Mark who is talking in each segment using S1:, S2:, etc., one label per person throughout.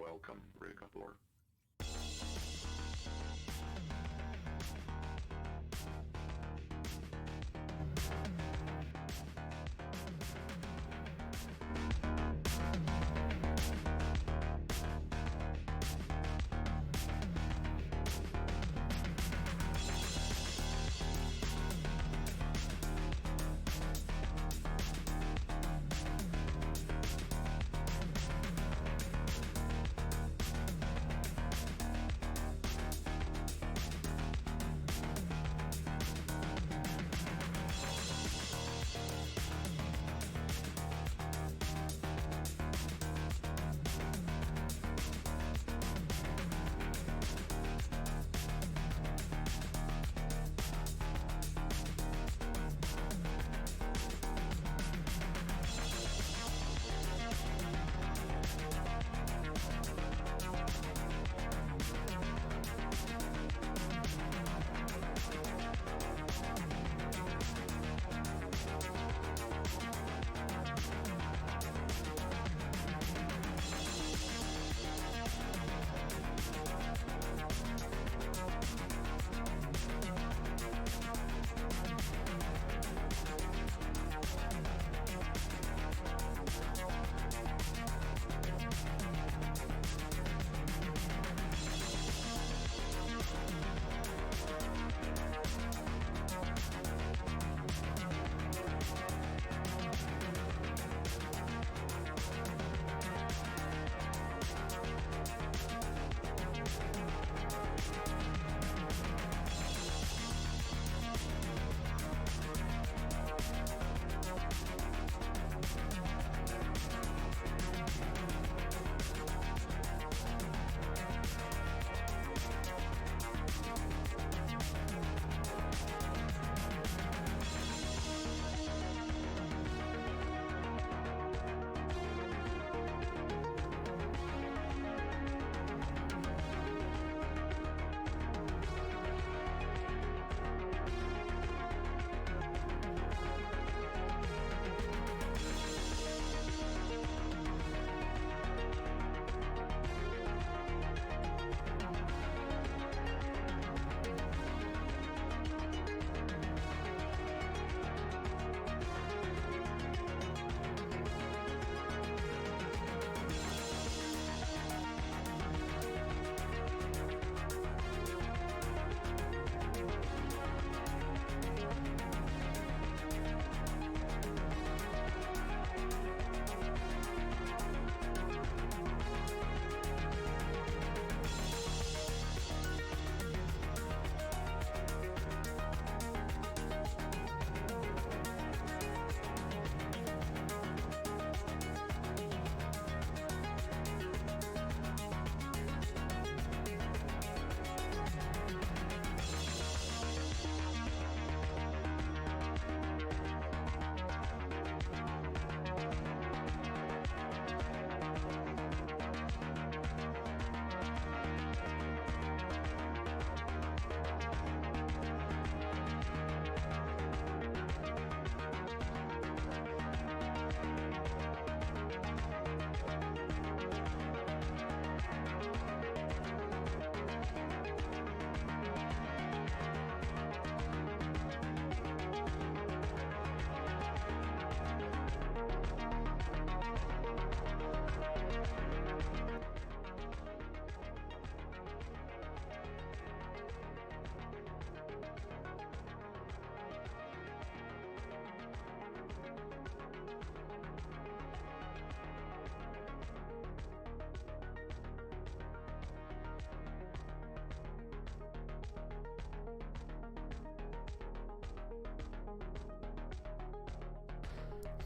S1: Welcome, Rigabor.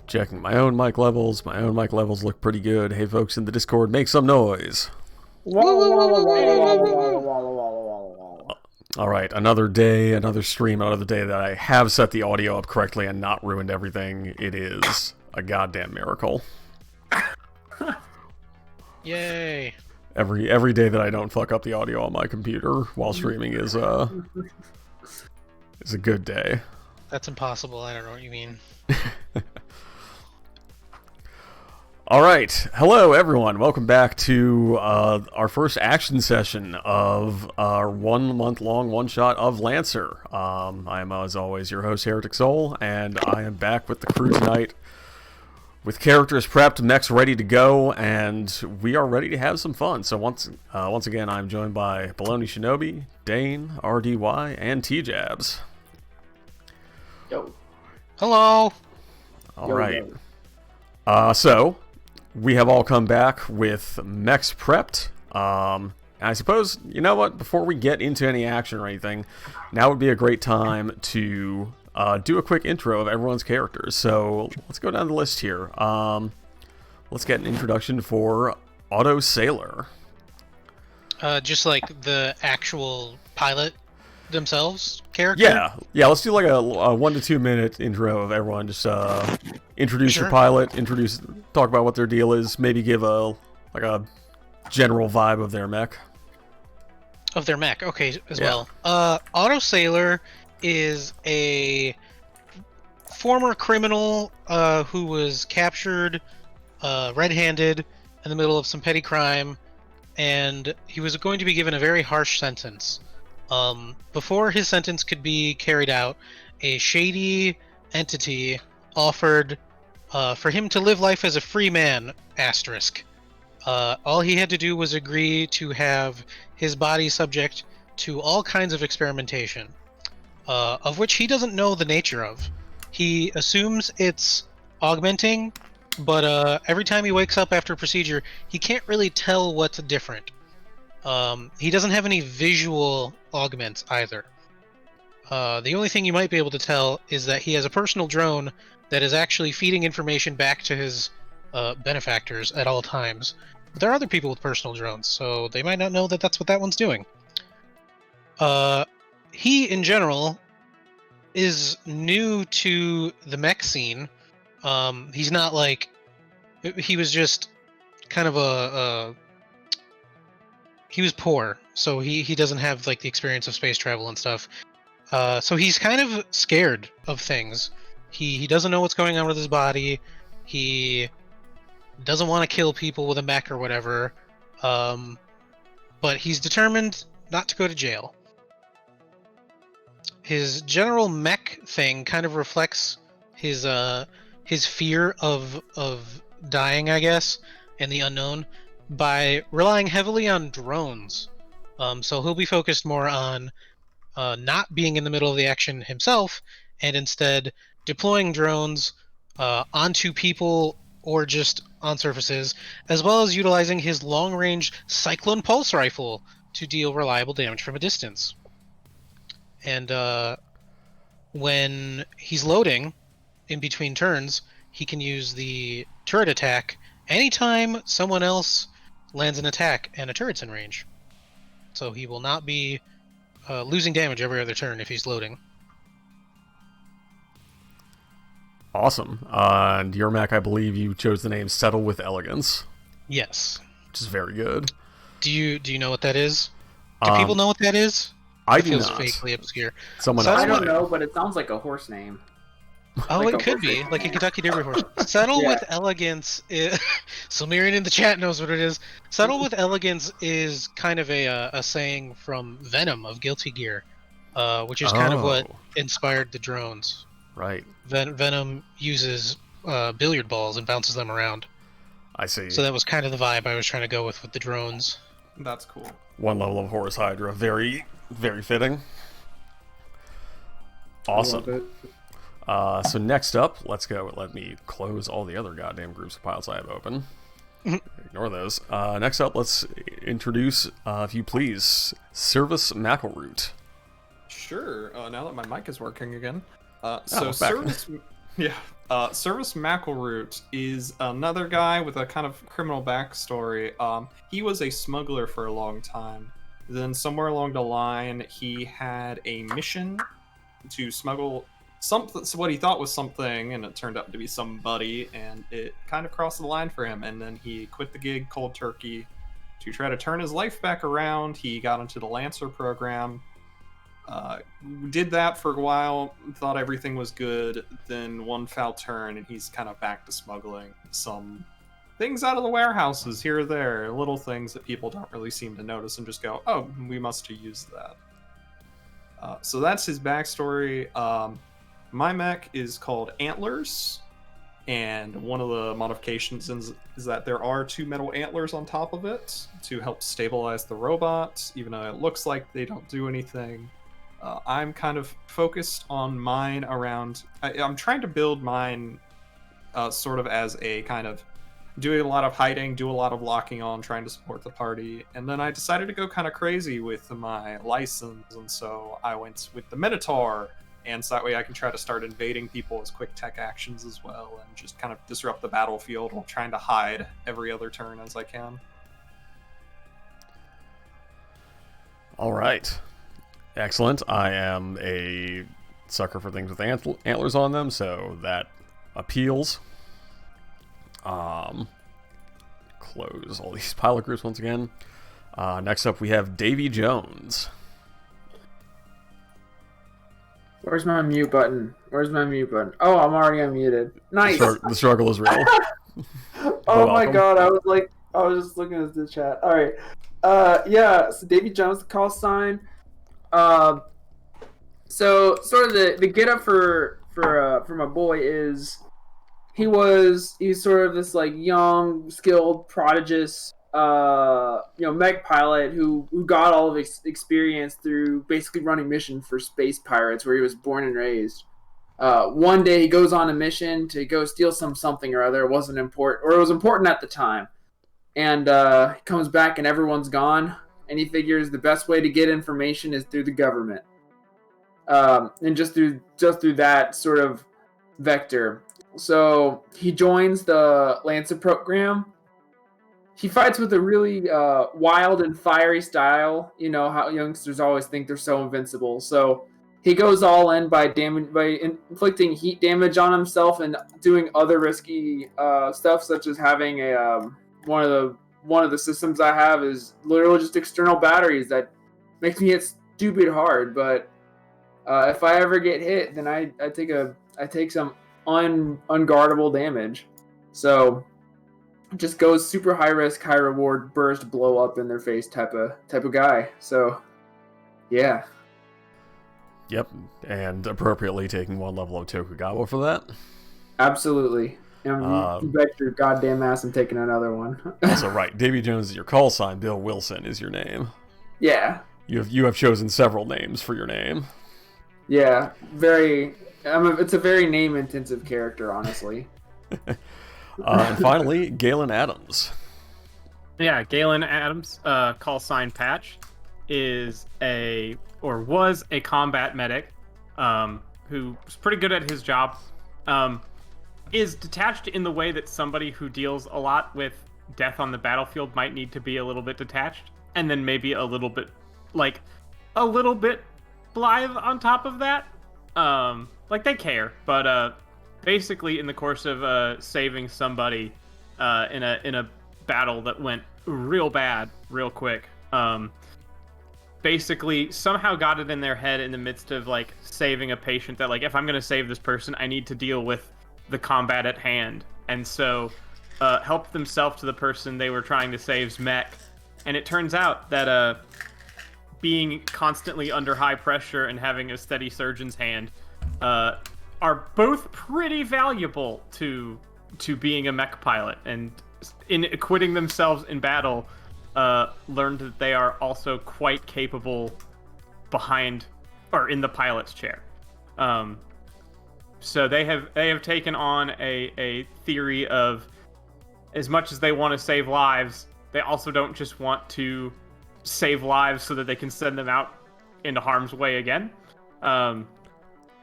S2: Checking my own mic levels. My own mic levels look pretty good. Hey, folks in the Discord, make some noise. All right, another day, another stream, another day that I have set the audio up correctly and not ruined everything. It is a goddamn miracle.
S3: Yay!
S2: Every day that I don't fuck up the audio on my computer while streaming is a good day.
S3: That's impossible. I don't know what you mean.
S2: All right. Hello, everyone. Welcome back to our first action session of our 1 month long one shot of Lancer. I am, as always, your host, Heretic Soul, and I am back with the crew tonight with characters prepped, mechs ready to go, and we are ready to have some fun. So, once again, I'm joined by Baloney Shinobi, Dane, RDY, and T-Jabs.
S1: Yo.
S3: Hello.
S2: All right. So, we have all come back with mechs prepped. And I suppose, you know what, before we get into any action or anything, now would be a great time to do a quick intro of everyone's characters. So let's go down the list here. Let's get an introduction for Auto Sailor.
S3: Just like the actual pilot themselves character?
S2: Yeah, let's do like a 1 to 2 minute intro of everyone. Just introduce your pilot, talk about what their deal is, maybe give a general vibe of their mech.
S3: Okay, well. Auto Sailor is a former criminal who was captured red-handed in the middle of some petty crime, and he was going to be given a very harsh sentence. Before his sentence could be carried out, a shady entity offered for him to live life as a free man, asterisk. All he had to do was agree to have his body subject to all kinds of experimentation, of which he doesn't know the nature of. He assumes it's augmenting, but every time he wakes up after procedure, he can't really tell what's different. He doesn't have any visual augments either. The only thing you might be able to tell is that he has a personal drone that is actually feeding information back to his benefactors at all times. But there are other people with personal drones, so they might not know that that's what that one's doing. He, in general, is new to the mech scene. He's not like... He was just kind of he was poor, so he doesn't have like the experience of space travel and stuff. So he's kind of scared of things. He doesn't know what's going on with his body. He doesn't want to kill people with a mech or whatever. But he's determined not to go to jail. His general mech thing kind of reflects his fear of dying, I guess, and the unknown, by relying heavily on drones. So he'll be focused more on not being in the middle of the action himself, and instead deploying drones onto people or just on surfaces, as well as utilizing his long-range Cyclone Pulse Rifle to deal reliable damage from a distance. And when he's loading in between turns, he can use the turret attack anytime someone else lands an attack and a turret's in range. So he will not be losing damage every other turn if he's loading.
S2: Awesome. And your mech, I believe you chose the name Settle with Elegance.
S3: Yes.
S2: Which is very good.
S3: Do you know what that is? Do people know what that is?
S2: I
S3: it
S2: do
S3: feels
S2: not.
S3: Vaguely obscure.
S2: Someone else
S1: I don't
S2: might.
S1: know, but it sounds like a horse name.
S3: Oh,
S1: Like
S3: it
S1: a
S3: could
S1: horse
S3: be
S1: name.
S3: like a Kentucky Derby horse. Settle
S1: Yeah.
S3: with Elegance. Sumerian in the chat knows what it is. Settle with Elegance is kind of a saying from Venom of Guilty Gear, which is kind of what inspired the drones.
S2: Right.
S3: Venom uses billiard balls and bounces them around.
S2: I see.
S3: So that was kind of the vibe I was trying to go with the drones.
S4: That's cool.
S2: One level of Horus Hydra. Very, very fitting. Awesome. So next up, let's go. Let me close all the other goddamn groups of pilots I have open. Ignore those. Next up, let's introduce, if you please, Service McElroot.
S4: Sure. Now that my mic is working again.
S2: Service
S4: McElroot is another guy with a kind of criminal backstory. He was a smuggler for a long time. Then somewhere along the line, he had a mission to smuggle something, what he thought was something, and it turned out to be somebody, and it kind of crossed the line for him. And then he quit the gig cold turkey to try to turn his life back around. He got into the Lancer program. Did that for a while, thought everything was good, then one foul turn and he's kind of back to smuggling some things out of the warehouses here or there, little things that people don't really seem to notice and just go, oh, we must have used that. So that's his backstory. My mech is called Antlers, and one of the modifications is that there are 2 metal antlers on top of it to help stabilize the robot, even though it looks like they don't do anything. I'm kind of focused on mine around... I'm trying to build mine sort of as a kind of doing a lot of hiding, do a lot of locking on, trying to support the party. And then I decided to go kind of crazy with my license, and so I went with the Minotaur, and so that way I can try to start invading people as quick tech actions as well, and just kind of disrupt the battlefield while trying to hide every other turn as I can.
S2: All right. Excellent. I am a sucker for things with antlers on them, so that appeals. Close all these pilot groups once again. Next up, we have Davy Jones.
S1: Where's my mute button? Where's my mute button? Oh, I'm already unmuted. Nice.
S2: The struggle is real.
S1: Oh my god, I was just looking at the chat. All right. Yeah, so Davy Jones, the call sign. So sort of the get up for my boy is he's sort of this like young, skilled, prodigious mech pilot who got all of his experience through basically running missions for space pirates where he was born and raised. One day he goes on a mission to go steal something or other. It wasn't important, or it was important at the time. And he comes back and everyone's gone. And he figures the best way to get information is through the government. And just through that sort of vector. So he joins the LANCER program. He fights with a really wild and fiery style. You know how youngsters always think they're so invincible. So he goes all in by inflicting heat damage on himself and doing other risky stuff, such as having a one of the systems I have is literally just external batteries that makes me hit stupid hard. But if I ever get hit, then I take some unguardable damage. So just goes super high risk, high reward, burst, blow up in their face type of guy. So yeah.
S2: Yep, and appropriately taking 1 level of Tokugawa for that.
S1: Absolutely. You bet your goddamn ass I'm taking another one.
S2: Also, right, Davy Jones is your call sign. Bill Wilson is your name.
S1: Yeah.
S2: You have chosen several names for your name.
S1: Yeah, it's a very name-intensive character, honestly.
S2: And finally, Galen Adams.
S5: Yeah, Galen Adams, call sign Patch, was a combat medic, who was pretty good at his job. Is detached in the way that somebody who deals a lot with death on the battlefield might need to be a little bit detached, and then maybe a little bit blithe on top of that. Like they care, but basically in the course of saving somebody in a battle that went real bad real quick, basically somehow got it in their head in the midst of like saving a patient that like, if I'm gonna save this person, I need to deal with the combat at hand, and so helped themselves to the person they were trying to save's mech. And it turns out that being constantly under high pressure and having a steady surgeon's hand are both pretty valuable to being a mech pilot, and in acquitting themselves in battle, learned that they are also quite capable behind or in the pilot's chair. So they have taken on a theory of, as much as they want to save lives, they also don't just want to save lives so that they can send them out into harm's way again.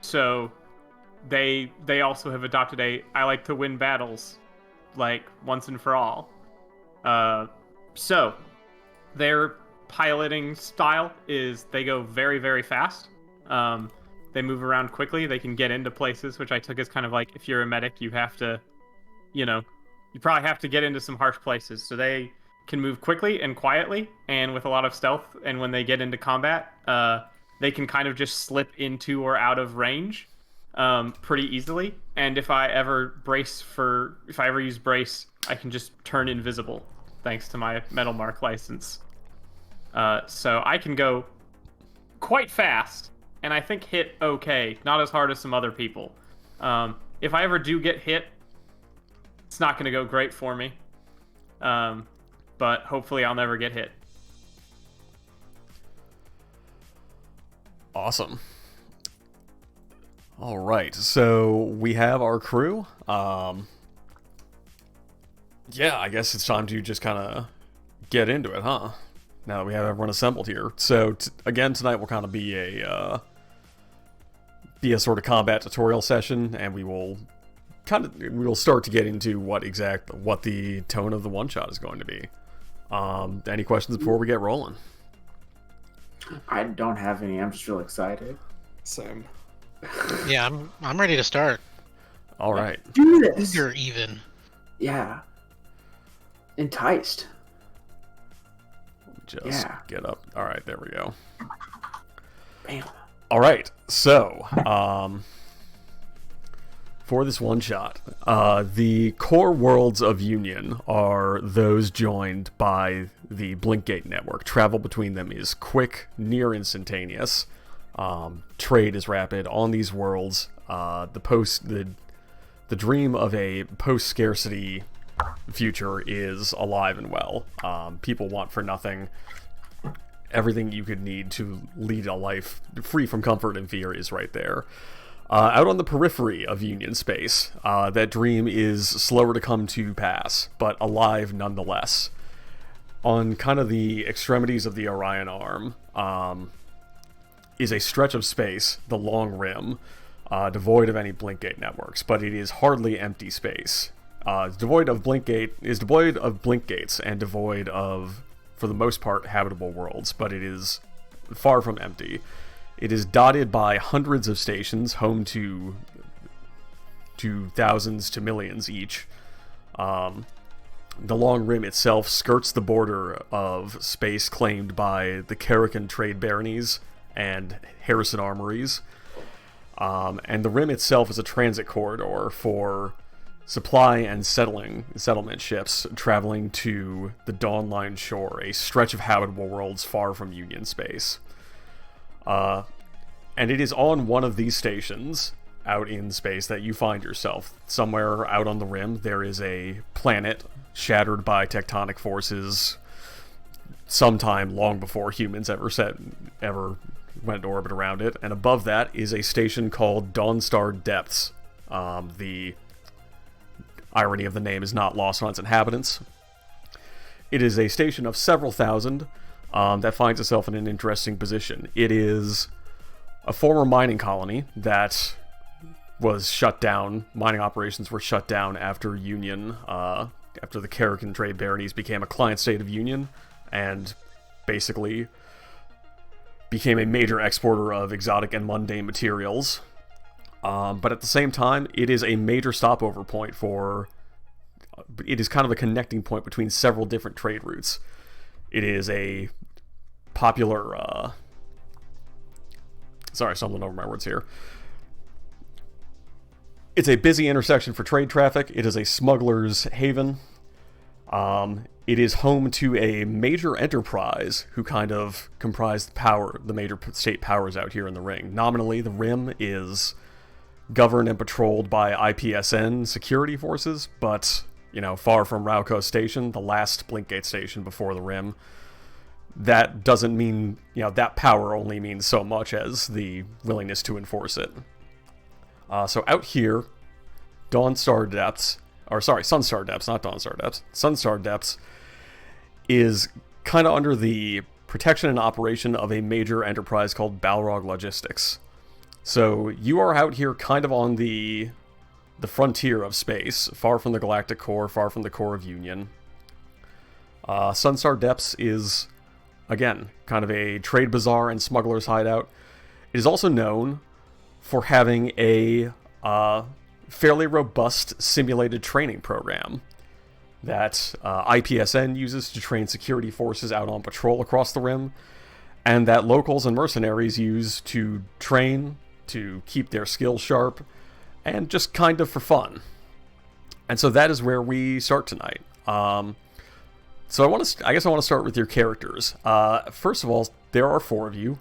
S5: So they also have adopted I like to win battles, like once and for all. So their piloting style is they go very, very fast. They move around quickly. They can get into places, which I took as kind of like, if you're a medic, you have to, you probably have to get into some harsh places. So they can move quickly and quietly and with a lot of stealth. And when they get into combat, they can kind of just slip into or out of range. pretty easily. And if I ever use brace, I can just turn invisible thanks to my metal mark license. So I can go quite fast, and I think hit okay, not as hard as some other people. If I ever do get hit, it's not going to go great for me. But hopefully I'll never get hit.
S2: Awesome. All right, so we have our crew. Yeah, I guess it's time to just kind of get into it, huh? Now that we have everyone assembled here. So again, tonight will kind of be a sort of combat tutorial session, and we will start to get into what the tone of the one shot is going to be. Any questions before we get rolling?
S1: I don't have any. I'm just real excited.
S4: Same.
S3: Yeah, I'm ready to start.
S2: All right.
S1: Do this.
S3: You're even.
S1: Yeah. Enticed.
S2: Just get up. All right, there we go.
S1: Bam.
S2: All right, so for this one shot, the core worlds of Union are those joined by the Blinkgate network. Travel between them is quick, near instantaneous. Trade is rapid on these worlds. The dream of a post-scarcity future is alive and well. People want for nothing. Everything you could need to lead a life free from comfort and fear is right there. Out on the periphery of Union space, that dream is slower to come to pass, but alive nonetheless. On kind of the extremities of the Orion Arm is a stretch of space, the Long Rim, devoid of any Blinkgate networks, but it is hardly empty space. Devoid of Blinkgates and devoid of, for the most part, habitable worlds, but it is far from empty. It is dotted by hundreds of stations, home to thousands to millions each. The Long Rim itself skirts the border of space claimed by the Karakan trade baronies and Harrison armories. And the Rim itself is a transit corridor for supply and settlement ships traveling to the Dawn Line shore, a stretch of habitable worlds far from Union space. And it is on one of these stations out in space that you find yourself. Somewhere out on the Rim, there is a planet shattered by tectonic forces sometime long before humans ever went to orbit around it. And above that is a station called Dawnstar Depths. The irony of the name is not lost on its inhabitants. It is a station of several thousand that finds itself in an interesting position. It is a former mining colony that was shut down. Mining operations were shut down after Union, after the Karakan trade baronies became a client state of Union, and basically became a major exporter of exotic and mundane materials. But at the same time, it is a major stopover point it is kind of a connecting point between several different trade routes. It is a popular, sorry, stumbling over my words here. It's a busy intersection for trade traffic. It is a smuggler's haven. It is home to a major enterprise who kind of comprise the major state powers out here in the ring. Nominally, the Rim is governed and patrolled by IPSN security forces, but, far from Rauco Station, the last Blinkgate station before the Rim. That doesn't mean, that power only means so much as the willingness to enforce it. So out here, Sunstar Depths, not Dawnstar Depths. Sunstar Depths is kind of under the protection and operation of a major enterprise called Balrog Logistics. So you are out here kind of on the frontier of space, far from the galactic core, far from the core of Union. Sunstar Depths is, again, kind of a trade bazaar and smuggler's hideout. It is also known for having a fairly robust simulated training program that IPSN uses to train security forces out on patrol across the Rim, and that locals and mercenaries use to train to keep their skills sharp, and just kind of for fun. And so that is where we start tonight. So I guess I want to start with your characters. First of all, there are 4 of you.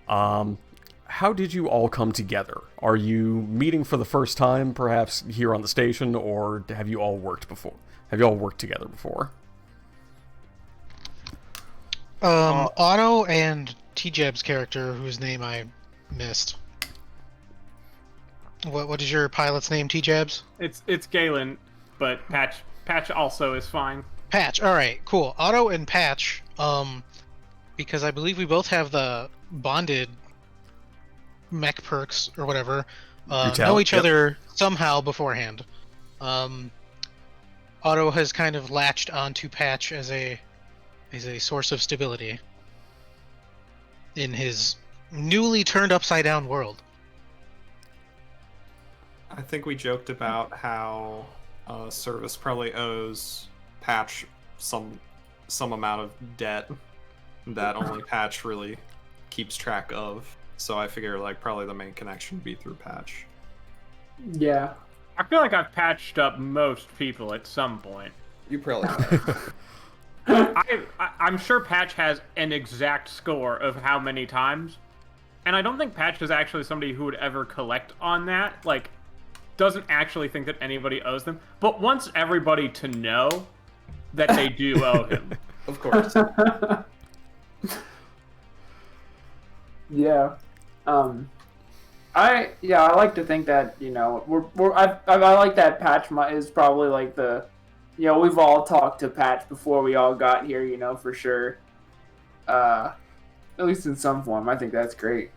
S2: How did you all come together? Are you meeting for the first time, perhaps here on the station, or have you all worked before? Have you all worked together before?
S3: Otto and T-Jeb's character, whose name I missed. What is your pilot's name, T-Jeb's?
S5: It's Galen, but Patch also is fine.
S3: Patch. All right, cool. Otto and Patch, because I believe we both have the bonded mech perks or whatever. Know each other somehow beforehand. Otto has kind of latched onto Patch as a source of stability in his newly turned upside down world.
S4: I think we joked about how Service probably owes Patch some amount of debt that only Patch really keeps track of. So I figure like probably the main connection would be through Patch.
S1: Yeah.
S5: I feel like I've patched up most people at some point.
S4: You probably have.
S5: I'm sure Patch has an exact score of how many times, and I don't think Patch is actually somebody who would ever collect on that. Like, doesn't actually think that anybody owes them, but wants everybody to know that they do owe him.
S4: Of course.
S1: Yeah. I like to think that, you know, I like that Patch is probably like the, you know, we've all talked to Patch before we all got here, you know, for sure. At least in some form. I think that's great.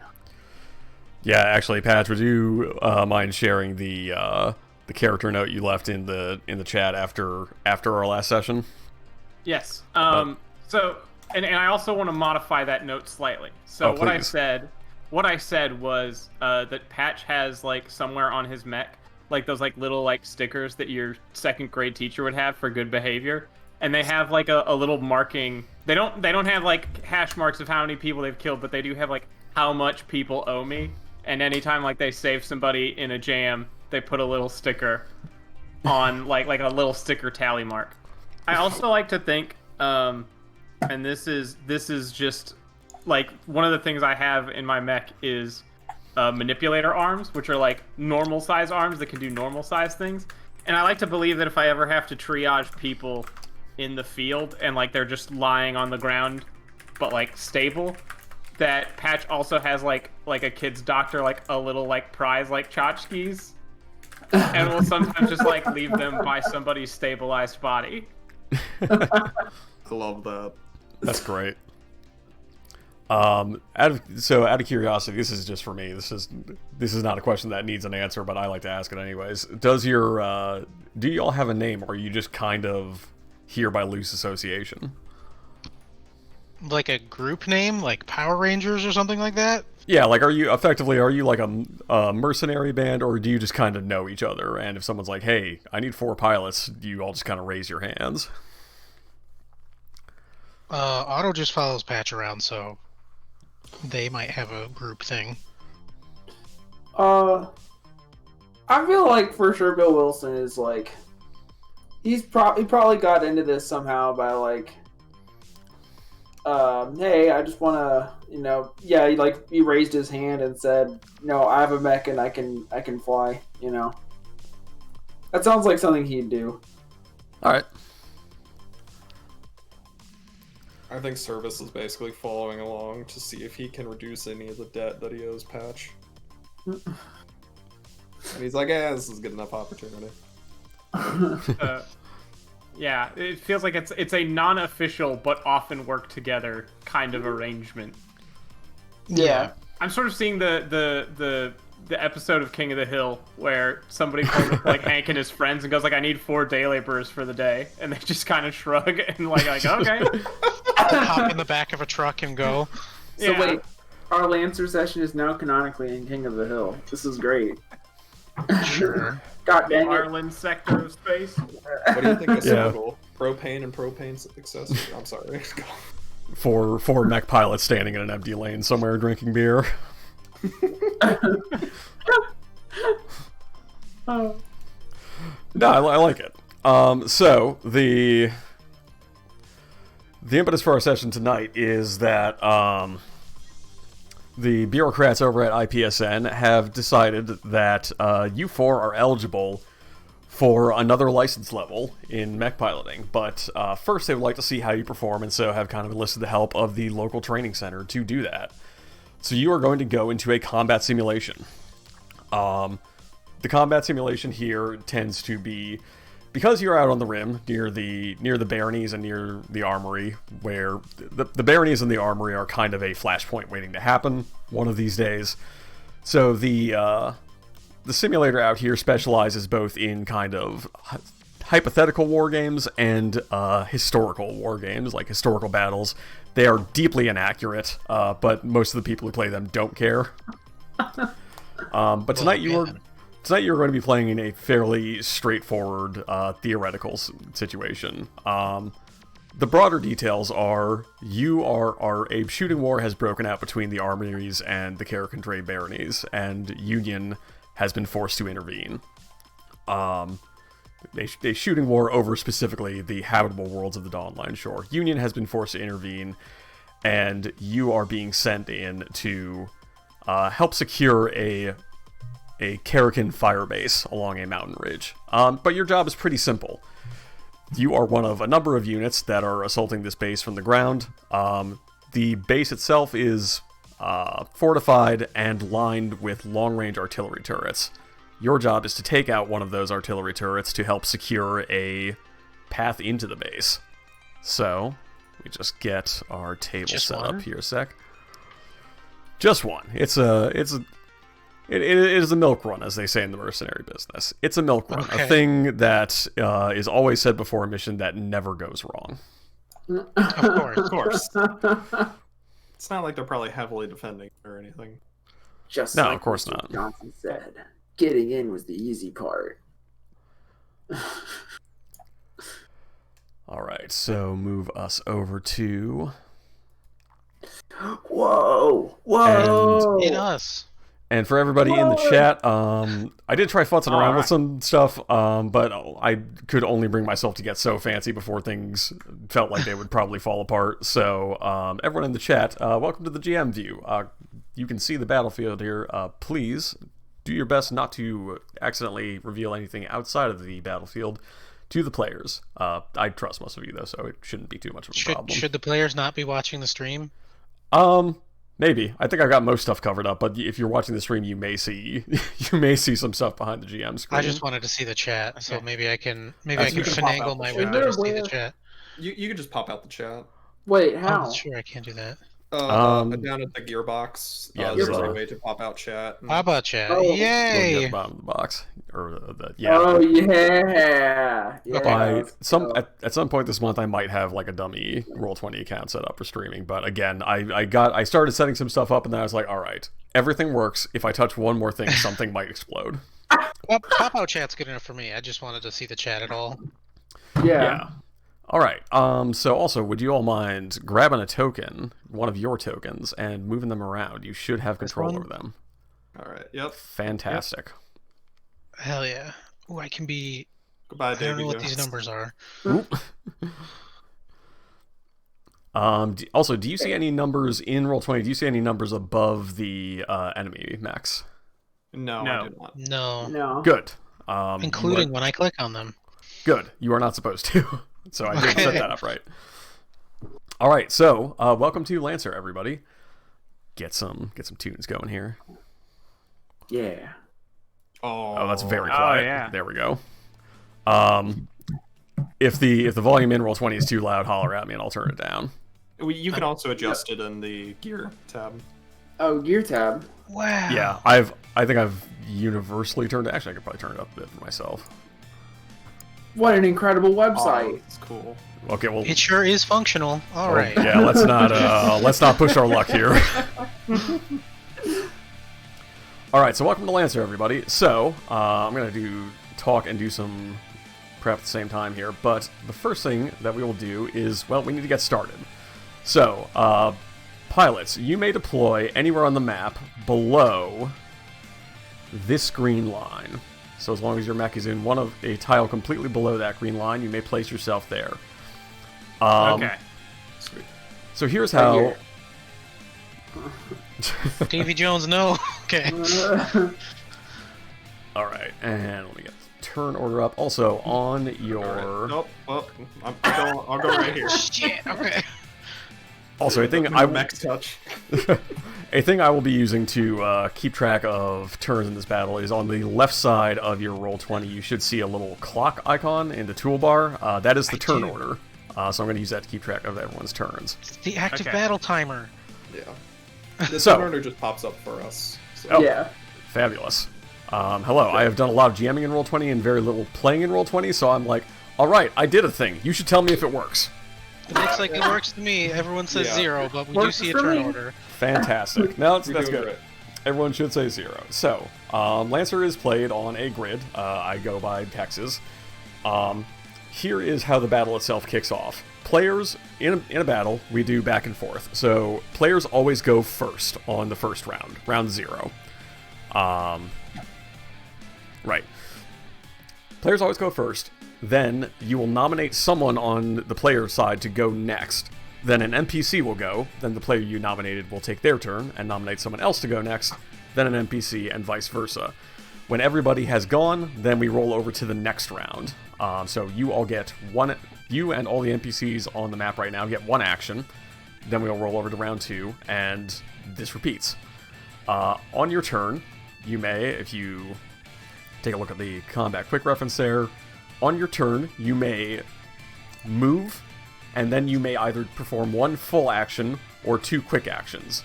S2: Yeah, actually, Patch, would you mind sharing the character note you left in the chat after our last session?
S5: Yes. So, and I also want to modify that note slightly. So what I said was that Patch has like somewhere on his mech like those like little like stickers that your 2nd grade teacher would have for good behavior, and they have like a little marking. They don't have like hash marks of how many people they've killed, but they do have like how much people owe me. And anytime like they save somebody in a jam, they put a little sticker on like a little sticker tally mark. I also like to think, and this is just like one of the things I have in my mech is manipulator arms, which are like normal size arms that can do normal size things. And I like to believe that if I ever have to triage people in the field and like they're just lying on the ground but like stable, that Patch also has like a kid's doctor, like a little like prize like tchotchkes, and will sometimes just like leave them by somebody's stabilized body.
S4: I love that.
S2: That's great. Out of curiosity, this is just for me. This is not a question that needs an answer, but I like to ask it anyways. Do y'all have a name, or are you just kind of here by loose association?
S3: Like a group name, like Power Rangers or something like that?
S2: Yeah, like are you like a mercenary band, or do you just kind of know each other? And if someone's like, "Hey, I need 4 pilots," you all just kind of raise your hands.
S3: Otto just follows Patch around, so they might have a group thing.
S1: I feel like for sure Bill Wilson is like, he probably got into this somehow by like, hey, I just want to, you know, yeah, he raised his hand and said, no, I have a mech and I can fly, you know. That sounds like something he'd do.
S2: All right.
S4: I think Service is basically following along to see if he can reduce any of the debt that he owes Patch. And he's like, yeah, this is a good enough opportunity.
S5: Yeah, it feels like it's a non-official but often work together kind of arrangement.
S1: Yeah.
S5: I'm sort of seeing the episode of King of the Hill where somebody comes with like Hank and his friends and goes like, I need 4 day laborers for the day, and they just kind of shrug and like okay.
S3: Hop in the back of a truck and go.
S1: So
S5: Yeah.
S1: wait, our Lancer session is now canonically in King of the Hill. This is great.
S3: Sure.
S1: God dang it.
S5: Ireland sector of space.
S4: What do you think of total? Propane and propane accessory? I'm sorry.
S2: Four mech pilots standing in an empty lane somewhere drinking beer. No, I like it. So the impetus for our session tonight is that the bureaucrats over at IPSN have decided that you four are eligible for another license level in mech piloting, but first they would like to see how you perform, and so have kind of enlisted the help of the local training center to do that. So you are going to go into a combat simulation. The combat simulation here tends to be, because you're out on the rim near the baronies and near the armory, where the baronies and the armory are kind of a flashpoint waiting to happen one of these days. So the simulator out here specializes both in kind of hypothetical war games and historical war games, like historical battles. They are deeply inaccurate, but most of the people who play them don't care. But tonight you're going to be playing in a fairly straightforward theoretical situation. The broader details are a shooting war has broken out between the armories and the Carrick-and-Dray baronies, and Union has been forced to intervene. A shooting war over specifically the habitable worlds of the Dawnline Shore. Union has been forced to intervene, and you are being sent in to help secure a Carrican firebase along a mountain ridge. But your job is pretty simple. You are one of a number of units that are assaulting this base from the ground. The base itself is fortified and lined with long-range artillery turrets. Your job is to take out one of those artillery turrets to help secure a path into the base. So, we just get our table set up here a sec. Just one. It is a milk run, as they say in the mercenary business. It's a milk run, a thing that is always said before a mission that never goes wrong.
S3: Of course.
S4: It's not like they're probably heavily defending or anything.
S1: Just
S2: no,
S1: like
S2: of course
S1: Mr.
S2: not.
S1: Johnson said, getting in was the easy part.
S2: All right, so move us over to...
S1: Whoa!
S3: In us.
S2: And for everybody in the chat, I did try futzing around with some stuff, but I could only bring myself to get so fancy before things felt like they would probably fall apart. So everyone in the chat, welcome to the GM view. You can see the battlefield here. Please do your best not to accidentally reveal anything outside of the battlefield to the players. I trust most of you, though, so it shouldn't be too much of a problem.
S3: Should the players not be watching the stream?
S2: Maybe. I think I've got most stuff covered up, but if you're watching the stream, you may see some stuff behind the GM screen.
S3: I just wanted to see the chat, so maybe I can finagle my way to see the chat.
S4: You can just pop out the chat.
S1: Wait, how?
S3: I'm sure I can't do that.
S4: Down at the gearbox.
S2: Yeah,
S4: there's a way to pop out chat.
S3: How about chat?
S1: Oh,
S3: Yay!
S2: At the bottom of the box, or
S1: Oh yeah.
S2: At some point this month, I might have like a dummy Roll20 account set up for streaming. But again, I started setting some stuff up, and then I was like, all right, everything works. If I touch one more thing, something might explode.
S3: Well, pop out chat's good enough for me. I just wanted to see the chat at all.
S1: Yeah.
S2: All right. So also, would you all mind grabbing a token, one of your tokens, and moving them around? You should have control over them.
S4: All right. Yep.
S2: Fantastic.
S3: Hell yeah. Ooh, I can be...
S4: Goodbye,
S3: I don't
S4: Davy
S3: know what
S4: Jones.
S3: these numbers are.
S2: Also, do you see any numbers in Roll20? Do you see any numbers above the enemy max?
S4: No, I did not.
S3: No.
S2: Good.
S3: Including when I click on them.
S2: Good. You are not supposed to. So I did set that up right. All right. So welcome to Lancer, everybody. Get some tunes going here.
S1: Yeah.
S4: Oh,
S2: that's very quiet.
S5: Yeah.
S2: There we go. If the volume in Roll20 is too loud, holler at me and I'll turn it down.
S4: You can also adjust it in the gear tab.
S1: Oh, gear tab.
S3: Wow.
S2: Yeah, I think I've universally turned it. Actually, I could probably turn it up a bit for myself.
S1: What an incredible website.
S4: Oh, it's cool.
S2: Okay, well,
S3: It sure is functional. All right.
S2: Yeah, let's not push our luck here. All right, so welcome to Lancer, everybody. So I'm gonna talk and do some prep at the same time here, but the first thing that we will do is, well, we need to get started. So pilots, you may deploy anywhere on the map below this green line. So as long as your mech is in a tile completely below that green line, you may place yourself there.
S5: Okay.
S4: Sweet.
S2: So here's how...
S3: Davy Jones, no. Okay.
S2: Alright, and let me get the turn order up. Also, on your...
S4: Right. Nope. Well, I'll go right here.
S3: Shit. Okay.
S2: Also, a thing
S4: Max touch.
S2: a thing I will be using to keep track of turns in this battle is on the left side of your Roll20. You should see a little clock icon in the toolbar. That is the turn order. So I'm going to use that to keep track of everyone's turns.
S3: It's the active battle timer.
S4: Yeah. The
S2: So-
S4: turn order just pops up for us. So.
S2: Oh.
S1: Yeah.
S2: Fabulous. Hello, I have done a lot of GMing in Roll20 and very little playing in Roll20, so I'm like, alright, I did a thing. You should tell me if it works.
S3: It looks like it works to me. Everyone says 0, but we do
S1: Works
S3: see a
S1: for
S3: turn
S1: me.
S3: order.
S2: Fantastic. No, that's
S4: We're doing
S2: good.
S4: great.
S2: Everyone should say 0. So, Lancer is played on a grid. I go by hexes. Here is how the battle itself kicks off. Players, in a battle, we do back and forth. So, players always go first on the first round. Round 0. Right. Players always go first. Then, you will nominate someone on the player side to go next. Then an NPC will go, then the player you nominated will take their turn and nominate someone else to go next, then an NPC, and vice versa. When everybody has gone, then we roll over to the next round. So you all get you and all the NPCs on the map right now get 1 action, then we'll roll over to round 2, and this repeats. On your turn, you may, if you take a look at the combat quick reference there, on your turn, you may move, and then you may either perform 1 full action or 2 quick actions.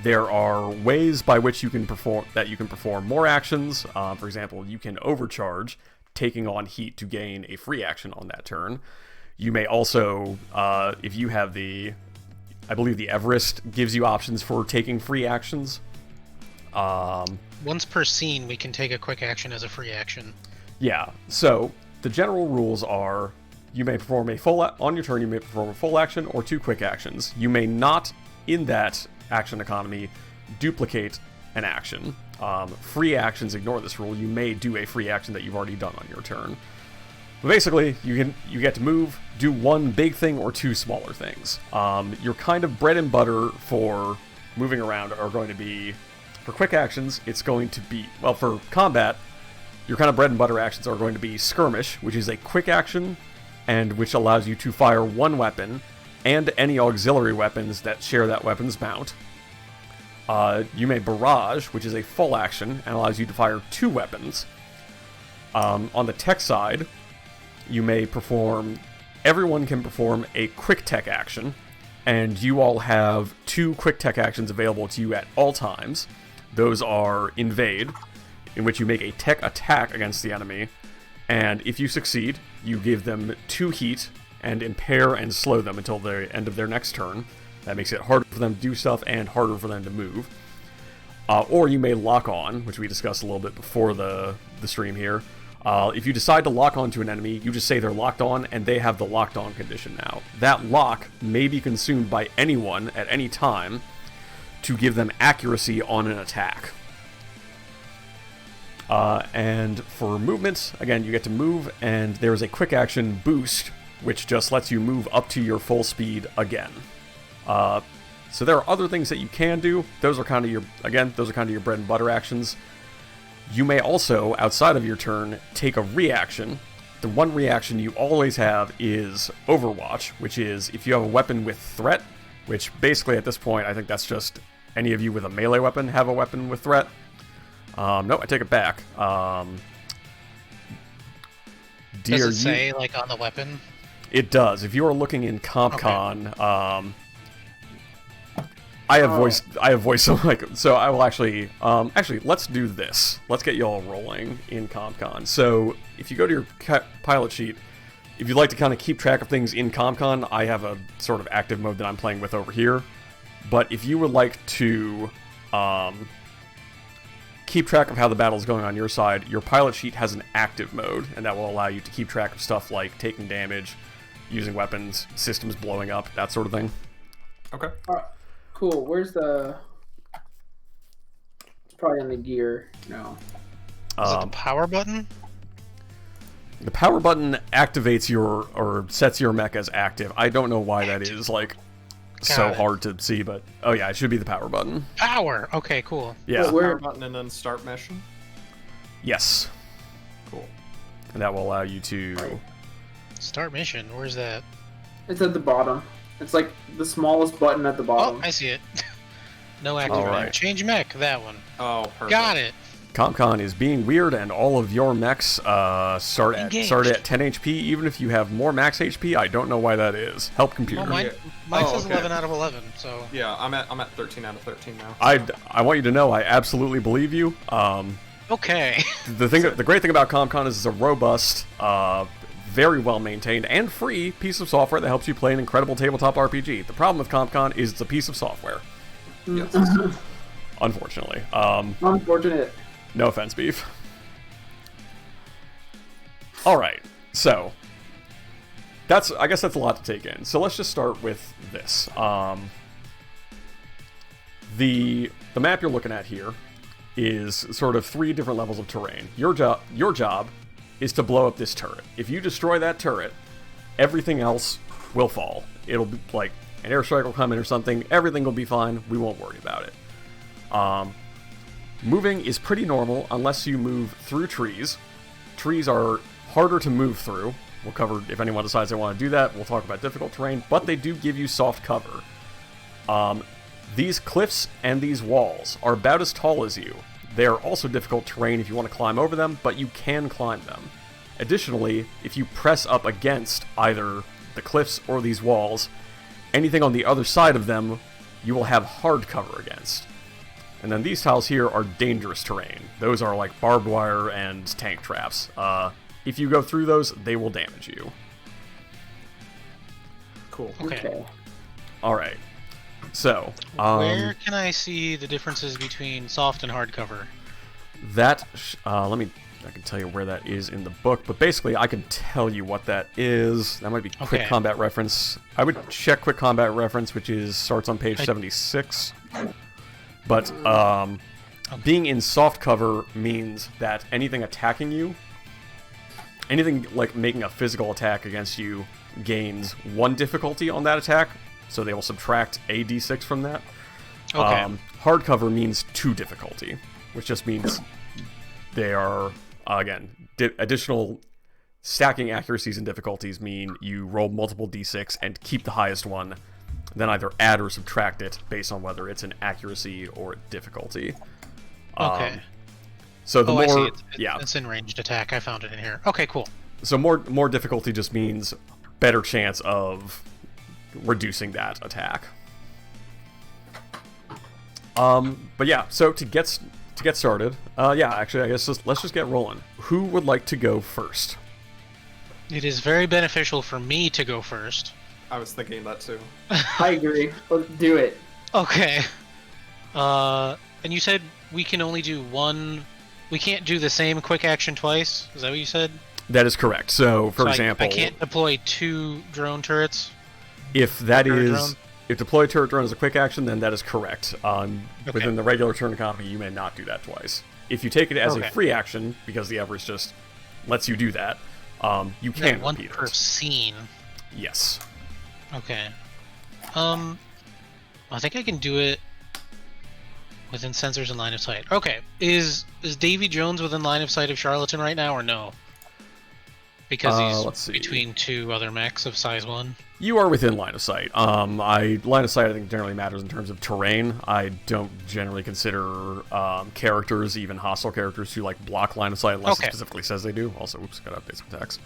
S2: There are ways by which you can perform more actions. For example, you can overcharge, taking on heat to gain a free action on that turn. You may also, if you have I believe the Everest gives you options for taking free actions.
S3: Once per scene, we can take a quick action as a free action.
S2: Yeah, so the general rules are you may perform on your turn, you may perform a full action or 2 quick actions. You may not, in that action economy, duplicate an action. Free actions ignore this rule. You may do a free action that you've already done on your turn. But basically, you get to move, do 1 big thing or 2 smaller things. Your kind of bread and butter for moving around are going to be, for quick actions, it's going to be, well, for combat, your kind of bread and butter actions are going to be Skirmish, which is a quick action, and which allows you to fire 1 weapon, and any auxiliary weapons that share that weapon's mount. You may Barrage, which is a full action, and allows you to fire 2 weapons. On the tech side, you may everyone can perform a quick tech action, and you all have 2 quick tech actions available to you at all times. Those are Invade, in which you make a tech attack against the enemy, and if you succeed, you give them 2 heat and impair and slow them until the end of their next turn. That makes it harder for them to do stuff and harder for them to move. Or you may lock on, which we discussed a little bit before the stream here. If you decide to lock on to an enemy, you just say they're locked on, and they have the locked on condition now. That lock may be consumed by anyone at any time to give them accuracy on an attack. And for movement, again, you get to move, and there's a quick action boost, which just lets you move up to your full speed again. So there are other things that you can do. Those are kind of your bread and butter actions. You may also, outside of your turn, take a reaction. The 1 reaction you always have is Overwatch, which is if you have a weapon with threat, which basically at this point, I think that's just any of you with a melee weapon have a weapon with threat. No, I take it back.
S3: Does it say, like, on the weapon?
S2: It does. If you are looking in CompCon, I have voice. So I will actually let's do this. Let's get you all rolling in CompCon. So if you go to your pilot sheet, if you'd like to kind of keep track of things in CompCon, I have a sort of active mode that I'm playing with over here. But if you would like to keep track of how the battle is going on your side, your pilot sheet has an active mode, and that will allow you to keep track of stuff like taking damage, using weapons, systems blowing up, that sort of thing.
S4: Okay.
S1: All right. Cool. Where's the? It's probably on the gear. No.
S3: Is it the power button?
S2: The power button activates your or sets your mech as active. I don't know why that is so hard to see, but oh yeah, it should be the power button.
S3: Power. Okay, cool.
S2: Yeah.
S1: Well,
S4: Power button and then start mission.
S2: Yes.
S4: Cool.
S2: And that will allow you to
S3: Start mission. Where's that?
S1: It's at the bottom. It's like the smallest button at the bottom.
S3: Oh, I see it. No activate.
S2: Alright.
S3: Change mech. That one.
S4: Oh, perfect.
S3: Got it.
S2: CompCon is being weird, and all of your mechs start at
S3: Engaged.
S2: 10 HP, even if you have more max HP. I don't know why that is. Help computer.
S3: Oh, mine
S4: Oh,
S3: says
S4: okay.
S3: 11 out of 11. So.
S4: Yeah, I'm at 13 out of 13 now.
S2: I want you to know I absolutely believe you.
S3: Okay.
S2: The great thing about CompCon is it's a robust, very well maintained and free piece of software that helps you play an incredible tabletop RPG. The problem with CompCon is it's a piece of software.
S4: Yes.
S2: Unfortunately.
S1: Unfortunate.
S2: No offense, Beef. Alright, so I guess that's a lot to take in. So let's just start with this. The map you're looking at here is sort of 3 different levels of terrain. Your job is to blow up this turret. If you destroy that turret, everything else will fall. It'll be like an airstrike will come in or something. Everything will be fine. We won't worry about it. Moving is pretty normal unless you move through trees. Trees are harder to move through. We'll cover, if anyone decides they want to do that, we'll talk about difficult terrain, but they do give you soft cover. These cliffs and these walls are about as tall as you. They are also difficult terrain if you want to climb over them, but you can climb them. Additionally, if you press up against either the cliffs or these walls, anything on the other side of them, you will have hard cover against. And then these tiles here are dangerous terrain. Those are like barbed wire and tank traps. If you go through those, they will damage you.
S4: Cool.
S3: Okay.
S2: Alright. So,
S3: Where can I see the differences between soft and hard cover?
S2: I can tell you where that is in the book, but basically I can tell you what that is. That might be Quick
S3: Okay.
S2: Combat Reference. I would check Quick Combat Reference, which starts on page 76. But being in soft cover means that anything attacking you, anything like making a physical attack against you, gains 1 difficulty on that attack, so they will subtract a d6 from that.
S3: Okay.
S2: Hard cover means 2 difficulty, which just means they are, again, additional stacking accuracies and difficulties mean you roll multiple d6 and keep the highest one, then either add or subtract it based on whether it's an accuracy or a difficulty.
S3: Okay.
S2: So the more,
S3: I see.
S2: yeah.
S3: It's in ranged attack. I found it in here. Okay, cool.
S2: So more difficulty just means better chance of reducing that attack. But yeah, so to get started, actually, I guess let's just get rolling. Who would like to go first?
S3: It is very beneficial for me to go first.
S4: I was thinking that too.
S1: I agree. Let's do it.
S3: Okay. And you said we can only do one. We can't do the same quick action twice. Is that what you said?
S2: That is correct. So, for example,
S3: I can't deploy 2 drone turrets.
S2: if that
S3: turret
S2: is
S3: drone?
S2: if deploy turret drone is a quick action, then that is correct. Within the regular turn economy, you may not do that twice. If you take it as a free action, because the average just lets you do that, you can
S3: one
S2: repeat
S3: per
S2: it.
S3: scene.
S2: Yes.
S3: Okay. I think I can do it within sensors and line of sight. Okay. Is Davy Jones within line of sight of Charlatan right now, or no? Because
S2: let's
S3: he's
S2: see.
S3: between 2 other mechs of size 1.
S2: You are within line of sight. Line of sight I think generally matters in terms of terrain. I don't generally consider characters, even hostile characters, to like block line of sight unless it specifically says they do. Also, oops, gotta update some text.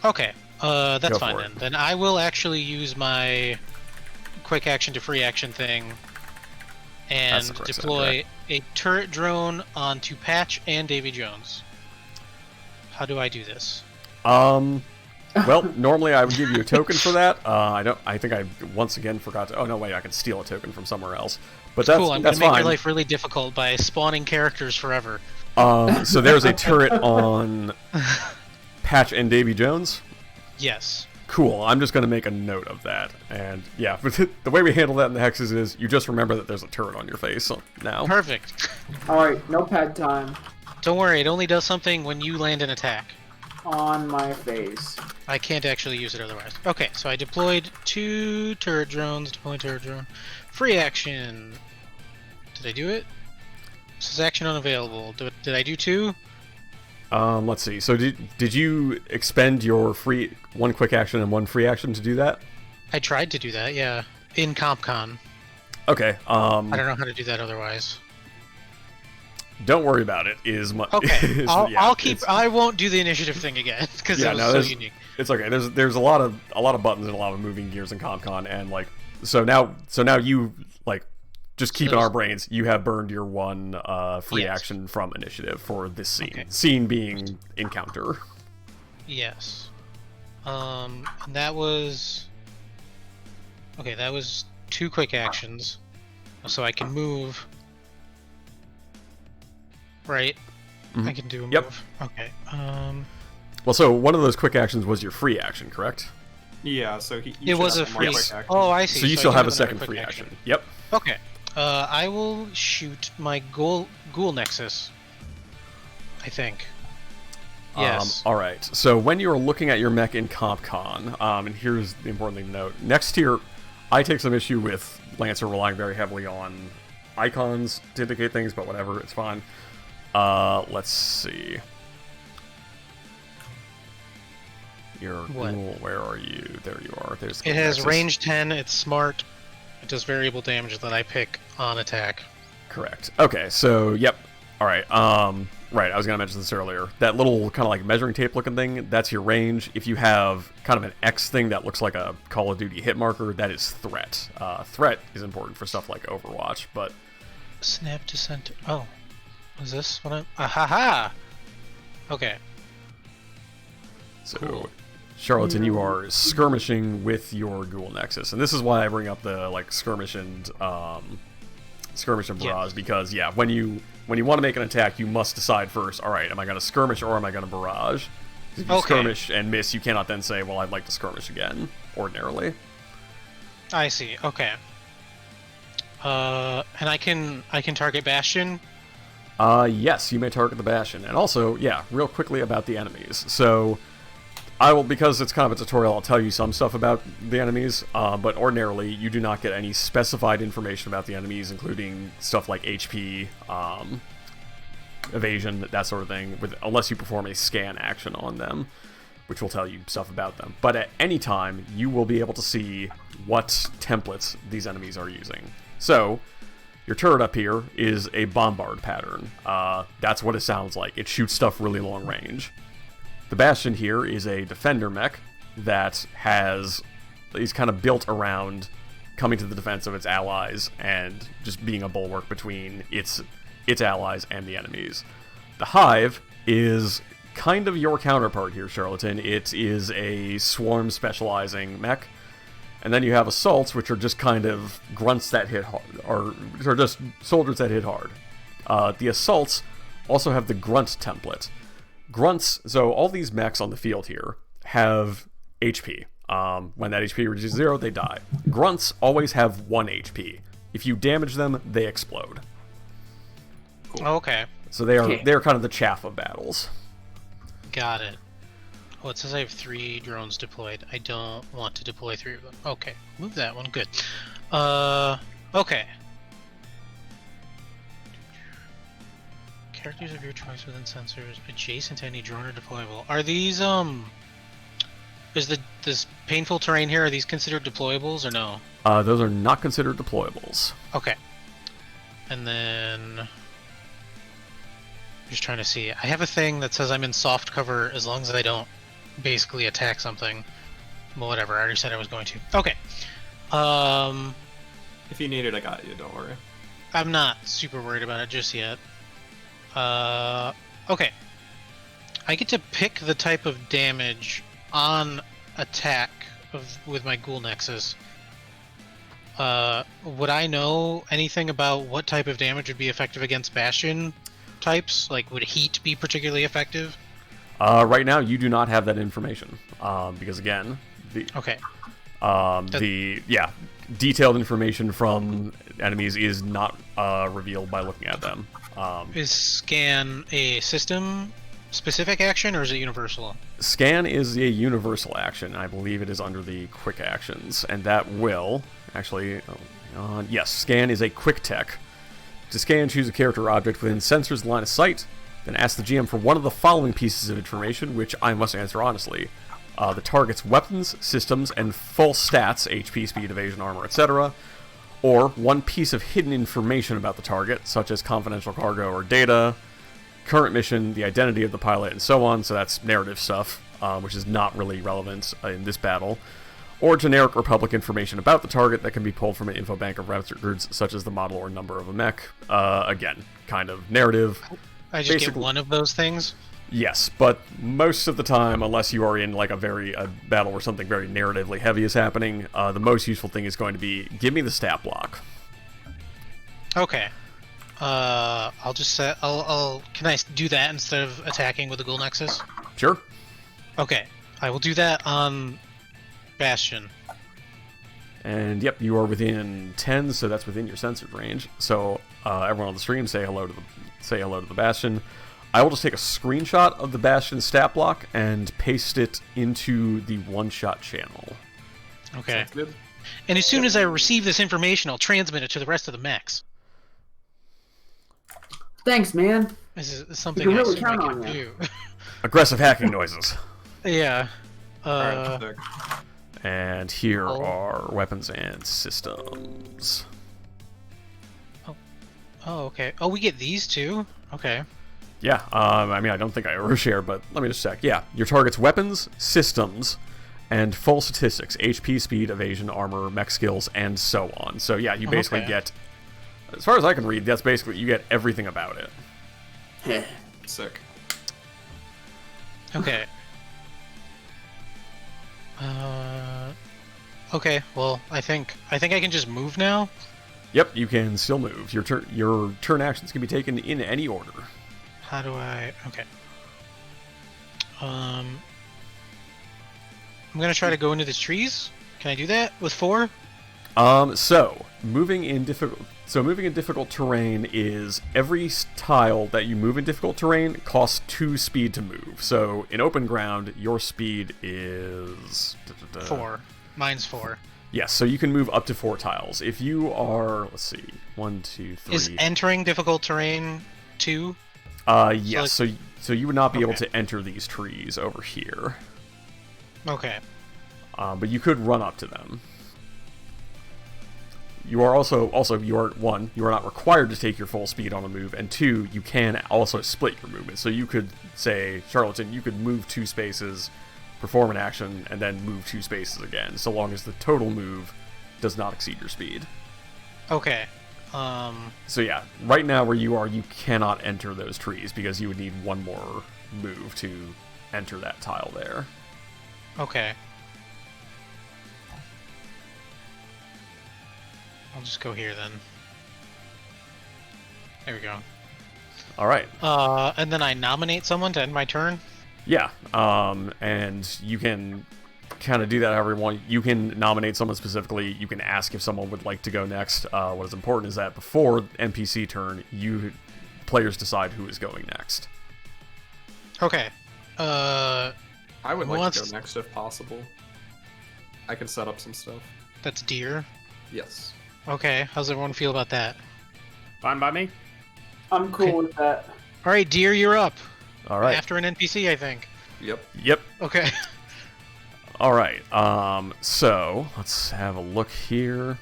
S3: Okay. That's
S2: Go
S3: fine
S2: for
S3: then.
S2: it.
S3: Then I will actually use my quick action to free action thing and
S2: That's the correct
S3: deploy a turret drone onto Patch and Davy Jones. How do I do this?
S2: Well, normally I would give you a token for that. I think I once again forgot to. Oh no, wait! I can steal a token from somewhere else. But that's
S3: Cool. I'm
S2: that's
S3: gonna make
S2: fine.
S3: your life really difficult by spawning characters forever.
S2: So there's a turret on Patch and Davy Jones.
S3: Yes.
S2: Cool. I'm just going to make a note of that. And yeah, the way we handle that in the hexes is you just remember that there's a turret on your face now.
S3: Perfect.
S1: Alright, notepad time.
S3: Don't worry, it only does something when you land an attack.
S1: On my face.
S3: I can't actually use it otherwise. Okay, so I deployed 2 turret drones. Deploy turret drone. Free action. Did I do it? This is action unavailable. Did I do 2?
S2: Let's see. So did you expend your one quick action and one free action to do that?
S3: I tried to do that, yeah. In CompCon.
S2: Okay.
S3: I don't know how to do that otherwise.
S2: Don't worry about it.
S3: Okay. I won't do the initiative thing again because it was so unique.
S2: It's okay. There's a lot of buttons and a lot of moving gears in CompCon, and like so now you like just keep in our brains. You have burned your one free action from initiative for this scene.
S3: Okay.
S2: Scene being encounter.
S3: Yes. And that was 2 quick actions, so I can move. Right. I can do a move.
S2: Yep.
S3: Okay.
S2: Well, so one of those quick actions was your free action, correct?
S4: Yeah, so
S3: it was a free. Oh, I see.
S2: So you still have a second free action. Yep.
S3: Okay. I will shoot my ghoul nexus. I think. Yes.
S2: All right. So when you're looking at your mech in CompCon, and here's the important thing to note: next tier, I take some issue with Lancer relying very heavily on icons to indicate things, but whatever, it's fine. Let's see. Your ghoul, where are you? There you are. There's the
S3: It has
S2: nexus.
S3: range 10. It's smart. It does variable damage that I pick on attack.
S2: Correct. Okay, so yep. All right. Right. I was gonna mention this earlier. That little kind of like measuring tape looking thing. That's your range. If you have kind of an X thing that looks like a Call of Duty hit marker, that is threat. Threat is important for stuff like Overwatch, but
S3: Snap to center. Oh, is this what I'm? Ahaha. Okay.
S2: So,
S3: Cool.
S2: Charlatan, you are skirmishing with your Ghoul Nexus, and this is why I bring up the like skirmish and barrage, because when you want to make an attack, you must decide first. All right, am I going to skirmish or am I going to barrage? If you skirmish and miss, you cannot then say, "Well, I'd like to skirmish again." Ordinarily.
S3: I see. Okay. And I can target Bastion.
S2: Yes, you may target the Bastion, and also, real quickly about the enemies. So, I will, because it's kind of a tutorial, I'll tell you some stuff about the enemies, but ordinarily you do not get any specified information about the enemies, including stuff like HP, evasion, that sort of thing, unless you perform a scan action on them, which will tell you stuff about them. But at any time, you will be able to see what templates these enemies are using. So, your turret up here is a bombard pattern. That's what it sounds like. It shoots stuff really long range. The Bastion here is a defender mech that is kind of built around coming to the defense of its allies and just being a bulwark between its allies and the enemies. The Hive is kind of your counterpart here, Charlatan. It is a swarm specializing mech. And then you have assaults, which are just kind of grunts that hit hard, or just soldiers that hit hard. The assaults also have the grunt template. Grunts, so all these mechs on the field here have HP. When that HP reaches 0, they die. Grunts always have 1 HP. If you damage them, they explode.
S3: Cool. Okay.
S2: So they're kind of the chaff of battles.
S3: Got it. Oh, it says I have 3 drones deployed. I don't want to deploy 3 of them. Okay, move that one. Good. Okay. Characters of your choice within sensors adjacent to any drone or deployable. Are these is this painful terrain here, are these considered deployables or no?
S2: Those are not considered deployables.
S3: Okay. And then I'm just trying to see. I have a thing that says I'm in soft cover as long as I don't basically attack something. Well, whatever, I already said I was going to. Okay.
S4: If you need it, I got you, don't worry.
S3: I'm not super worried about it just yet. Okay. I get to pick the type of damage on attack with my Ghoul Nexus. Would I know anything about what type of damage would be effective against Bastion types? Like, would heat be particularly effective?
S2: Right now, you do not have that information. Because again,
S3: Okay.
S2: Detailed information from enemies is not revealed by looking at them.
S3: Is scan a system-specific action, or is it universal?
S2: Scan is a universal action. I believe it is under the quick actions, and that will actually. Yes, scan is a quick tech. To scan, choose a character or object within sensors line of sight. Then ask the GM for one of the following pieces of information, which I must answer honestly. The target's weapons, systems, and full stats, HP, speed, evasion, armor, etc. Or one piece of hidden information about the target, such as confidential cargo or data, current mission, the identity of the pilot, and so on. So that's narrative stuff, which is not really relevant in this battle. Or generic or public information about the target that can be pulled from an info bank of records, such as the model or number of a mech. Again, kind of narrative.
S3: I just get one of those things?
S2: Yes, but most of the time, unless you are in like a battle where something very narratively heavy is happening, the most useful thing is going to be, give me the stat block.
S3: Okay. I'll just set. Can I do that instead of attacking with the Ghoul Nexus?
S2: Sure.
S3: Okay, I will do that on Bastion.
S2: And yep, you are within 10, so that's within your censored range. So everyone on the stream, say hello to the Bastion. I will just take a screenshot of the Bastion stat block and paste it into the one-shot channel.
S3: Okay.
S4: Sounds good.
S3: And as soon as I receive this information, I'll transmit it to the rest of the mechs.
S1: Thanks, man.
S3: This is something
S1: You can
S3: I
S1: really
S3: assume
S1: count
S3: I
S1: on
S3: can
S1: you.
S3: do.
S2: Aggressive hacking noises.
S3: Yeah.
S4: Alright, sick.
S2: And here are weapons and systems.
S3: Oh, okay. Oh, we get these too? Okay.
S2: Yeah, I mean, I don't think I overshare, but let me just check. Yeah, your target's weapons, systems, and full statistics. HP, speed, evasion, armor, mech skills, and so on. So yeah, you basically get, as far as I can read, that's basically, you get everything about it.
S4: Sick.
S3: Okay. Okay, well, I think I can just move now.
S2: Yep, you can still move. Your turn actions can be taken in any order.
S3: How do I... Okay. I'm gonna try to go into these trees. Can I do that with 4?
S2: So moving in difficult terrain is every tile that you move in difficult terrain costs 2 speed to move. So in open ground, your speed is
S3: 4. Mine's 4.
S2: Yes, so you can move up to 4 tiles. If you are, let's see, 1, 2, 3.
S3: Is entering difficult terrain 2?
S2: Yes. So you would not be able to enter these trees over here.
S3: Okay.
S2: But you could run up to them. You are also you are not required to take your full speed on a move, and 2, you can also split your movement. So you could say, Charlatan, you could move 2 spaces, perform an action, and then move 2 spaces again, so long as the total move does not exceed your speed.
S3: Okay.
S2: So yeah, right now where you are, you cannot enter those trees because you would need one more move to enter that tile there.
S3: Okay. I'll just go here then. There we go.
S2: All right.
S3: And then I nominate someone to end my turn?
S2: Yeah, and you can kind of do that however you want. You can nominate someone specifically. You can ask if someone would like to go next. What is important is that before NPC turn, players decide who is going next.
S3: Okay.
S4: I would like to
S3: wants-
S4: go next if possible. I can set up some stuff.
S3: That's Deer.
S4: Yes.
S3: Okay, how's everyone feel about that?
S5: Fine by me.
S1: I'm cool with that.
S3: Alright, Deer, you're up.
S2: All right.
S3: After an NPC, I think.
S4: Yep.
S2: Yep.
S3: Okay.
S2: All right. So let's have a look here.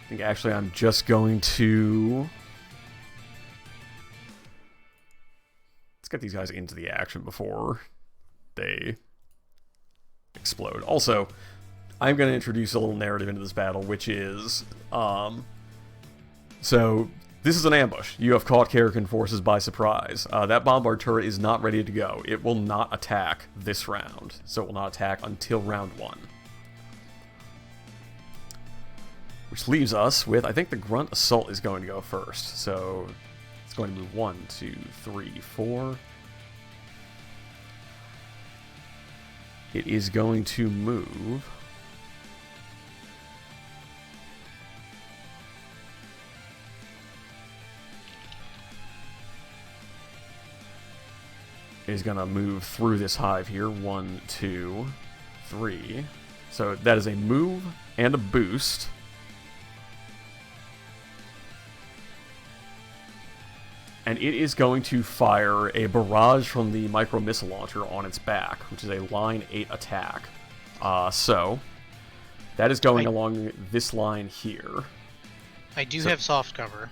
S2: I think actually I'm just going to... Let's get these guys into the action before they explode. Also, I'm going to introduce a little narrative into this battle, which is... So, this is an ambush. You have caught Karrakin forces by surprise. That bombard turret is not ready to go. It will not attack this round, so it will not attack until round 1. Which leaves us with, I think the Grunt Assault is going to go first. So, it's going to move 1, 2, 3, 4. it is going to move. Is going to move through this hive here. 1, 2, 3. So that is a move and a boost. And it is going to fire a barrage from the micro missile launcher on its back, which is a line 8 attack. So that is going along this line here.
S3: I do have soft cover.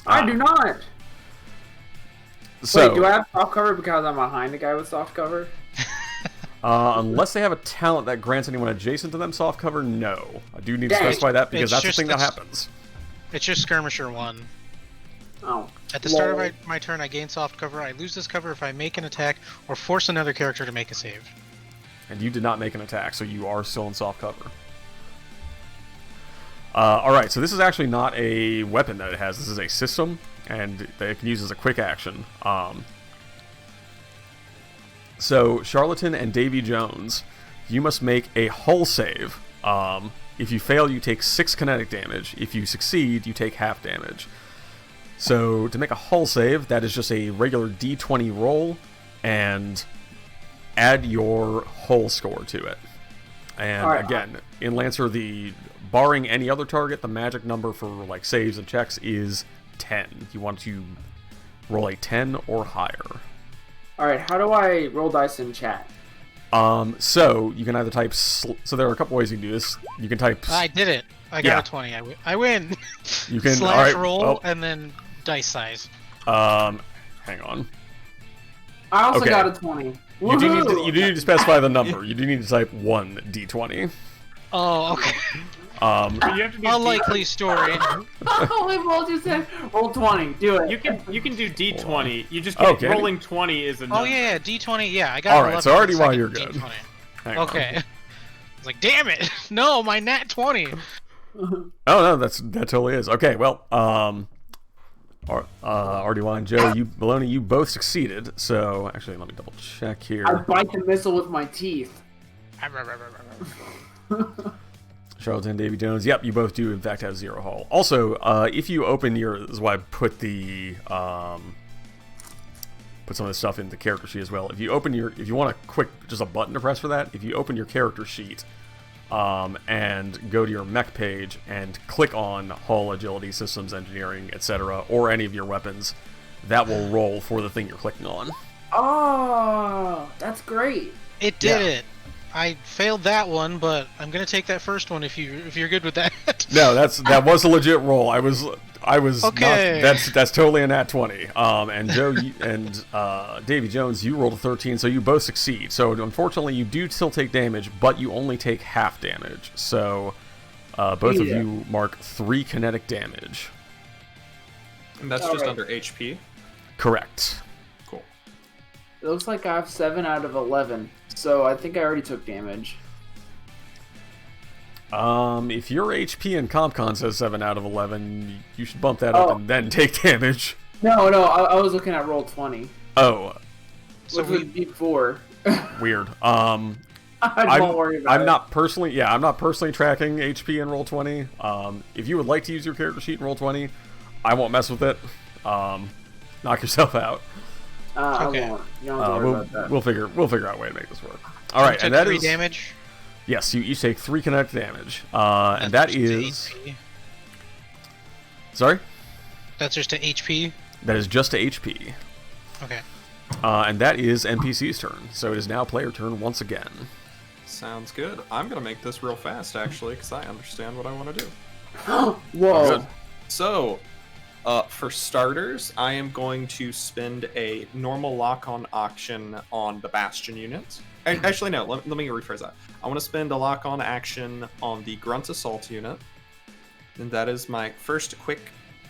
S1: I do not.
S2: So,
S1: wait, do I have soft cover because I'm behind the guy with soft cover?
S2: Unless they have a talent that grants anyone adjacent to them soft cover, no. I do need to specify that because that's the thing that happens.
S3: It's just Skirmisher 1.
S1: Oh.
S3: At the start of my turn, I gain soft cover. I lose this cover if I make an attack or force another character to make a save.
S2: And you did not make an attack, so you are still in soft cover. Alright, so this is actually not a weapon that it has. This is a system, and that it can use as a quick action. So, Charlatan and Davy Jones, you must make a hull save. If you fail, you take 6 kinetic damage. If you succeed, you take half damage. So, to make a hull save, that is just a regular d20 roll, and add your hull score to it. And again, in Lancer, barring any other target, the magic number for like saves and checks is 10. You want to roll a 10 or higher.
S1: Alright, how do I roll dice in chat?
S2: So you can either type. So there are a couple ways you can do this. You can type.
S3: I did it. I got a 20. I win.
S2: You can
S3: slash roll and then dice size.
S2: Hang on.
S1: I also got a 20.
S2: You do need to specify the number. You do need to type 1 d20.
S3: Oh, okay.
S5: You have to do
S3: Unlikely story.
S1: Holy balls, you said roll 20. Do it.
S5: You can do d20. You just get rolling 20 is enough.
S3: Oh yeah, d20. Yeah, I got.
S2: All right, so already while you're good.
S3: Okay. I was like, damn it! No, my nat 20.
S2: Oh no, that totally is. Okay, well, RD1, Joe, Maloney, you both succeeded. So actually, let me double check here.
S1: I bite the missile with my teeth.
S2: Charlatan, Davy Jones. Yep, you both do in fact have 0 hull. Also, if you open this is why I put the put some of the stuff in the character sheet as well. If you want just a button to press for that, if you open your character sheet, and go to your mech page and click on hull, agility, systems, engineering, etc., or any of your weapons, that will roll for the thing you're clicking on.
S1: Oh, that's great.
S3: It did it. I failed that one, but I'm gonna take that first one if you're good with that.
S2: No, that was a legit roll. I was
S3: okay.
S2: Not. That's totally a nat 20. And Joe and Davy Jones, you rolled a 13, so you both succeed. So unfortunately, you do still take damage, but you only take half damage. So both of you mark 3 kinetic damage.
S4: And that's just under HP.
S2: Correct.
S4: Cool.
S1: It looks like I have 7 out of 11, so I think I already took damage.
S2: If your HP and CompCon says 7 out of 11, you should bump that up and then take damage.
S1: No, I was looking at roll 20.
S2: Oh.
S1: So we beat 4.
S2: Weird.
S1: Don't worry about
S2: I'm not personally tracking HP in roll 20. If you would like to use your character sheet in roll 20, I won't mess with it. Knock yourself out.
S1: Okay. I won't. You don't have to worry about that.
S2: We'll figure out a way to make this work. All right, and that
S3: 3
S2: is
S3: damage.
S2: Yes, you each take 3 kinetic damage, and that is. Sorry.
S3: That's just to HP.
S2: That is just to HP.
S3: Okay.
S2: And that is NPC's turn. So it is now player turn once again.
S4: Sounds good. I'm gonna make this real fast actually, because I understand what I want to do.
S1: Whoa.
S2: Good.
S4: So, for starters, I am going to spend a normal lock-on action on the Bastion unit. Actually, no. Let me rephrase that. I want to spend a lock-on action on the Grunt Assault unit, and that is my first quick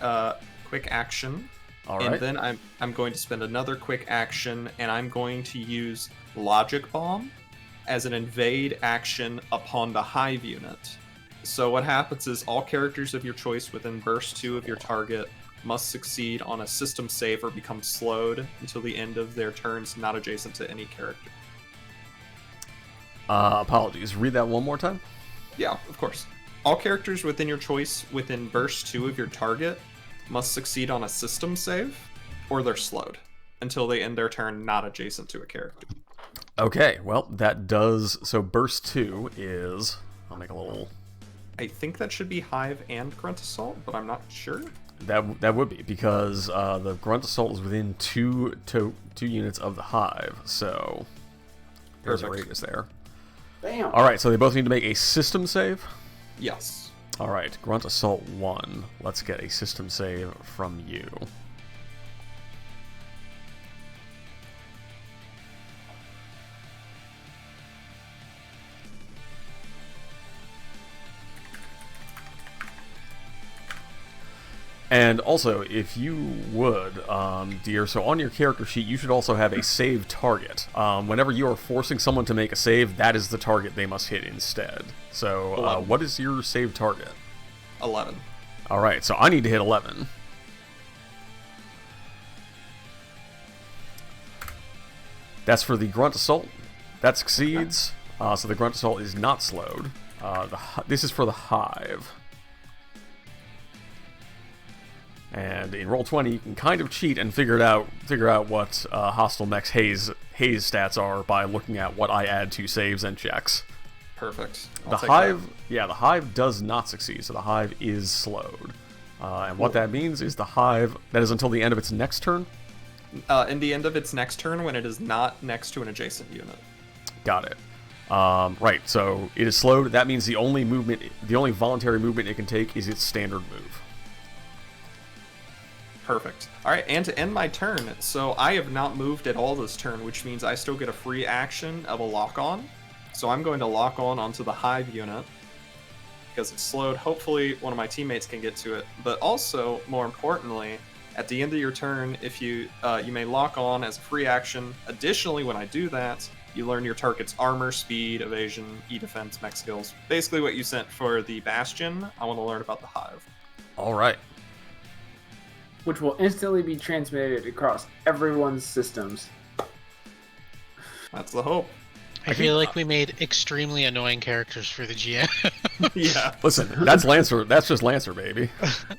S4: action.
S2: All right.
S4: And then I'm going to spend another quick action, and I'm going to use Logic Bomb as an invade action upon the Hive unit. So what happens is all characters of your choice within burst 2 of your target must succeed on a system save or become slowed until the end of their turns not adjacent to any character.
S2: Apologies. Read that one more time.
S4: Yeah, of course. All characters within your choice within burst 2 of your target must succeed on a system save, or they're slowed until they end their turn not adjacent to a character.
S2: Okay, well, that does... So burst 2 is... I'll make a little...
S4: I think that should be Hive and Grunt Assault, but I'm not sure.
S2: That would be, because the Grunt Assault is within two units of the Hive, so... There's a
S4: Perfect.
S2: radius there.
S1: Bam.
S2: Alright, so they both need to make a system save?
S4: Yes.
S2: Alright, Grunt Assault 1. Let's get a system save from you. And also, if you would, dear, so on your character sheet, you should also have a save target. Whenever you are forcing someone to make a save, that is the target they must hit instead. So,
S4: 11.
S2: what is your save target?
S4: 11.
S2: Alright, so I need to hit 11. That's for the Grunt Assault. That succeeds. So the Grunt Assault is not slowed. This is for the Hive. And in Roll20, you can kind of cheat and figure out what Hostile Mech's haze stats are by looking at what I add to saves and checks.
S4: Perfect.
S2: The Hive, yeah, the Hive does not succeed, so the Hive is slowed. And what that means is the Hive, that is until the end of its next turn.
S4: In the end of its next turn, when it is not next to an adjacent unit.
S2: Got it. Right, so it is slowed. That means the only voluntary movement it can take is its standard move.
S4: Perfect. Alright, and to end my turn, so I have not moved at all this turn, which means I still get a free action of a lock-on. So I'm going to lock on onto the Hive unit, because it's slowed. Hopefully one of my teammates can get to it. But also, more importantly, at the end of your turn, if you may lock on as a free action. Additionally, when I do that, you learn your target's armor, speed, evasion, e-defense, mech skills. Basically what you sent for the Bastion, I want to learn about the Hive.
S2: Alright.
S1: Which will instantly be transmitted across everyone's systems.
S4: That's the hope.
S3: I feel like we made extremely annoying characters for the GM.
S4: Yeah.
S2: Listen, that's Lancer. That's just Lancer, baby.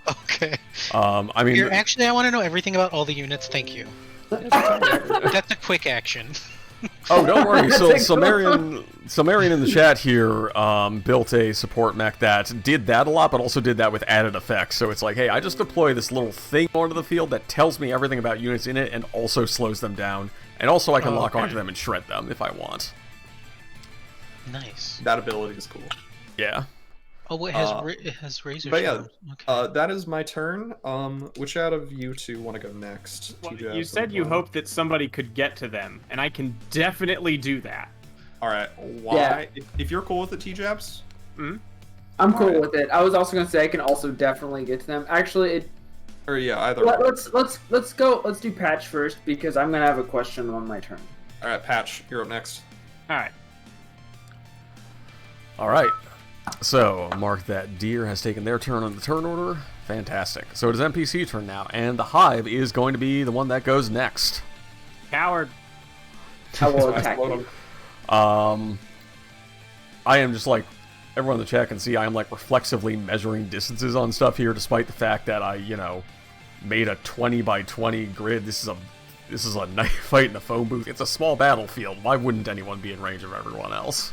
S3: Okay.
S2: I mean,
S3: Actually, I want to know everything about all the units. Thank you. That's a quick action.
S2: oh, don't worry. So Salmarian in the chat here built a support mech that did that a lot, but also did that with added effects. So it's like, hey, I just deploy this little thing onto the field that tells me everything about units in it and also slows them down. And also I can lock onto them and shred them if I want.
S3: Nice.
S4: That ability is cool.
S2: Yeah.
S3: Oh, it has razor.
S4: But yeah,
S3: Okay.
S4: that is my turn. Which out of you two want to go next?
S5: Well,
S4: TJ,
S5: you said you hoped that somebody could get to them, and I can definitely do that.
S4: All right. Why?
S1: Yeah.
S4: If you're cool with it, TJabs.
S1: I'm cool
S4: Alright.
S1: with it. I was also gonna say I can also definitely get to them. Actually,
S4: Or yeah, either.
S1: let's go. Let's do Patch first because I'm gonna have a question on my turn.
S4: All right, Patch, you're up next.
S5: All right.
S2: Alright. So, mark that Deer has taken their turn on the turn order. Fantastic. So it is NPC turn now, and the Hive is going to be the one that goes next.
S5: Coward.
S1: I will attack you.
S2: I am just like, everyone in the chat can see I am like reflexively measuring distances on stuff here, despite the fact that I, made a 20 by 20 grid. This is a knife fight in a phone booth. It's a small battlefield. Why wouldn't anyone be in range of everyone else?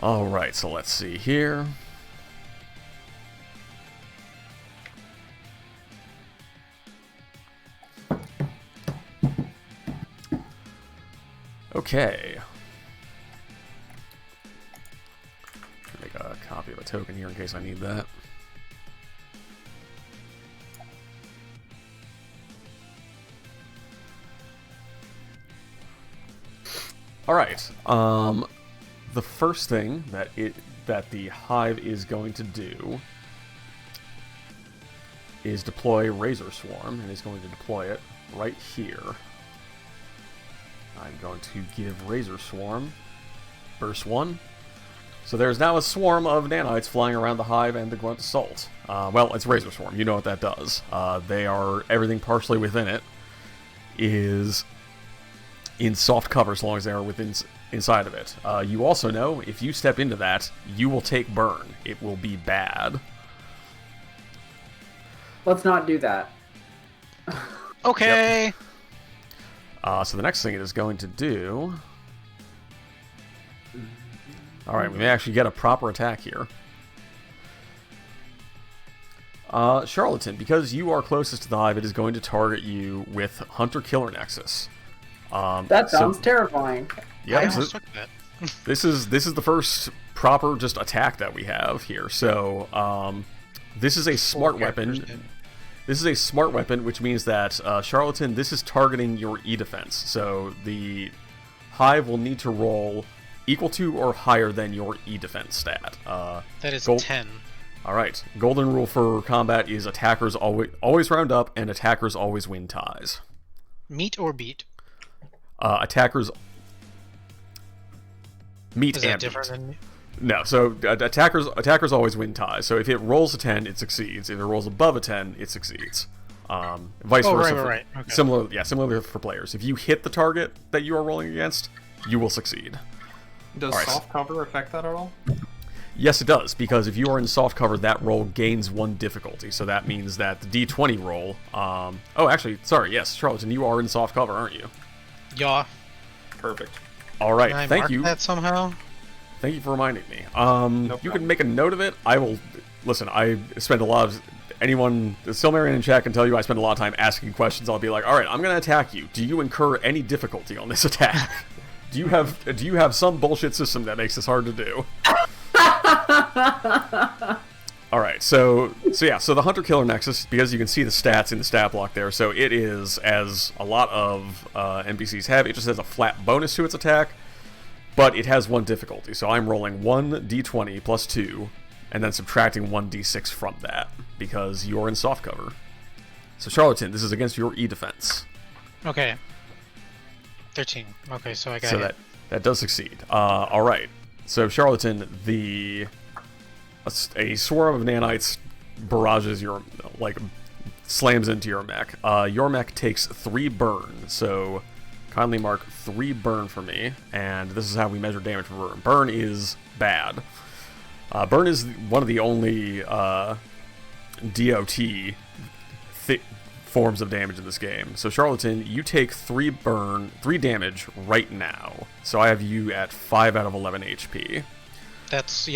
S2: Alright, so let's see here. Okay. Make a copy of a token here in case I need that. Alright, the first thing that the Hive is going to do is deploy Razor Swarm, and is going to deploy it right here. I'm going to give Razor Swarm Burst 1. So there's now a swarm of nanites flying around the Hive and the Grunt Assault. Well, it's Razor Swarm, you know what that does. Everything partially within it is in soft cover as long as they are inside of it. You also know if you step into that, you will take burn. It will be bad.
S1: Let's not do that.
S3: Okay.
S2: Yep. So the next thing it is going to do... Alright, we may actually get a proper attack here. Charlatan, because you are closest to the hive, it is going to target you with Hunter-Killer Nexus.
S1: That sounds terrifying.
S2: Yeah,
S3: I almost took that.
S2: this is the first proper just attack that we have here. So this is a smart weapon. This is a smart weapon, which means that Charlatan, this is targeting your E defense. So the hive will need to roll equal to or higher than your E defense stat.
S3: That is 10.
S2: All right. Golden rule for combat is attackers always round up and attackers always win ties.
S3: Meet or beat?
S2: Attackers meet
S3: Is
S2: and
S3: that different
S2: beat.
S3: than...
S2: No, so attackers always win ties. So if it rolls a 10, it succeeds. If it rolls above a 10, it succeeds. Vice versa.
S3: Right. Okay.
S2: Similarly for players. If you hit the target that you are rolling against, you will succeed.
S4: Does soft cover affect that at all?
S2: Yes, it does, because if you are in soft cover, that roll gains 1 difficulty. So that means that the D20 roll... oh, actually, sorry, yes, Charlatan, you are in soft cover, aren't you?
S3: Yeah.
S4: Perfect.
S2: All right,
S3: Can I
S2: thank
S3: mark
S2: you.
S3: that somehow?
S2: Thank you for reminding me.
S4: No
S2: You can make a note of it. I will... Listen, I spend a lot of... Anyone... Silmarian in chat can tell you I spend a lot of time asking questions. I'll be like, all right, I'm going to attack you. Do you incur any difficulty on this attack? Do you have some bullshit system that makes this hard to do? All right, so the Hunter-Killer Nexus, because you can see the stats in the stat block there, so it is, as a lot of NPCs have, it just has a flat bonus to its attack, but it has 1 difficulty. So I'm rolling 1d20 plus 2, and then subtracting 1d6 from that, because you're in soft cover. So Charlatan, this is against your E defense.
S3: Okay. 13. Okay, so I got
S2: so
S3: it.
S2: that does succeed. All right. So Charlatan, a swarm of nanites barrages slams into your mech. Your mech takes 3 burn. So kindly mark 3 burn for me, and this is how we measure damage for burn. Burn is bad. Burn is one of the only DOT forms of damage in this game. So Charlatan, you take 3 damage right now. So I have you at 5 out of 11 HP.
S3: That's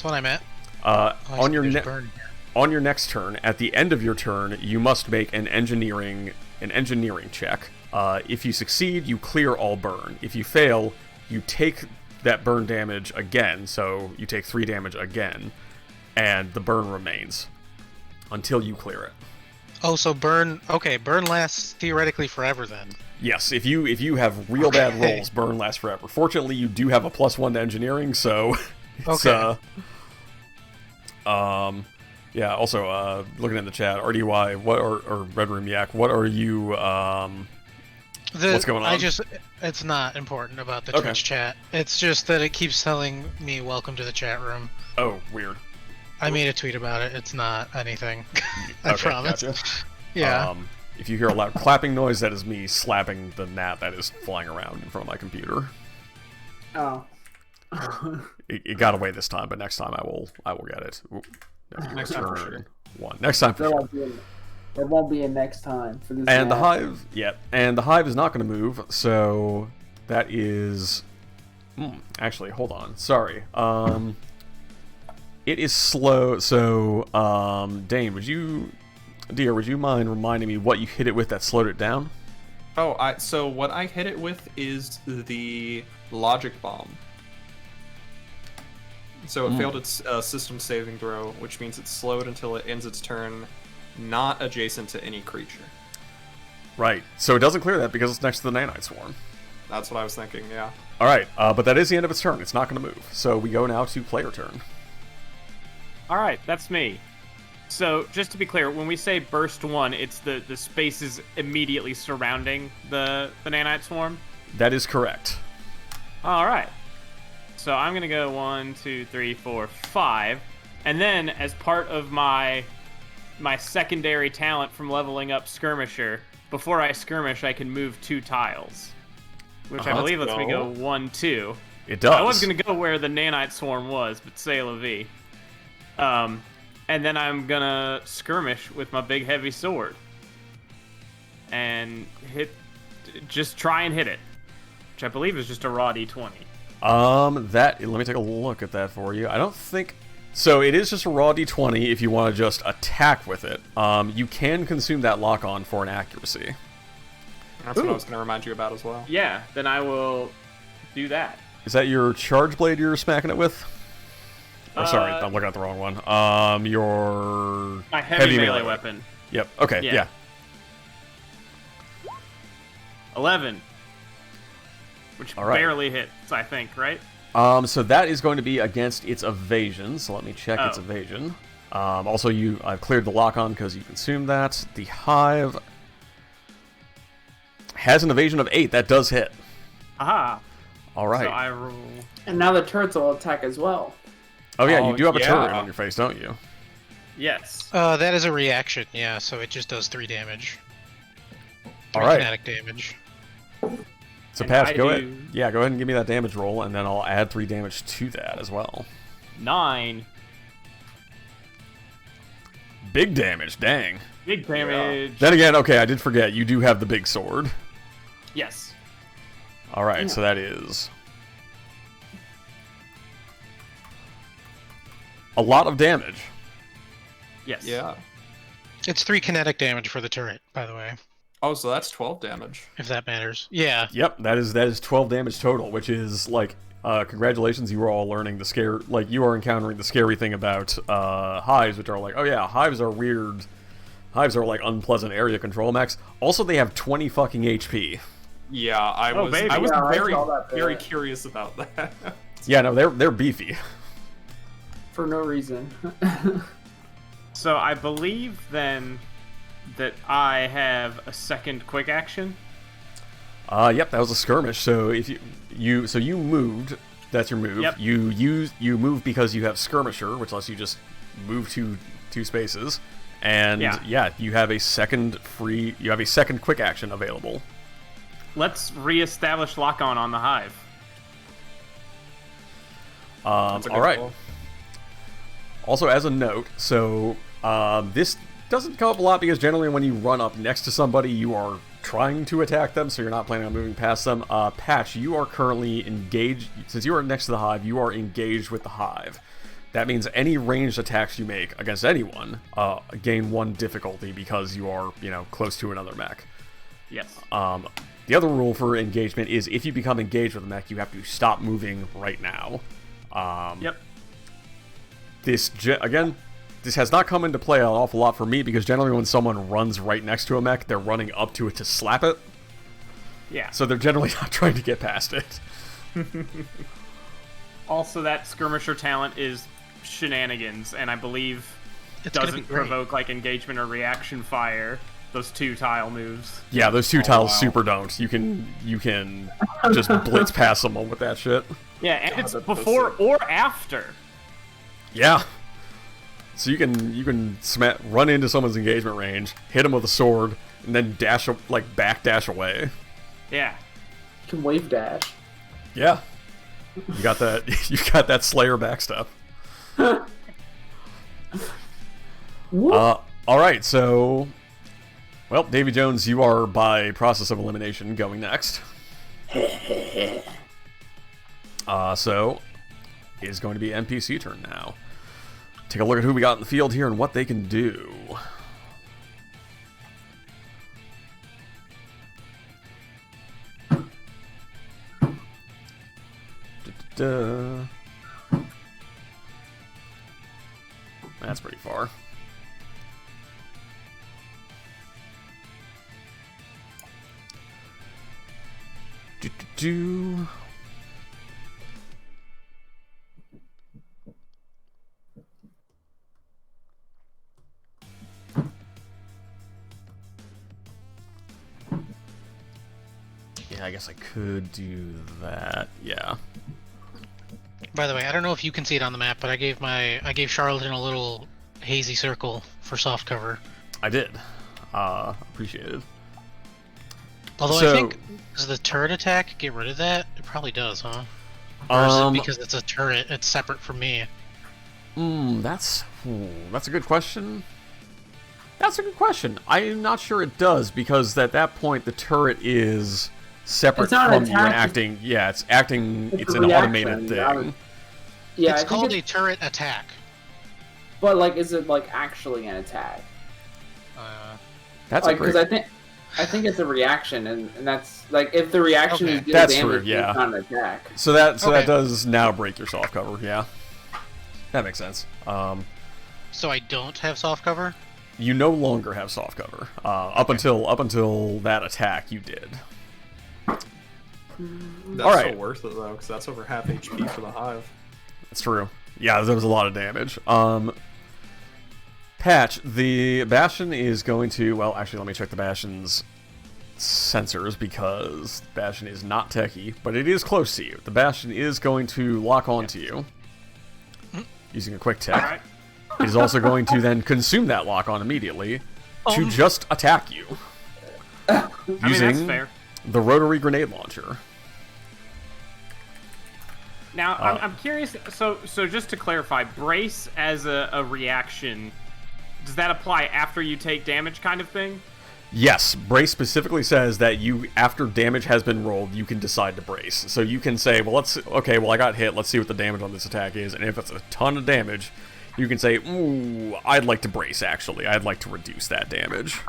S3: what I'm at.
S2: On your next turn, at the end of your turn, you must make an engineering check. If you succeed, you clear all burn. If you fail, you take that burn damage again. So you take 3 damage again, and the burn remains until you clear it.
S3: Oh, so burn lasts theoretically forever then.
S2: Yes, if you have real bad rolls, burn lasts forever. Fortunately, you do have a +1 to engineering, so it's yeah, also looking in the chat, RDY, or Red Room Yak, what are you what's going on?
S3: It's not important about the Twitch chat. It's just that it keeps telling me welcome to the chat room.
S2: Oh, weird.
S3: I made a tweet about it. It's not anything. I promise.
S2: Gotcha.
S3: Yeah.
S2: If you hear a loud clapping noise, that is me slapping the gnat that is flying around in front of my computer.
S1: Oh.
S2: It got away this time, but next time I will get it. Ooh,
S4: Next time for sure.
S2: 1. Next time for sure.
S1: There won't be a next time for this.
S2: And the
S1: match.
S2: hive, and the hive is not going to move, so that is. Actually, hold on. Sorry. It is slow. So, Dane, would you mind reminding me what you hit it with that slowed it down?
S4: Oh, so what I hit it with is the logic bomb. So it failed its system saving throw, which means it's slowed until it ends its turn, not adjacent to any creature.
S2: Right. So it doesn't clear that because it's next to the nanite swarm.
S4: That's what I was thinking, yeah.
S2: All right, but that is the end of its turn. It's not going to move. So we go now to player turn.
S5: All right, that's me. So just to be clear, when we say burst 1, it's the spaces immediately surrounding the nanite swarm?
S2: That is correct.
S5: All right. So I'm going to go 1, 2, 3, 4, 5. And then as part of my secondary talent from leveling up Skirmisher, before I skirmish, I can move 2 tiles. which I believe lets me go 1-2.
S2: It does.
S5: I was gonna go where the nanite swarm was, but say la vie. And then I'm gonna skirmish with my big heavy sword and just try and hit it, which I believe is just a raw d20.
S2: Let me take a look at that for you. I don't think so. It is just a raw d20 if you want to just attack with it. You can consume that lock-on for an accuracy.
S4: That's what I was going to remind you about as well.
S5: Yeah, then I will do that.
S2: Is that your charge blade you're smacking it with? Oh, sorry, I'm looking at the wrong one. Your
S5: my heavy melee weapon.
S2: Yep. Okay. Yeah.
S5: 11, which barely hits, I think, right?
S2: So that is going to be against its evasion. So let me check its evasion. Also, I've cleared the lock-on because you consumed that. The hive has an evasion of 8. That does hit.
S5: Aha.
S2: All right.
S5: So I roll.
S1: And now the turrets will attack as well.
S2: Oh yeah, you do have a turret on your face, don't you?
S5: Yes.
S3: That is a reaction, yeah, so it just does 3 damage. 3
S2: All right.
S3: kinetic damage.
S2: So Patch, go ahead. Yeah, go ahead and give me that damage roll, and then I'll add 3 damage to that as well.
S5: 9.
S2: Big damage, dang.
S5: Big damage.
S2: Yeah. Then again, okay, I did forget, you do have the big sword.
S5: Yes.
S2: All right, so that is a lot of damage.
S5: Yes.
S4: Yeah.
S3: It's 3 kinetic damage for the turret, by the way.
S4: Oh, so that's 12 damage.
S3: If that matters. Yeah.
S2: Yep, that is 12 damage total, which is like, congratulations, you were all learning you are encountering the scary thing about hives, which are like, oh yeah, hives are weird. Hives are like unpleasant area control mechs. Also, they have 20 fucking HP.
S4: Yeah, I was very curious about that.
S2: Yeah, no, they're beefy.
S1: For no reason.
S2: So
S5: I believe then that I have a second quick action.
S2: Yep, that was a skirmish. So if you moved, that's your move.
S5: Yep.
S2: You move because you have skirmisher, which lets you just move two spaces. And you have a second quick action available.
S5: Let's reestablish lock-on on the hive.
S2: All right.
S4: Call.
S2: Also, as a note, so this doesn't come up a lot because generally when you run up next to somebody, you are trying to attack them, so you're not planning on moving past them. Patch, you are currently engaged. Since you are next to the hive, you are engaged with the hive. That means any ranged attacks you make against anyone gain 1 difficulty because you are, close to another mech.
S5: Yes.
S2: The other rule for engagement is if you become engaged with a mech, you have to stop moving right now.
S5: Yep.
S2: This has not come into play an awful lot for me because generally when someone runs right next to a mech, they're running up to it to slap it.
S5: Yeah.
S2: So they're generally not trying to get past it.
S5: Also, that skirmisher talent is shenanigans, and I believe doesn't provoke like engagement or reaction fire. Those 2 tile moves.
S2: Yeah, those 2 tiles super don't. You can just blitz past someone with that shit.
S5: Yeah, and it's before or after.
S2: Yeah. So you can run into someone's engagement range, hit them with a sword, and then backdash away.
S5: Yeah.
S1: You can wave dash.
S2: Yeah. You got that. You got that Slayer backstep. All right. So, well, Davy Jones, you are by process of elimination going next. So, it is going to be NPC turn now. Take a look at who we got in the field here and what they can do. That's pretty far. Yeah, I guess I could do that. Yeah.
S3: By the way, I don't know if you can see it on the map, but I gave Charlatan a little hazy circle for soft cover.
S2: I did. Appreciate it.
S3: Although
S2: So-
S3: I think, does the turret attack get rid of that? It probably does, huh? Or is it because it's a turret, it's separate from me?
S2: That's a good question. That's a good question. I'm not sure it does, because at that point the turret is separate
S1: It's not an
S2: from you
S1: attack,
S2: acting. Yeah, it's acting. It's
S1: a
S2: an
S1: reaction.
S2: automated thing.
S1: Yeah,
S3: It's
S1: I think
S3: called a turret attack.
S1: but like, is it like actually an attack?
S2: That's
S1: Like,
S2: a great.
S1: because I think it's a reaction, and that's like if the reaction
S3: Okay.
S1: is deal
S2: That's
S1: damage,
S2: true, yeah.
S1: it's not an attack.
S2: So that
S3: Okay.
S2: does now break your soft cover. Yeah, that makes sense.
S3: So I don't have soft cover?
S2: You no longer have soft cover. Up until that attack, you did.
S4: That's
S2: Alright.
S4: so worth it though, because that's over half HP for the hive.
S2: That's true. Yeah, there was a lot of damage. Patch, the Bastion is going to... Well, actually, let me check the Bastion's sensors, because Bastion is not techie, but it is close to you. The Bastion is going to lock onto you, using a quick tech.
S5: Alright.
S2: It is also going to then consume that lock on immediately to just attack you.
S5: I mean, that's
S2: Using
S5: fair.
S2: the rotary grenade launcher.
S5: Now, I'm curious. So just to clarify, brace as a reaction, does that apply after you take damage, kind of thing?
S2: Yes, brace specifically says that you, after damage has been rolled, you can decide to brace. So you can say, well, I got hit. Let's see what the damage on this attack is, and if it's a ton of damage, you can say, ooh, I'd like to brace. Actually, I'd like to reduce that damage.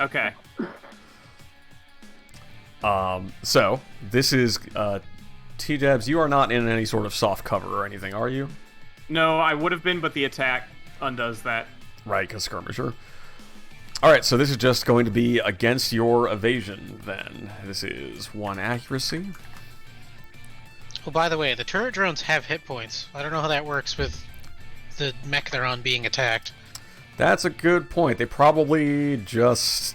S5: Okay.
S2: So this is T-Jabs. You are not in any sort of soft cover or anything, are you?
S5: No, I would have been, but the attack undoes that.
S2: Right, because skirmisher. Alright, so this is just going to be against your evasion, then. This is 1 accuracy.
S3: Oh, by the way, the turret drones have hit points. I don't know how that works with the mech they're on being attacked.
S2: That's a good point. They probably just...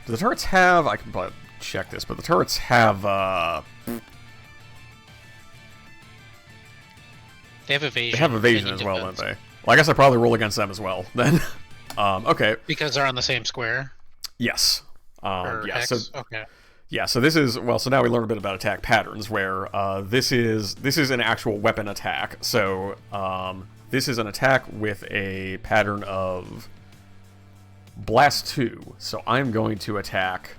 S2: Do the turrets have... I can probably check this, but the turrets have,
S3: They have evasion.
S2: They have evasion
S3: and
S2: as well,
S3: defense.
S2: don't they? Well, I guess I probably roll against them as well, then. Okay.
S3: Because they're on the same square.
S2: Yes.
S3: Or
S2: Yeah,
S3: X.
S2: so...
S3: Okay.
S2: Yeah, so this is, well, so now we learn a bit about attack patterns, where this is an actual weapon attack. So this is an attack with a pattern of Blast 2. So I'm going to attack...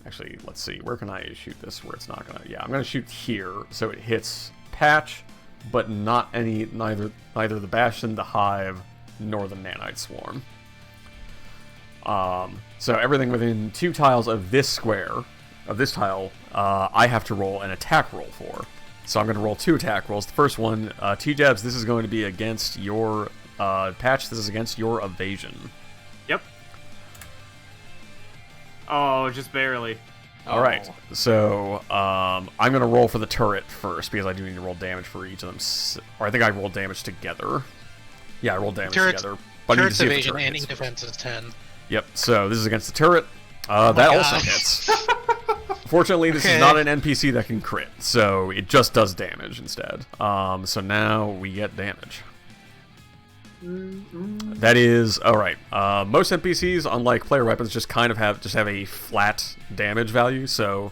S2: Actually, let's see, where can I shoot this where it's not going to... Yeah, I'm going to shoot here, so it hits Patch, but not neither the Bastion, the Hive, nor the Nanite Swarm. So everything within 2 tiles of this square, of this tile, I have to roll an attack roll for. So I'm going to roll 2 attack rolls. The first one, T-Jabs, this is going to be against your... Patch, this is against your evasion.
S5: Yep. Oh, just barely.
S2: Alright, so I'm going to roll for the turret first, because I do need to roll damage for each of them. Or I think I rolled damage together. Yeah, I rolled damage together. But I need to
S3: Turret's
S2: see if the
S3: evasion
S2: turret
S3: and
S2: hits
S3: E-defense is 10.
S2: Yep, so this is against the turret. That also
S3: God.
S2: hits. Fortunately, this is
S3: Okay.
S2: not an NPC that can crit, so it just does damage instead. So now we get damage. That is alright. Most NPCs, unlike player weapons, just kind of have a flat damage value. So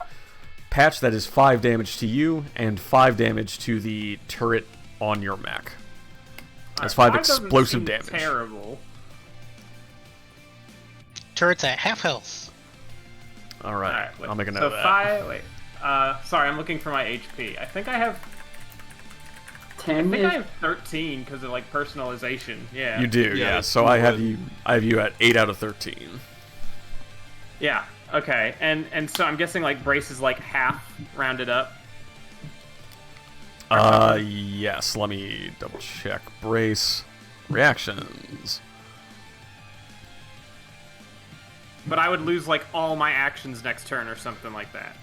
S2: Patch, that is 5 damage to you and 5 damage to the turret on your mech. That's 5
S5: doesn't
S2: explosive
S5: seem
S2: damage.
S5: Terrible.
S3: Turret's at half health.
S2: Alright,
S5: Alright, wait.
S2: I'll make a note
S5: So
S2: of that.
S5: 5. Wait. Sorry, I'm looking for my HP. I think I have
S1: 10
S5: I have 13 because of like personalization. Yeah.
S2: You do,
S4: Yeah,
S2: yeah. So I
S4: you
S2: have
S4: would.
S2: you at 8 out of 13.
S5: Yeah. Okay. And so I'm guessing like brace is like half rounded up.
S2: Yes. Let me double check. Brace reactions.
S5: But I would lose like all my actions next turn or something like that.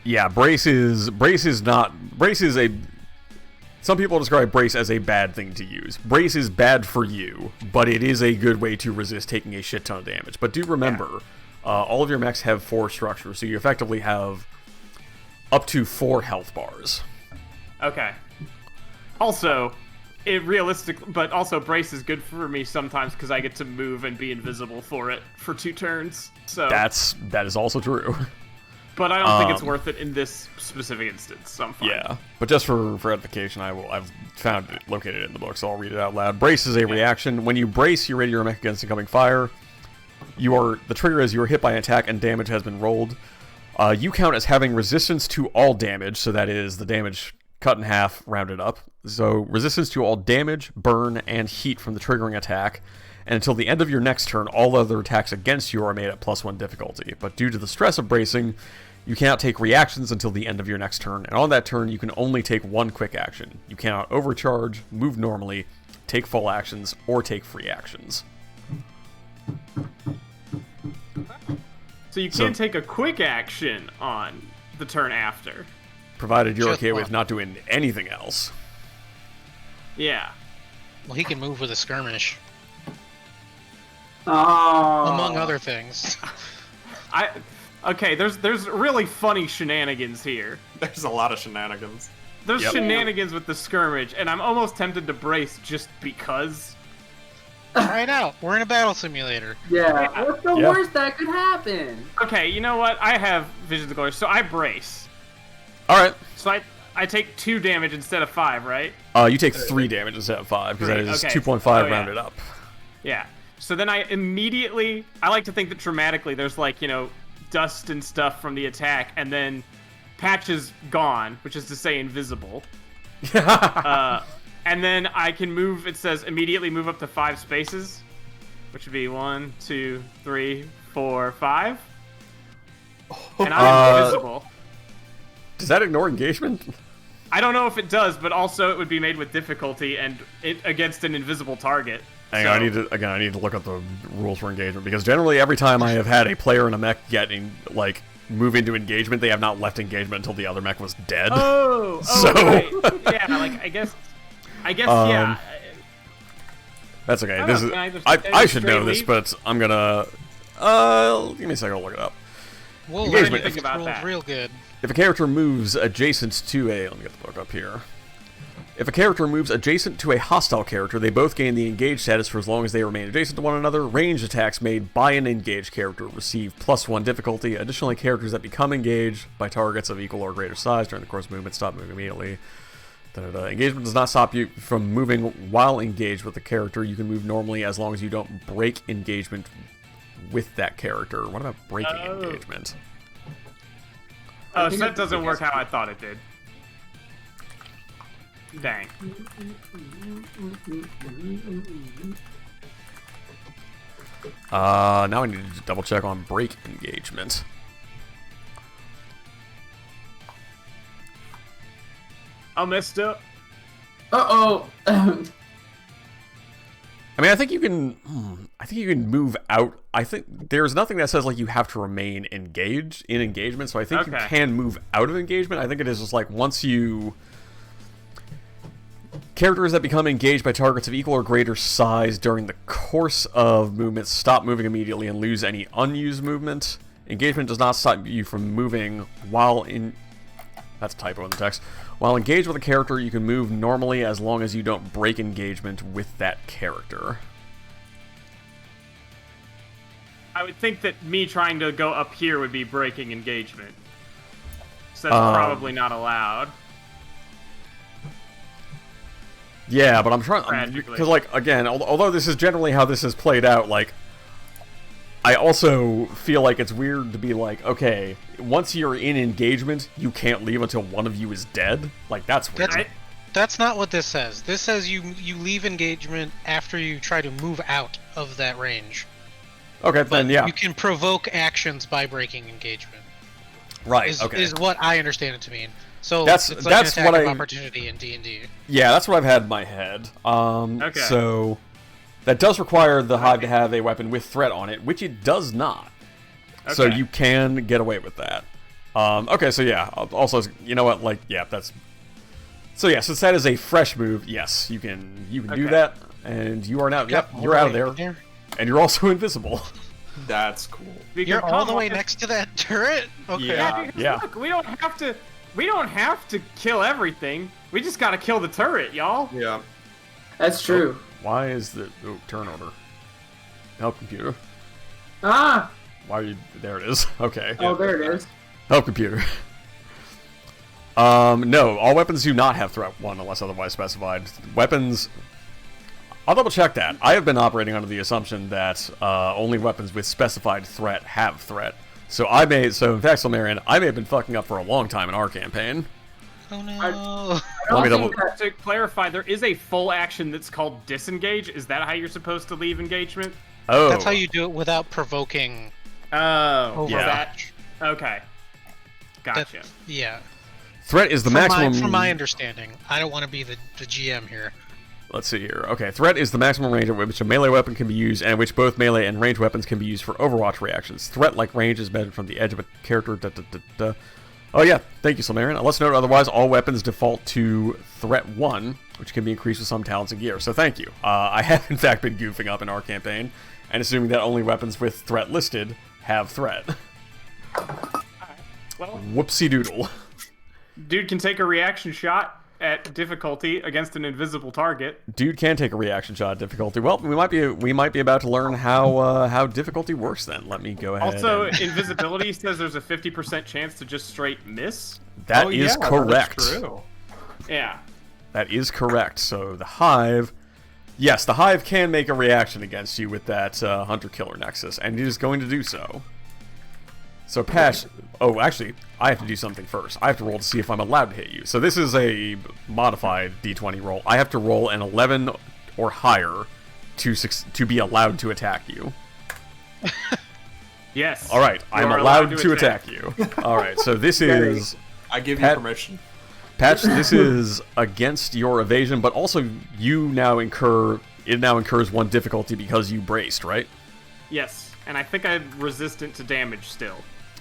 S2: Yeah, brace is a. Some people describe brace as a bad thing to use. Brace is bad for you, but it is a good way to resist taking a shit ton of damage. But do remember, all of your mechs have 4 structures, so you effectively have up to 4 health bars.
S5: Okay. Also, realistic, but also brace is good for me sometimes because I get to move and be invisible for it for 2 turns. So
S2: that is also true.
S5: But I don't think it's worth it in this specific instance. So I'm fine.
S2: Yeah, but just for edification, I've found it located in the book, so I'll read it out loud. Brace is a reaction. When you brace, you ready your mech against incoming fire. The trigger is you are hit by an attack and damage has been rolled. You count as having resistance to all damage, so that is the damage cut in half, rounded up. So resistance to all damage, burn, and heat from the triggering attack. And until the end of your next turn, all other attacks against you are made at +1 difficulty. But due to the stress of bracing, you cannot take reactions until the end of your next turn. And on that turn, you can only take 1 quick action. You cannot overcharge, move normally, take full actions, or take free actions.
S5: So you can take a quick action on the turn after.
S2: Provided you're
S3: Just
S2: okay
S3: one.
S2: with not doing anything else.
S5: Yeah.
S3: Well, he can move with a skirmish,
S1: Oh.
S3: among other things.
S5: Okay, there's really funny shenanigans here.
S4: There's a lot of shenanigans.
S5: There's
S2: Yep.
S5: shenanigans with the skirmish, and I'm almost tempted to brace just because.
S3: Try it out. We're in a battle simulator.
S1: Yeah. What's the
S2: Yeah.
S1: worst that could happen?
S5: Okay, you know what? I have Visions of Glory, so I brace.
S2: Alright.
S5: So I take 2 damage instead of 5, right?
S2: You take 3 damage instead of 5, because that is
S5: Okay.
S2: 2.5
S5: Oh, yeah.
S2: rounded up.
S5: Yeah. So then I like to think that dramatically there's dust and stuff from the attack, and then Patch is gone, which is to say invisible. And then I can move, it says immediately move up to 5 spaces, which would be 1, 2, 3, 4, 5. And I'm invisible.
S2: Does that ignore engagement?
S5: I don't know if it does, but also it would be made with difficulty and it against an invisible target.
S2: Hang on, I need to look up the rules for engagement, because generally every time I have had a player in a mech move into engagement, they have not left engagement until the other mech was dead.
S5: Oh,
S2: So-
S5: right. Yeah, I guess, yeah.
S2: That's okay.
S5: I
S2: This
S5: don't
S2: is
S5: know, can I just-
S2: I should know
S5: straight
S2: this,
S5: leave?
S2: but I'm gonna give me a second, I'll look it up.
S3: We'll
S2: Engagement.
S3: learn
S5: Think
S3: these
S5: about
S3: rules
S5: that.
S3: real good.
S2: If a character moves adjacent to let me get the book up here. If a character moves adjacent to a hostile character, they both gain the engaged status for as long as they remain adjacent to one another. Ranged attacks made by an engaged character receive +1 difficulty. Additionally, characters that become engaged by targets of equal or greater size during the course of movement stop moving immediately. Engagement does not stop you from moving while engaged with the character. You can move normally as long as you don't break engagement with that character. What about breaking engagement?
S5: Oh, so that doesn't work how I thought it did. Dang.
S2: Now I need to double check on break engagement.
S5: I messed up.
S1: Uh-oh.
S2: I mean, I think you can move out. I think there's nothing that says you have to remain engaged in engagement. So I think you
S5: Okay.
S2: can move out of engagement. I think it is just once you characters that become engaged by targets of equal or greater size during the course of movement stop moving immediately and lose any unused movement. Engagement does not stop you from moving while in. That's a typo in the text. While engaged with a character, you can move normally as long as you don't break engagement with that character.
S5: I would think that me trying to go up here would be breaking engagement. So that's probably not allowed.
S2: Yeah, but I'm trying
S5: Tragically.
S2: because again, although this is generally how this is played out, I also feel it's weird to be okay, once you're in engagement, you can't leave until one of you is dead. That's weird.
S3: That's not what this says. This says you leave engagement after you try to move out of that range.
S2: Okay,
S3: But
S2: then yeah,
S3: you can provoke actions by breaking engagement.
S2: right.
S3: Is what I understand it to mean. So
S2: That's
S3: it's like an attack
S2: what
S3: of
S2: I-
S3: opportunity in D&D.
S2: Yeah, that's what I've had in my head.
S5: Okay.
S2: So that does require the hive to have a weapon with threat on it, which it does not. So
S5: Okay.
S2: you can get away with that. Okay, so yeah. Also, you know what? That's. So yeah, since that is a fresh move, yes, you can do
S5: Okay.
S2: that, and you are now. Yep,
S3: All
S2: you're
S3: the
S2: out of
S3: way
S2: there, and you're also invisible.
S4: That's cool.
S5: We can
S3: You're all the
S5: come
S3: way
S5: on-
S3: next to that turret? Okay.
S4: Yeah.
S5: because
S2: Yeah.
S5: Look, we don't have to kill everything. We just gotta kill the turret, y'all.
S4: Yeah.
S1: That's true.
S2: Why is the turn order? Help computer.
S1: Ah!
S2: Why are you? There it is. Okay.
S1: Oh, there it is.
S2: Help computer. No, all weapons do not have threat 1 unless otherwise specified. Weapons. I'll double check that. I have been operating under the assumption that only weapons with specified threat have threat. So in fact, Solmarian, I may have been fucking up for a long time in our campaign.
S3: Oh no.
S2: Let me double.
S5: To clarify, there is a full action that's called disengage. Is that how you're supposed to leave engagement?
S2: Oh.
S3: That's how you do it without provoking.
S5: Oh,
S2: yeah.
S5: Okay. Gotcha.
S3: Yeah.
S2: Threat is the maximum.
S3: From my understanding, I don't want to be the GM here.
S2: Let's see here. Okay, threat is the maximum range at which a melee weapon can be used, and at which both melee and ranged weapons can be used for Overwatch reactions. Threat-like range is measured from the edge of a character. Oh yeah, thank you, Solmarian. Unless noted otherwise, all weapons default to threat 1, which can be increased with some talents and gear. So thank you. I have in fact been goofing up in our campaign, and assuming that only weapons with threat listed have threat.
S5: Well,
S2: Whoopsie doodle.
S5: dude can take a reaction shot at difficulty against an invisible target.
S2: Dude can take a reaction shot at difficulty. Well, we might be about to learn how difficulty works. Then let me go ahead.
S5: Also, invisibility says there's a 50% chance to just straight miss.
S2: That is correct.
S4: That's true.
S5: Yeah.
S2: That is correct. So the Hive, yes, the Hive can make a reaction against you with that Hunter-Killer Nexus, and it is going to do so. So Patch, oh, actually, I have to do something first. I have to roll to see if I'm allowed to hit you. So this is a modified D20 roll. I have to roll an 11 or higher to be allowed to attack you.
S5: Yes.
S2: All right, I'm allowed to attack you. All right, so this is...
S4: I give you permission.
S2: Patch, this is against your evasion, but also you now incurs 1 difficulty because you braced, right?
S5: Yes, and I think I'm resistant to damage still.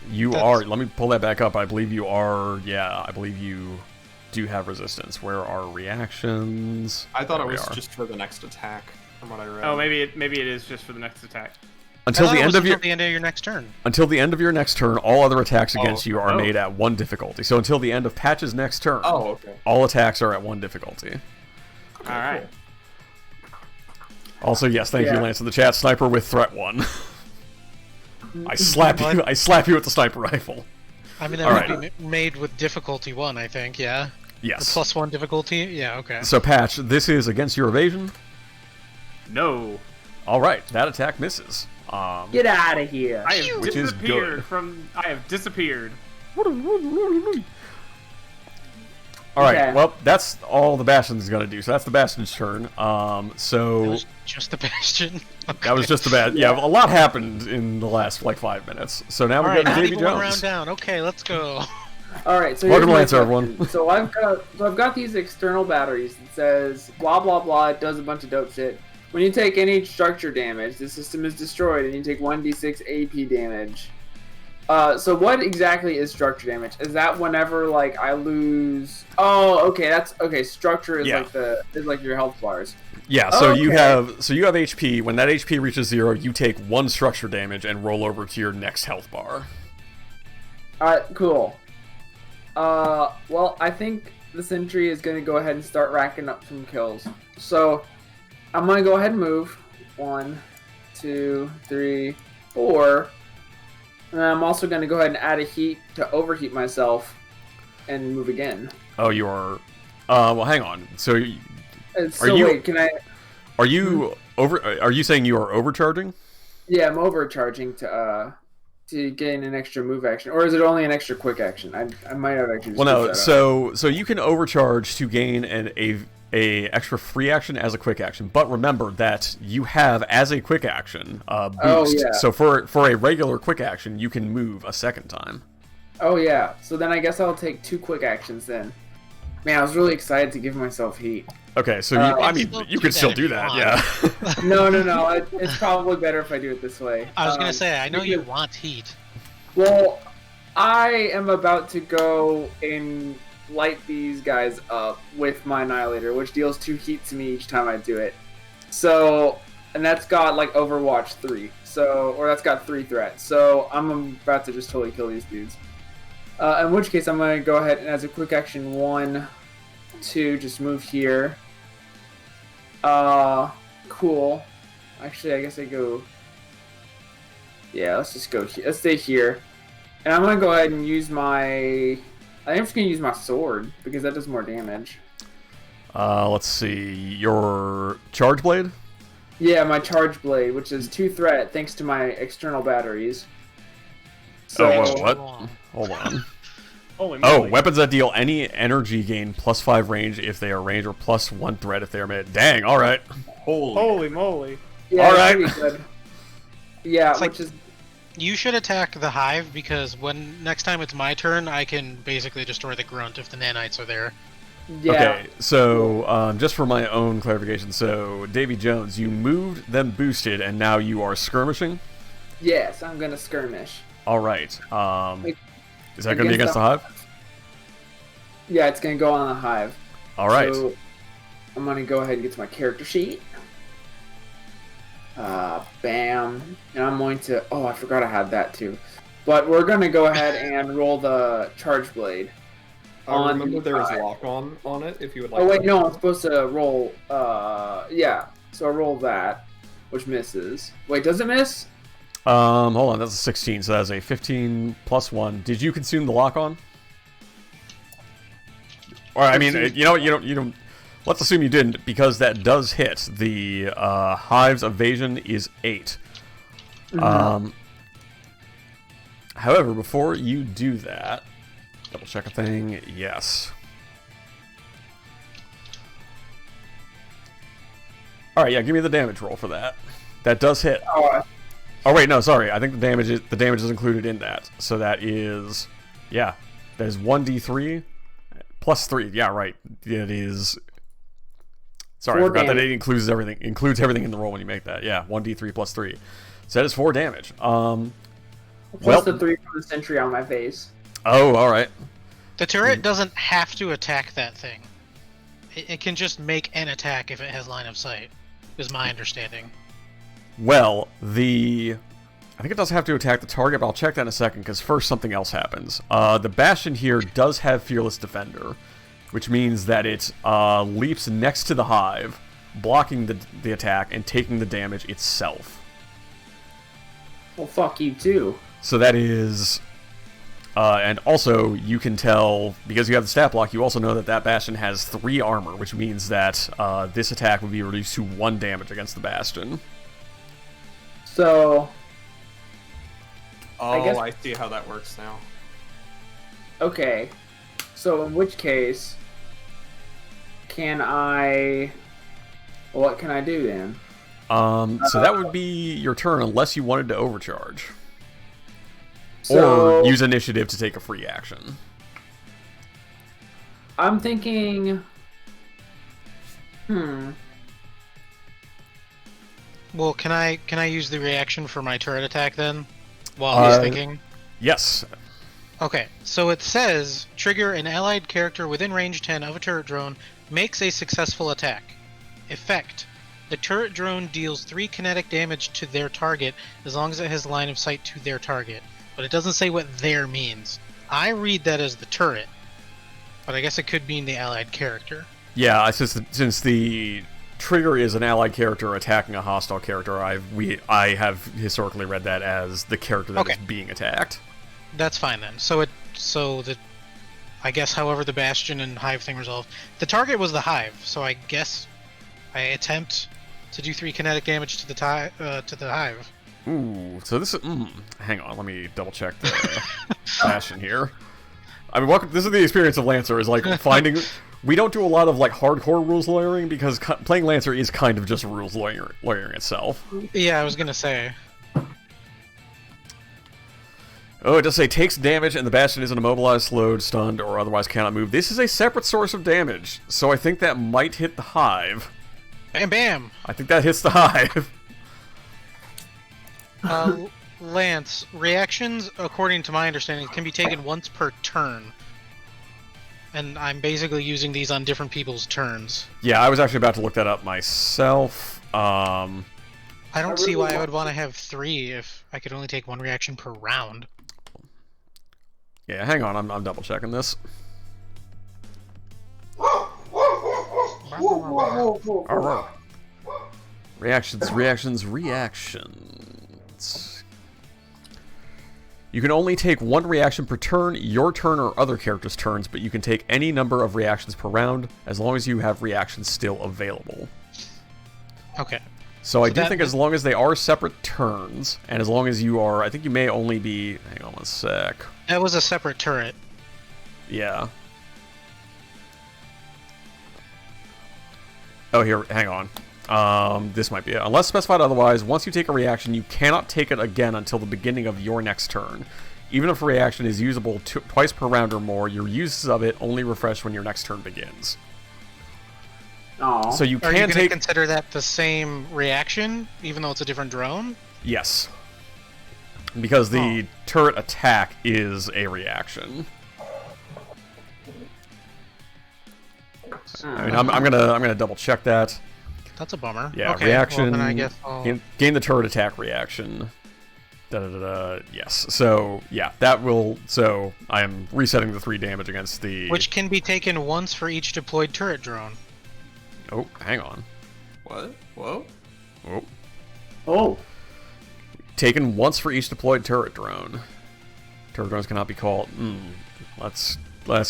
S2: You are. Let me pull that back up. I believe you are. Yeah, I believe you do have resistance. Where are reactions?
S4: I thought it was just for the next attack, from what I read.
S5: Oh, maybe it is just for the next attack.
S2: Until the end of
S3: your next turn.
S2: Until the end of your next turn, all other attacks against you are made at 1 difficulty. So until the end of Patch's next turn, all attacks are at 1 difficulty.
S5: All right.
S2: Also, yes, thank you, Lance, in the chat. Sniper with threat 1. I slap you with the sniper rifle.
S3: I mean, that would be made with difficulty 1, I think. Yeah.
S2: Yes.
S3: The +1 difficulty. Yeah. Okay.
S2: So Patch, this is against your evasion.
S5: No.
S2: All right, that attack misses.
S1: Get out of here!
S5: I have
S2: Which is
S5: disappeared
S2: good.
S5: I have disappeared.
S2: All right, well, that's all the Bastion's gonna do. So that's the Bastion's turn. So
S3: that was just the Bastion. Okay.
S2: That was just the Bastion. Yeah, a lot happened in the last 5 minutes. So now we're getting Davy Jones.
S3: Round down. Okay, let's go.
S1: All right, so
S2: welcome to Lancer, everyone.
S1: So I've got these external batteries. It says blah blah blah. It does a bunch of dope shit. When you take any structure damage, the system is destroyed, and you take 1d6 AP damage. So what exactly is structure damage? Is that whenever like I lose? Oh, okay, that's okay. Structure is like your health bars.
S2: Yeah, so you have HP. When that HP reaches 0, you take 1 structure damage and roll over to your next health bar.
S1: Alright, cool. Well, I think the Sentry is going to go ahead and start racking up some kills. So, I'm going to go ahead and move. 1, 2, 3, 4. And I'm also going to go ahead and add a heat to overheat myself and move again.
S2: Oh, you are... well, hang on. So
S1: wait, can I...
S2: Are you Are you saying you are overcharging?
S1: Yeah, I'm overcharging to gain an extra move action, or is it only an extra quick action? I might have actually.
S2: Well, no. So you can overcharge to gain a extra free action as a quick action, but remember that you have as a quick action boost.
S1: Oh, yeah.
S2: So for a regular quick action, you can move a second time.
S1: Oh yeah. So then I guess I'll take 2 quick actions then. Man, I was really excited to give myself heat.
S2: Okay, so you could still do that, yeah.
S1: No. It's probably better if I do it this way.
S3: I was gonna say, I know you want heat.
S1: Well, I am about to go and light these guys up with my Annihilator, which deals 2 heat to me each time I do it. So, and that's got like Overwatch 3. Or that's got 3 threats. So I'm about to just totally kill these dudes. In which case, I'm going to go ahead and as a quick action, 1, 2, just move here. Cool. Actually, I guess I go. Yeah, let's just go. Let's stay here, and I'm gonna go ahead and use my. I'm just gonna use my sword because that does more damage.
S2: Let's see. Your charge blade?
S1: Yeah, my charge blade, which is 2 threat thanks to my external batteries. So,
S2: whoa, what? Hold on.
S5: Holy
S2: Oh,
S5: moly.
S2: weapons that deal any energy gain +5 range if they are range or +1 threat if they are made. Dang, alright.
S5: Holy moly.
S1: yeah,
S2: All right.
S1: pretty good. Yeah,
S3: It's
S1: which is
S3: You should attack the hive because next time it's my turn, I can basically destroy the grunt if the nanites are there.
S1: yeah.
S2: Okay, so just for my own clarification, so Davy Jones, you moved, then boosted, and now you are skirmishing?
S1: Yes, I'm gonna skirmish.
S2: Alright.
S1: Like,
S2: Is that going to be against
S1: against
S2: the hive?
S1: Yeah, it's gonna go on the hive.
S2: Alright.
S1: So I'm gonna go ahead and get to my character sheet. Bam. And I'm going to. Oh, I forgot I had that too. But we're gonna go ahead and roll the charge blade.
S4: Remember there is
S1: the hive.
S4: lock on it if you would like.
S1: Oh wait,
S4: to.
S1: no, I'm supposed to roll. Yeah. So I roll that, which misses. Wait, does it miss?
S2: Hold on, that's a 16, so that's a 15 plus 1. Did you consume the lock-on? Or, I mean, you know what, you don't... Let's assume you didn't, because that does hit. The hive's evasion is 8. However, before you do that, double check a thing. Yes. All right, yeah, give me the damage roll for that. That does hit. Oh wait, no, sorry. I think the damage is included in that. So that is, yeah, that is 1d3 plus 3. Yeah, right. It is. Sorry, I forgot that it includes everything. Includes everything in the roll when you make that. Yeah, 1d3 plus 3. So that is 4 damage.
S1: Plus the 3 for the sentry on my face.
S2: Oh, all right.
S3: The turret doesn't have to attack that thing. It can just make an attack if it has line of sight, is my understanding.
S2: Well, I think it does have to attack the target, but I'll check that in a second, because first something else happens. The Bastion here does have Fearless Defender, which means that it leaps next to the hive, blocking the attack and taking the damage itself.
S1: Well, fuck you too.
S2: So that is... and also, you can tell, because you have the stat block, you also know that Bastion has 3 armor, which means that this attack would be reduced to 1 damage against the Bastion.
S1: So...
S4: Oh,
S1: guess-
S4: I see how that works now.
S1: Okay. So in which case... Can I... What can I do then?
S2: So that would be your turn, unless you wanted to overcharge.
S1: So,
S2: Or use initiative to take a free action.
S1: I'm thinking...
S3: Well, can I use the reaction for my turret attack then? While he's thinking?
S2: Yes.
S3: Okay, so it says, trigger an allied character within range 10 of a turret drone makes a successful attack. Effect. The turret drone deals 3 kinetic damage to their target as long as it has line of sight to their target. But it doesn't say what "there" means. I read that as the turret, but I guess it could mean the allied character.
S2: Yeah, since the trigger is an allied character attacking a hostile character, I have historically read that as the character that is being attacked.
S3: That's fine then. So I guess however the Bastion and Hive thing resolved, the target was the Hive. So I guess I attempt to do 3 kinetic damage to the Hive.
S2: Ooh, so this is... hang on, let me double check the Bastion here. I mean, this is the experience of Lancer, is like finding... We don't do a lot of like hardcore rules lawyering, because playing Lancer is kind of just rules lawyering itself.
S3: Yeah, I was gonna say.
S2: Oh, it does say takes damage and the Bastion isn't immobilized, slowed, stunned, or otherwise cannot move. This is a separate source of damage, so I think that might hit the Hive.
S3: Bam bam!
S2: I think that hits the Hive.
S3: Lance, reactions, according to my understanding, can be taken once per turn. And I'm basically using these on different people's turns.
S2: Yeah, I was actually about to look that up myself.
S3: I don't see why I would want to have 3 if I could only take 1 reaction per round.
S2: Yeah, hang on, I'm double checking this. Reactions. You can only take one reaction per turn, your turn or other character's turns, but you can take any number of reactions per round, as long as you have reactions still available.
S3: Okay.
S2: So I do think as long as they are separate turns, and as long as you are... I think you may only be... Hang on one sec.
S3: That was a separate turret.
S2: Yeah. Oh, here, hang on. This might be it. Unless specified otherwise, once you take a reaction, you cannot take it again until the beginning of your next turn. Even if a reaction is usable twice per round or more, your uses of it only refresh when your next turn begins.
S1: Aww.
S2: So you
S3: Are you
S2: can
S3: going to
S2: take...
S3: consider that the same reaction, even though it's a different drone?
S2: Yes. Because the turret attack is a reaction. I mean, I'm gonna double check that.
S3: That's a bummer.
S2: Yeah,
S3: okay,
S2: reaction.
S3: Well, then I guess I'll...
S2: Gain the turret attack reaction. Yes. So yeah, that will. So I am resetting the 3 damage against the.
S3: Which can be taken once for each deployed turret drone.
S2: Oh, hang on.
S4: What? Whoa.
S2: Oh.
S1: Oh.
S2: Taken once for each deployed turret drone. Turret drones cannot be called. Let's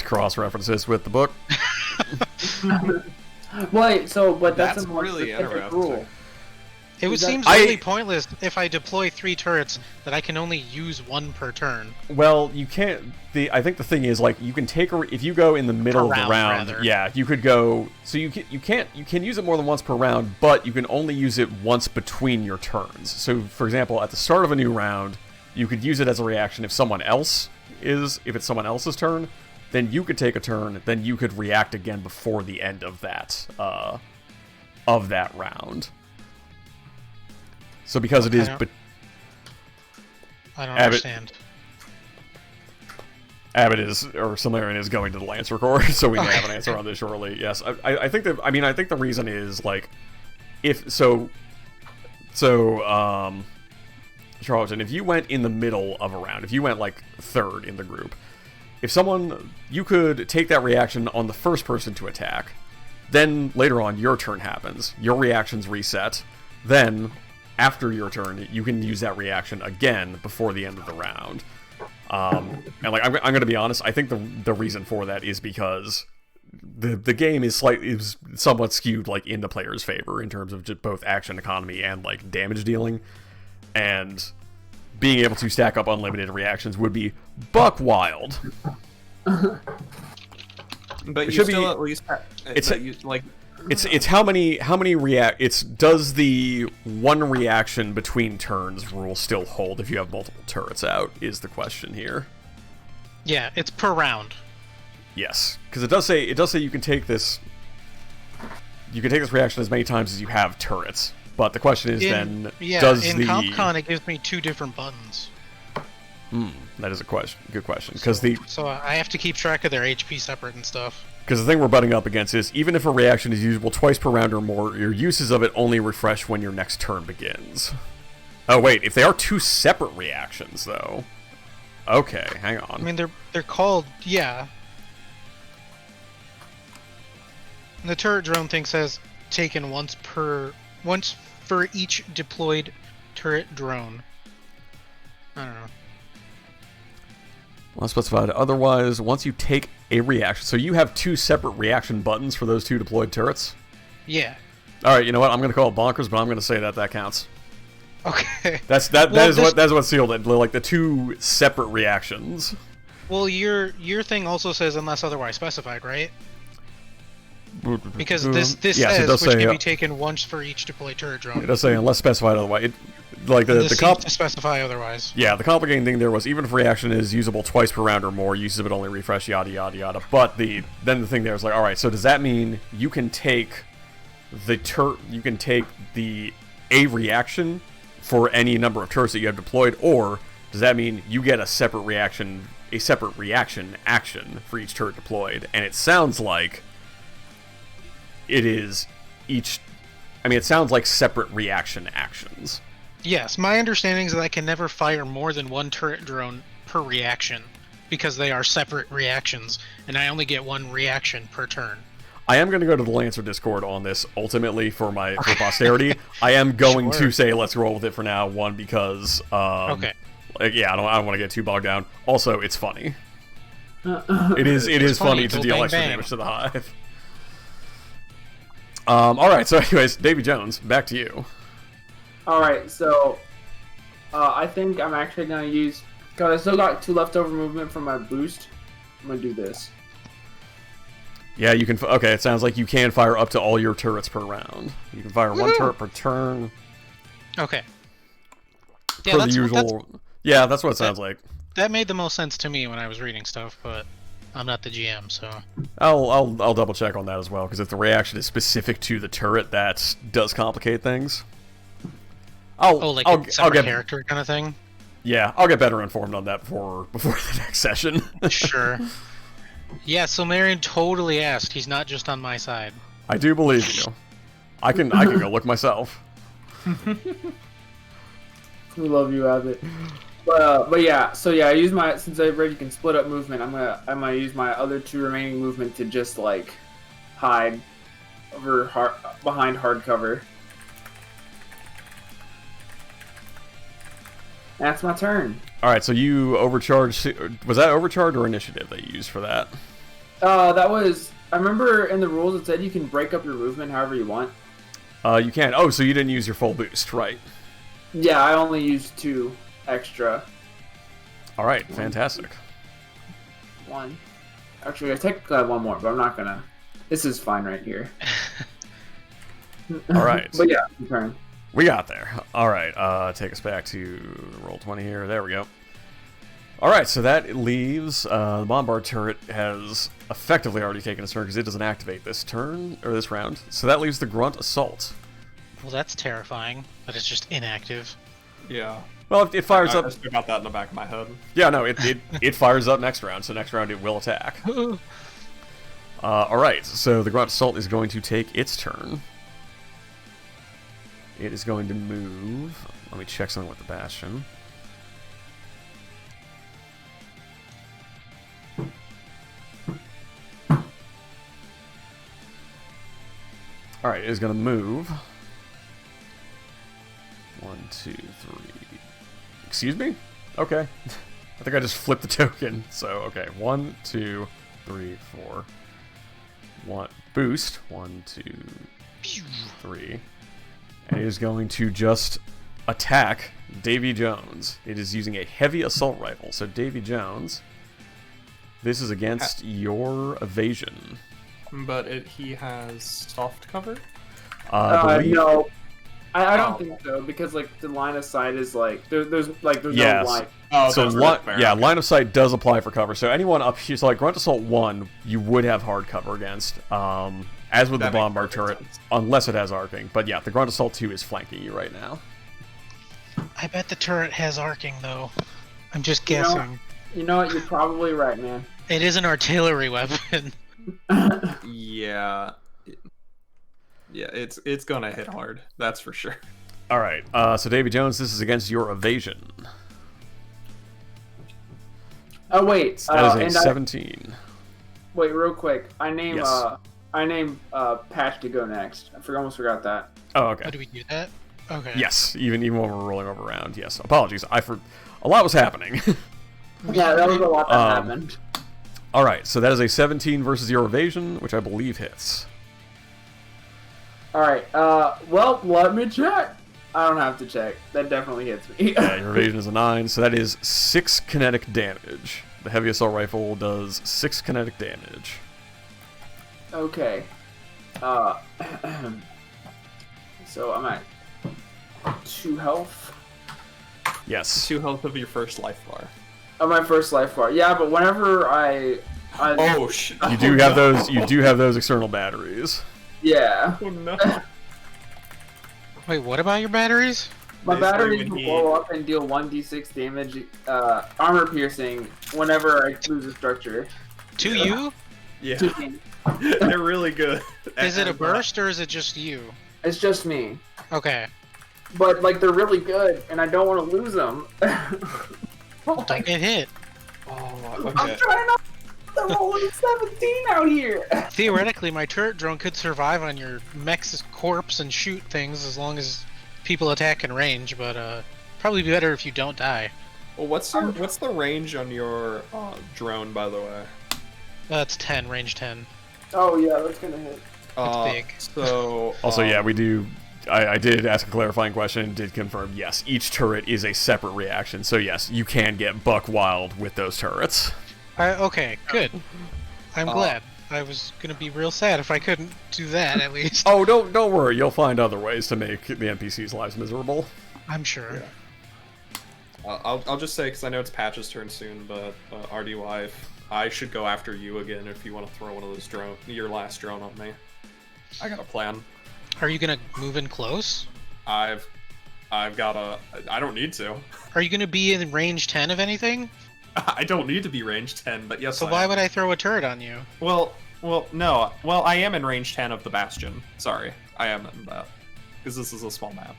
S2: cross-reference this with the book.
S1: Wait, so but that's a more
S4: really
S1: specific
S4: interesting.
S1: rule.
S3: It would seems really pointless if I deploy 3 turrets that I can only use 1 per turn.
S2: Well, you can't. I think the thing is, like, you can take if you go in the middle of the round.
S3: Rather.
S2: Yeah, you could go. So you can use it more than once per round, but you can only use it once between your turns. So, for example, at the start of a new round, you could use it as a reaction if it's someone else's turn. Then you could take a turn. Then you could react again before the end of that round. So because it is,
S3: I don't understand.
S2: Abbott is, or Solarian is going to the Lancer Corps, so we may have an answer on this shortly. Yes, I think that. I mean, I think the reason is like, Charlton, if you went in the middle of a round, if you went like 3rd in the group, you could take that reaction on the first person to attack. Then later on, your turn happens. Your reactions reset. Then, after your turn, you can use that reaction again before the end of the round. And like, I'm going to be honest. I think the reason for that is because the game is somewhat skewed like in the player's favor in terms of just both action economy and like damage dealing, and being able to stack up unlimited reactions would be buck wild.
S4: But you still at least
S2: it's how many does the one reaction between turns rule still hold if you have multiple turrets out is the question here.
S3: Yeah, it's per round.
S2: Yes, because it does say you can take this reaction as many times as you have turrets. But the question is
S3: in CompCon it gives me 2 different buttons.
S2: That is a good question. So
S3: I have to keep track of their HP separate and stuff.
S2: Because the thing we're butting up against is, even if a reaction is usable twice per round or more, your uses of it only refresh when your next turn begins. Oh wait, if they are 2 separate reactions though. Okay, hang on.
S3: I mean they're called, yeah. And the turret drone thing says taken once for each deployed turret drone. I don't know.
S2: Unless specified otherwise, once you take a reaction, so you have 2 separate reaction buttons for those 2 deployed turrets?
S3: Yeah.
S2: Alright, you know what? I'm going to call it bonkers, but I'm going to say that counts.
S3: Okay.
S2: That's what sealed it. Like the 2 separate reactions.
S3: Well, your thing also says unless otherwise specified, right? Because this says which can be taken once for each deployed turret drone.
S2: It does say unless specified otherwise. To
S3: specify otherwise.
S2: Yeah, the complicating thing there was even if reaction is usable twice per round or more, uses of it only refresh, yada yada yada. But then the thing there is like, all right, so does that mean you can take a reaction for any number of turrets that you have deployed, or does that mean you get a separate reaction action for each turret deployed? And it sounds like it sounds like separate reaction actions.
S3: Yes, my understanding is that I can never fire more than 1 turret drone per reaction, because they are separate reactions, and I only get 1 reaction per turn.
S2: I am going to go to the Lancer Discord on this ultimately for posterity. I am going to say let's roll with it for now. One, because
S3: Okay.
S2: like, yeah, I don't want to get too bogged down. Also, it's funny. It is funny to
S3: Go
S2: deal
S3: bang,
S2: extra
S3: bang.
S2: damage to the hive. All right. So, anyways, Davy Jones, back to you.
S1: All right, so I think I'm actually gonna use, because I still got 2 leftover movement from my boost. I'm gonna do this.
S2: Yeah, you can. Okay, it sounds like you can fire up to all your turrets per round. You can fire 1 turret per turn.
S3: Okay. Yeah,
S2: Per the usual. Yeah, that's what it sounds like.
S3: that made the most sense to me when I was reading stuff, but I'm not the GM, so.
S2: I'll double check on that as well, because if the reaction is specific to the turret, that does complicate things.
S3: Oh, like a separate character kind of thing?
S2: Yeah, I'll get better informed on that before the next session.
S3: Sure. Yeah, so Marion totally asked. He's not just on my side.
S2: I do believe you. I can go look myself.
S1: We love you, Abbott. But yeah, so yeah, I use my, since I read you can split up movement, I'm gonna use my other 2 remaining movement to just like hide behind hard cover. That's my turn.
S2: All right, so you overcharged. Was that overcharge or initiative that you used for that?
S1: That was, I remember in the rules it said you can break up your movement however you want.
S2: You can. Oh, so you didn't use your full boost, right?
S1: Yeah, I only used 2 extra.
S2: All right, fantastic.
S1: 1. Actually, I technically have 1 more, but I'm not gonna. This is fine right here.
S2: All right.
S1: But yeah, your turn.
S2: We got there. All right, take us back to roll 20 here. There we go. All right, so that leaves the bombard turret has effectively already taken its turn because it doesn't activate this turn or this round. So that leaves the grunt assault.
S3: Well, that's terrifying, but it's just inactive.
S4: Yeah.
S2: Well, it fires
S4: I
S2: up.
S4: just got that in the back of my head.
S2: Yeah, no, it fires up next round. So next round it will attack. All right, so the grunt assault is going to take its turn. It is going to move. Let me check something with the bastion. Alright, it is going to move. 1, 2, 3. Excuse me? Okay. I think I just flipped the token. So, okay. 1, 2, 3, 4. 1. Boost. 1, 2, 3. And it is going to just attack Davy Jones. It is using a heavy assault rifle. So, Davy Jones, this is against your evasion.
S4: But he has soft cover?
S1: No. I don't think so, because like the line of sight is like there's
S2: Yes.
S1: no light.
S4: Oh,
S2: So,
S4: that's fair.
S2: yeah, line of sight does apply for cover. So, anyone up here, so like Grunt Assault 1, you would have hard cover against. As with
S4: That
S2: the
S4: makes
S2: Bombard
S4: perfect
S2: turret,
S4: sense.
S2: unless it has arcing. But yeah, the Grunt Assault 2 is flanking you right now.
S3: I bet the turret has arcing, though. I'm just
S1: You know-
S3: guessing.
S1: You know what? You're probably right, man.
S3: It is an artillery weapon.
S4: Yeah. Yeah, it's gonna hit hard. That's for sure.
S2: All right, so Davy Jones, this is against your evasion.
S1: Oh wait,
S2: That is
S1: and
S2: a 17.
S1: wait, real quick. I name
S2: Yes.
S1: Patch to go next. Almost forgot that.
S2: Oh, okay.
S3: Oh, do we do that? Okay.
S2: Yes, even when we're rolling over around. Yes, apologies. A lot was happening.
S1: Yeah, that was a lot that happened.
S2: All right, so that is a 17 versus your evasion, which I believe hits.
S1: All right. Well, let me check. I don't have to check. That definitely hits me.
S2: Yeah, your evasion is a 9, so that is 6 kinetic damage. The heavy assault rifle does 6 kinetic damage.
S1: Okay. So I'm at 2 health.
S2: Yes.
S4: 2 health of your first life bar.
S1: On my first life bar. Yeah, but whenever I
S4: Oh shit!
S2: You do have those. You do have those external batteries.
S1: yeah.
S4: Oh no!
S3: Wait, what about your batteries?
S1: My
S4: Basically,
S1: batteries
S4: when
S1: will
S4: he-
S1: blow up and deal 1d6 damage, armor piercing, whenever I lose a structure.
S3: To you?
S4: Yeah,
S1: To me.
S4: they're really good.
S3: Is it a
S4: And,
S3: burst or is it just you?
S1: It's just me.
S3: Okay.
S1: But, like, they're really good, and I don't want to lose them.
S3: Don't get hit.
S4: Oh,
S1: I'm
S4: okay.
S1: trying not They're rolling a 17 out here.
S3: Theoretically, my turret drone could survive on your mech's corpse and shoot things as long as people attack in range, but probably be better if you don't die.
S4: Well, what's the range on your drone, by the way?
S3: It's 10, range 10.
S1: Oh yeah, that's gonna hit.
S3: It's big.
S4: So
S2: Also, yeah, we do. I did ask a clarifying question and did confirm, yes, each turret is a separate reaction. So, yes, you can get buck wild with those turrets.
S3: Okay, good. I'm glad. I was going to be real sad if I couldn't do that, at least.
S2: Oh, don't worry. You'll find other ways to make the NPCs' lives miserable.
S3: I'm sure.
S4: Yeah. I'll just say, because I know it's Patch's turn soon, but RDY, I should go after you again if you want to throw one of those your last drone on me. I got a plan.
S3: Are you going to move in close?
S4: I've got a... I don't need to.
S3: Are you going to be in range 10 of anything?
S4: I don't need to be range 10, but yes,
S3: So why would I throw a turret on you?
S4: Well, no. Well, I am in range 10 of the Bastion. Sorry, I am in that. Because this is a small map.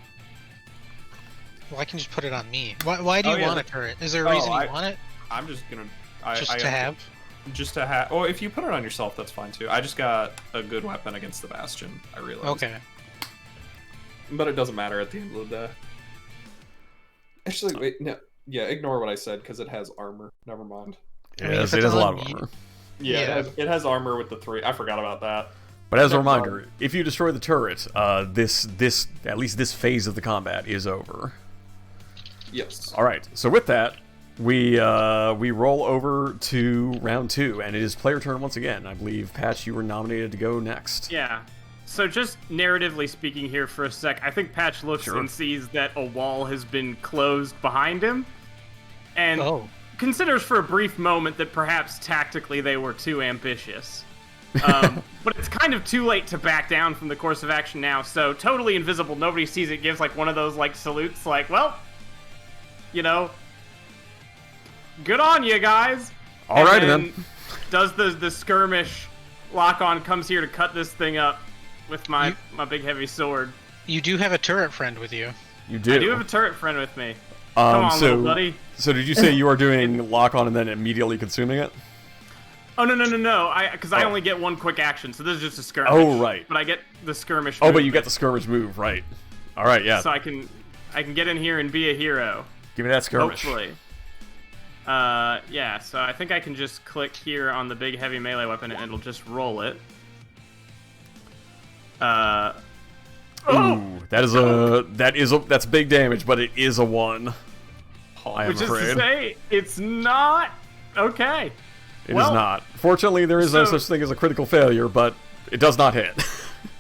S3: Well, I can just put it on me. Why do you want a turret? Is there a reason you want it?
S4: I'm just gonna...
S3: Just to have?
S4: Just to have... Well, if you put it on yourself, that's fine too. I just got a good weapon against the Bastion, I realized.
S3: Okay.
S4: But it doesn't matter at the end of the day. Actually, wait, no. Yeah, ignore what I said, because it has armor. Never mind.
S3: I mean,
S2: It has a lot of armor.
S4: Yeah, it has armor with the 3. I forgot about that.
S2: But as a reminder, if you destroy the turret, at least this phase of the combat is over.
S4: Yes.
S2: All right. So with that, we roll over to round 2, and it is player turn once again. I believe, Patch, you were nominated to go next.
S5: Yeah. So just narratively speaking here for a sec, I think Patch looks and sees that a wall has been closed behind him, and considers for a brief moment that perhaps tactically they were too ambitious. But it's kind of too late to back down from the course of action now, so totally invisible, nobody sees it, gives like one of those like salutes, like, well, you know, good on you guys.
S2: Alrighty then.
S5: Does the skirmish lock on, comes here to cut this thing up with my big heavy sword.
S3: You do have a turret friend with you.
S2: You do.
S5: I do have a turret friend with me. Come on, little buddy.
S2: So did you say you are doing lock on and then immediately consuming it?
S5: Oh, no. Because I only get one quick action, so this is just a skirmish.
S2: Oh, right.
S5: But I get the skirmish
S2: Oh,
S5: move.
S2: but you get the skirmish move, right. Alright, yeah.
S5: So I can get in here and be a hero.
S2: Give me that skirmish.
S5: Hopefully. Yeah, so I think I can just click here on the big heavy melee weapon and it'll just roll it.
S2: Ooh, that's big damage, but it is a 1. I am
S5: Which
S2: afraid.
S5: is to say, it's not okay.
S2: It is not. Fortunately, there is no such thing as a critical failure, but it does not hit.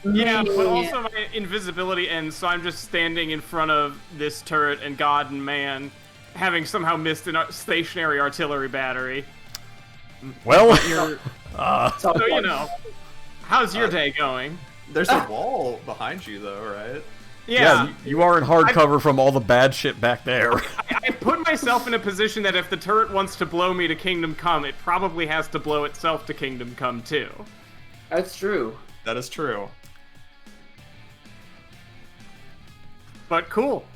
S5: Yeah, but also my invisibility ends, so I'm just standing in front of this turret and God and man, having somehow missed a stationary artillery battery.
S2: Well,
S5: So, you know, how's your day going?
S4: There's a wall behind you, though, right?
S5: Yeah,
S2: you are in hard cover from all the bad shit back there.
S5: I put myself in a position that if the turret wants to blow me to Kingdom Come, it probably has to blow itself to Kingdom Come, too.
S1: That's true.
S4: That is true.
S5: But cool.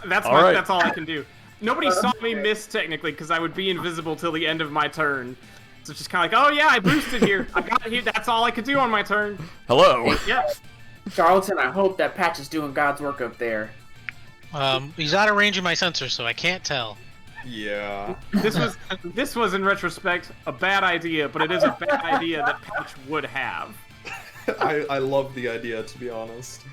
S5: That's all I can do. Nobody saw me miss, technically, because I would be invisible till the end of my turn. So it's just kind of like, oh yeah, I boosted here. I got here. That's all I could do on my turn.
S2: Hello.
S5: Yeah.
S1: Charlton, I hope that Patch is doing God's work up there.
S3: He's out of range of my sensor, so I can't tell.
S4: Yeah.
S5: This was in retrospect a bad idea, but it is a bad idea that Patch would have.
S4: I love the idea, to be honest.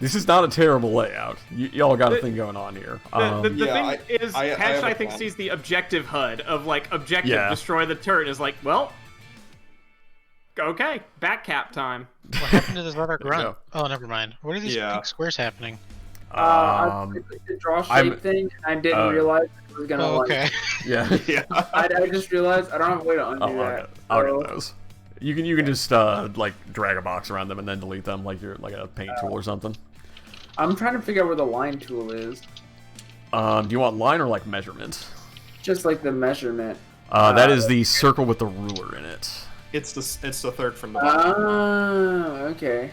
S2: This is not a terrible layout. Y'all got a thing going on here.
S5: The thing is,
S4: I
S5: Patch,
S4: have a
S5: I think,
S4: plan.
S5: sees the objective HUD of, like, destroy the turret, is like, well, okay, back cap time.
S3: What happened to this other
S2: There you
S3: grunt? Oh, never mind. What are these pink squares happening?
S1: I clicked the draw shape thing, and I didn't realize it was gonna.
S3: Okay.
S2: Yeah.
S1: I just realized I don't have a way to undo that.
S2: I'll get those. You can just like drag a box around them and then delete them like you're like a paint tool or something.
S1: I'm trying to figure out where the line tool is.
S2: Do you want line or like measurement?
S1: Just like the measurement.
S2: That is the circle with the ruler in it.
S4: It's the third from the bottom.
S1: Oh, okay.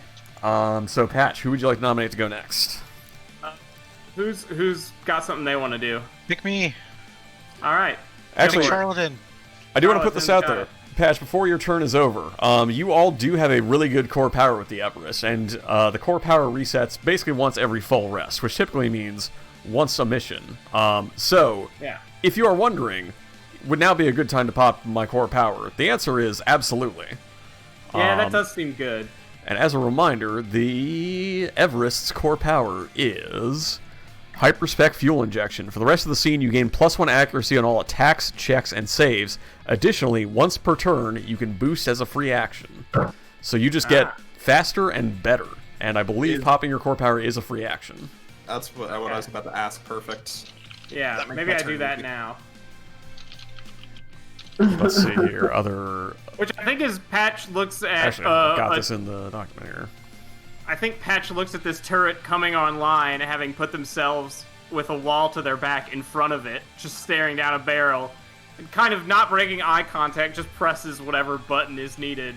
S2: So Patch, who would you like to nominate to go next?
S5: Who's got something they want to do?
S3: Pick me.
S5: All right.
S2: Actually,
S3: Pick Charlatan.
S2: I do want to put this out
S5: Charlatan,
S2: there. Patch, before your turn is over, you all do have a really good core power with the Everest, and the core power resets basically once every full rest, which typically means once a mission. So,
S5: Yeah.
S2: if you are wondering, would now be a good time to pop my core power? The answer is absolutely.
S5: Yeah, that does seem good.
S2: And as a reminder, the Everest's core power is Hyperspec Fuel Injection. For the rest of the scene, you gain +1 accuracy on all attacks, checks, and saves. Additionally, once per turn, you can boost as a free action. So you just get faster and better. And I believe popping your core power is a free action.
S4: That's what I was about to ask. Perfect.
S5: Yeah,
S4: That makes
S5: maybe
S4: my
S5: I
S4: turn
S5: do that
S4: easy.
S5: now.
S2: Let's see here. Other...
S5: Which I think is Patch looks at.
S2: Actually, I've got this in the document here.
S5: I think Patch looks at this turret coming online, having put themselves with a wall to their back in front of it, just staring down a barrel, and kind of not breaking eye contact, just presses whatever button is needed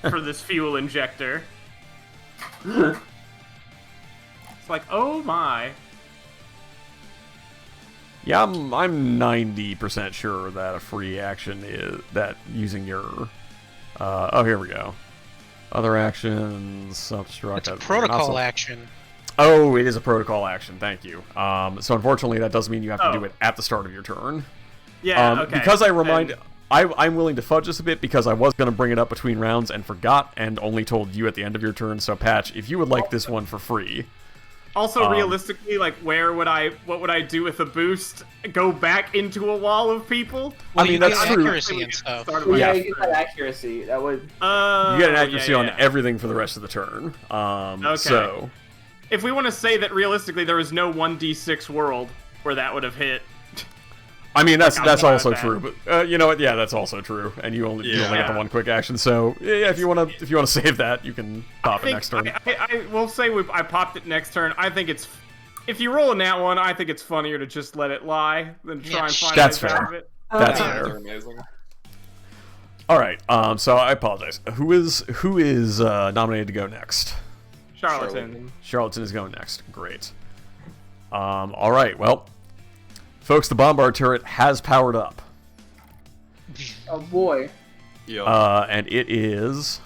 S5: for this fuel injector. It's like, oh my.
S2: Yeah, I'm 90% sure that a free action is that using your... oh, here we go. Other actions, substruct...
S3: It's a protocol action.
S2: Oh, it is a protocol action, thank you. So unfortunately, that does mean you have to do it at the start of your turn.
S5: Yeah, okay.
S2: Because I'm willing to fudge this a bit because I was going to bring it up between rounds and forgot and only told you at the end of your turn. So, Patch, if you would like this one for free...
S5: Also, realistically, like, what would I do with a boost? Go back into a wall of people?
S3: Well,
S2: I mean,
S3: you
S2: that's
S3: get
S2: true.
S3: accuracy and stuff.
S1: Yeah, you get that accuracy. That would.
S2: You get an accuracy
S5: yeah,
S2: on
S5: yeah.
S2: everything for the rest of the turn.
S5: Okay.
S2: So...
S5: If we want to say that realistically there was no 1d6 world where that would have hit.
S2: I mean, that's
S5: Like, I'm
S2: also
S5: glad
S2: true, but you know what? Yeah, that's also true. And you only get the one quick action. So yeah, if you wanna save that, you can pop it next turn.
S5: I will say I popped it next turn. I think it's if you roll a nat one, I think it's funnier to just let it lie than try and find
S2: That's
S5: ways out
S2: fair.
S5: of it.
S2: That's
S4: They're
S2: fair.
S4: amazing.
S2: All right. So I apologize. Who is nominated to go next?
S5: Charlatan.
S2: Charlatan is going next. Great. All right. Well, folks, the bombard turret has powered up.
S1: Oh boy.
S4: Yeah.
S2: And it is...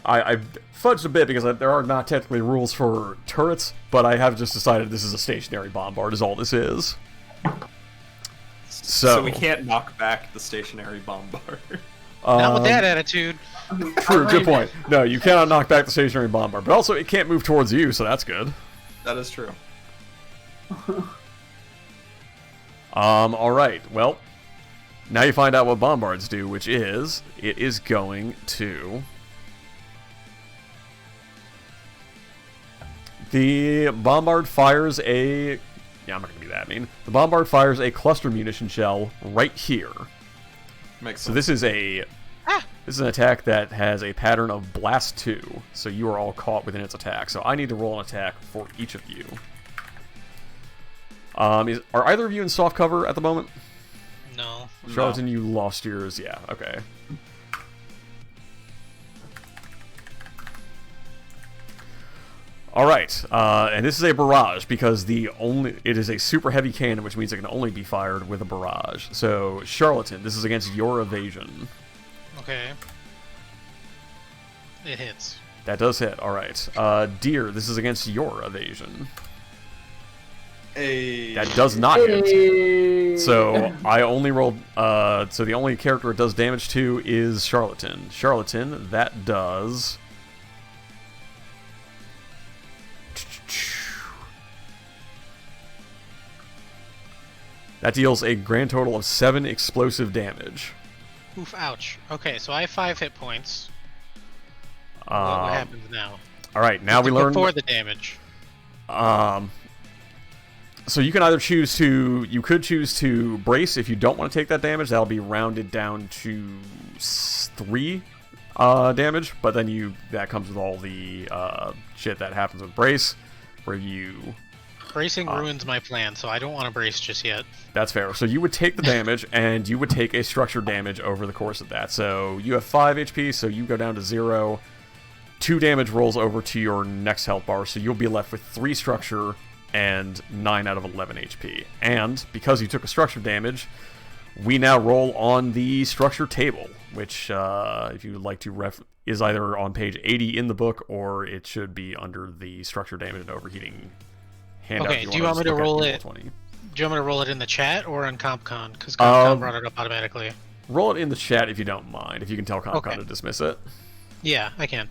S2: I've fudged a bit because there are not technically rules for turrets, but I have just decided this is a stationary bombard is all this is.
S4: So we can't knock back the stationary bombard.
S3: Not with that attitude.
S2: True, good point. No, you cannot knock back the stationary bombard, but also it can't move towards you, so that's good.
S4: That is true.
S2: All right. Well, now you find out what bombards do, which is it is going to... The bombard fires a... Yeah, I'm not going to be that mean. The bombard fires a cluster munition shell right here.
S4: Makes sense.
S2: So this is a... This is an attack that has a pattern of Blast 2, so you are all caught within its attack. So I need to roll an attack for each of you. Are either of you in soft cover at the moment?
S3: No.
S2: Charlatan, you lost yours. Yeah, okay. All right, and this is a barrage because it is a super heavy cannon, which means it can only be fired with a barrage. So, Charlatan, this is against your evasion.
S3: Okay. It hits.
S2: That does hit. All right, Deer, this is against your evasion. That does not hit.
S1: Hey.
S2: So I only rolled. So the only character it does damage to is Charlatan. Charlatan, that does. That deals a grand total of 7 explosive damage.
S3: Oof, ouch. Okay, so I have 5 hit points. What happens now?
S2: All right, now we learn.
S3: Before the damage.
S2: So you can either choose to... You could choose to brace if you don't want to take that damage. That'll be rounded down to 3 damage. But then that comes with all the shit that happens with brace, where you...
S3: Bracing ruins my plan, so I don't want to brace just yet.
S2: That's fair. So you would take the damage, and you would take a structured damage over the course of that. So you have 5 HP, so you go down to 0. 2 damage rolls over to your next health bar, so you'll be left with 3 structure and 9 out of 11 HP. And because you took a structure damage, we now roll on the structure table, which, if you would like to is either on page 80 in the book, or it should be under the structure damage and overheating handout.
S3: Okay, do you want me to roll it? Do you want me to roll it in the chat or on CompCon? Because CompCon brought it up automatically.
S2: Roll it in the chat if you don't mind. If you can tell CompCon to dismiss it. Yeah,
S3: I can.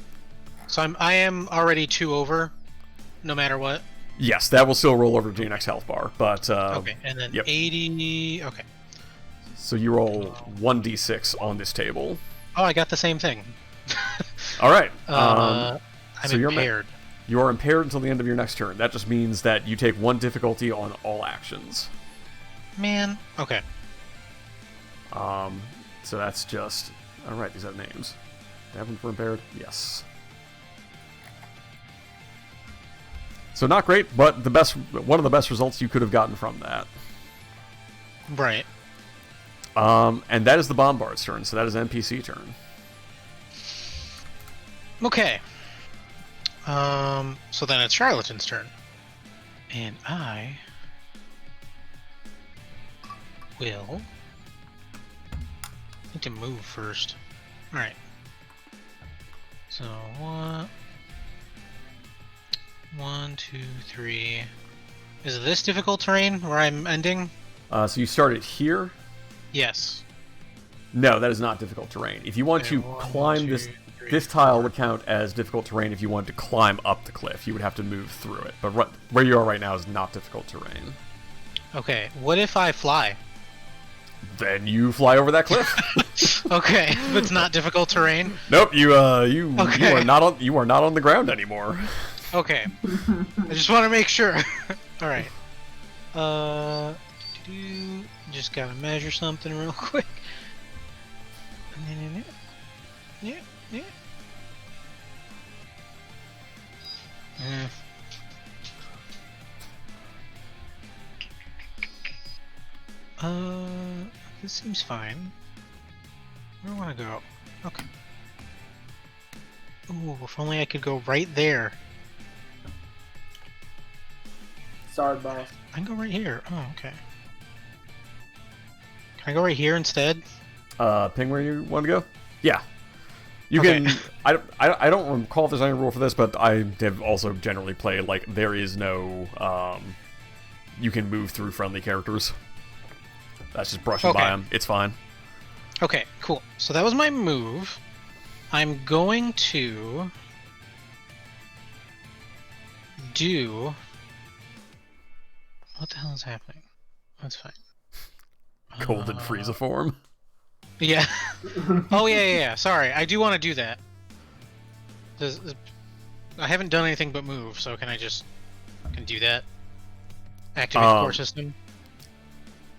S3: So I am already 2 over, no matter what.
S2: Yes, that will still roll over to your next health bar, but
S3: okay, and then 80. Okay.
S2: So you roll 1d6 on this table.
S3: Oh, I got the same thing.
S2: All right.
S3: I'm
S2: so
S3: impaired.
S2: You are impaired until the end of your next turn. That just means that you take 1 difficulty on all actions.
S3: Man. Okay.
S2: So that's just... All right, these have names. Have for impaired? Yes. So not great, but one of the best results you could have gotten from that.
S3: Right.
S2: And that is the Bombard's turn, so that is NPC turn.
S3: Okay. So then it's Charlatan's turn. And I will need to move first. Alright. So, 1, 2, 3. Is this difficult terrain where I'm ending?
S2: So you started here?
S3: Yes.
S2: No, that is not difficult terrain. If you want to climb this tile would count as difficult terrain if you wanted to climb up the cliff. You would have to move through it. But where you are right now is not difficult terrain.
S3: Okay, what if I fly?
S2: Then you fly over that cliff.
S3: Okay, but it's not difficult terrain.
S2: Nope, you are not on the ground anymore.
S3: Okay, I just want to make sure. All right. Just gotta measure something real quick. Yeah. This seems fine. Where do I want to go? Okay. Ooh, if only I could go right there.
S1: Sorry, boss.
S3: I can go right here. Oh, okay. Can I go right here instead?
S2: Ping where you want to go? Yeah. You
S3: Okay.
S2: can... I don't recall if there's any rule for this, but I have also generally played, like, there is no... you can move through friendly characters. That's just brushing by them. It's fine.
S3: Okay, cool. So that was my move. I'm going to do... What the hell is happening? That's fine.
S2: Golden Frieza form.
S3: Yeah. Oh, yeah. Sorry, I do want to do that. I haven't done anything but move, so can I do that? Activate core system?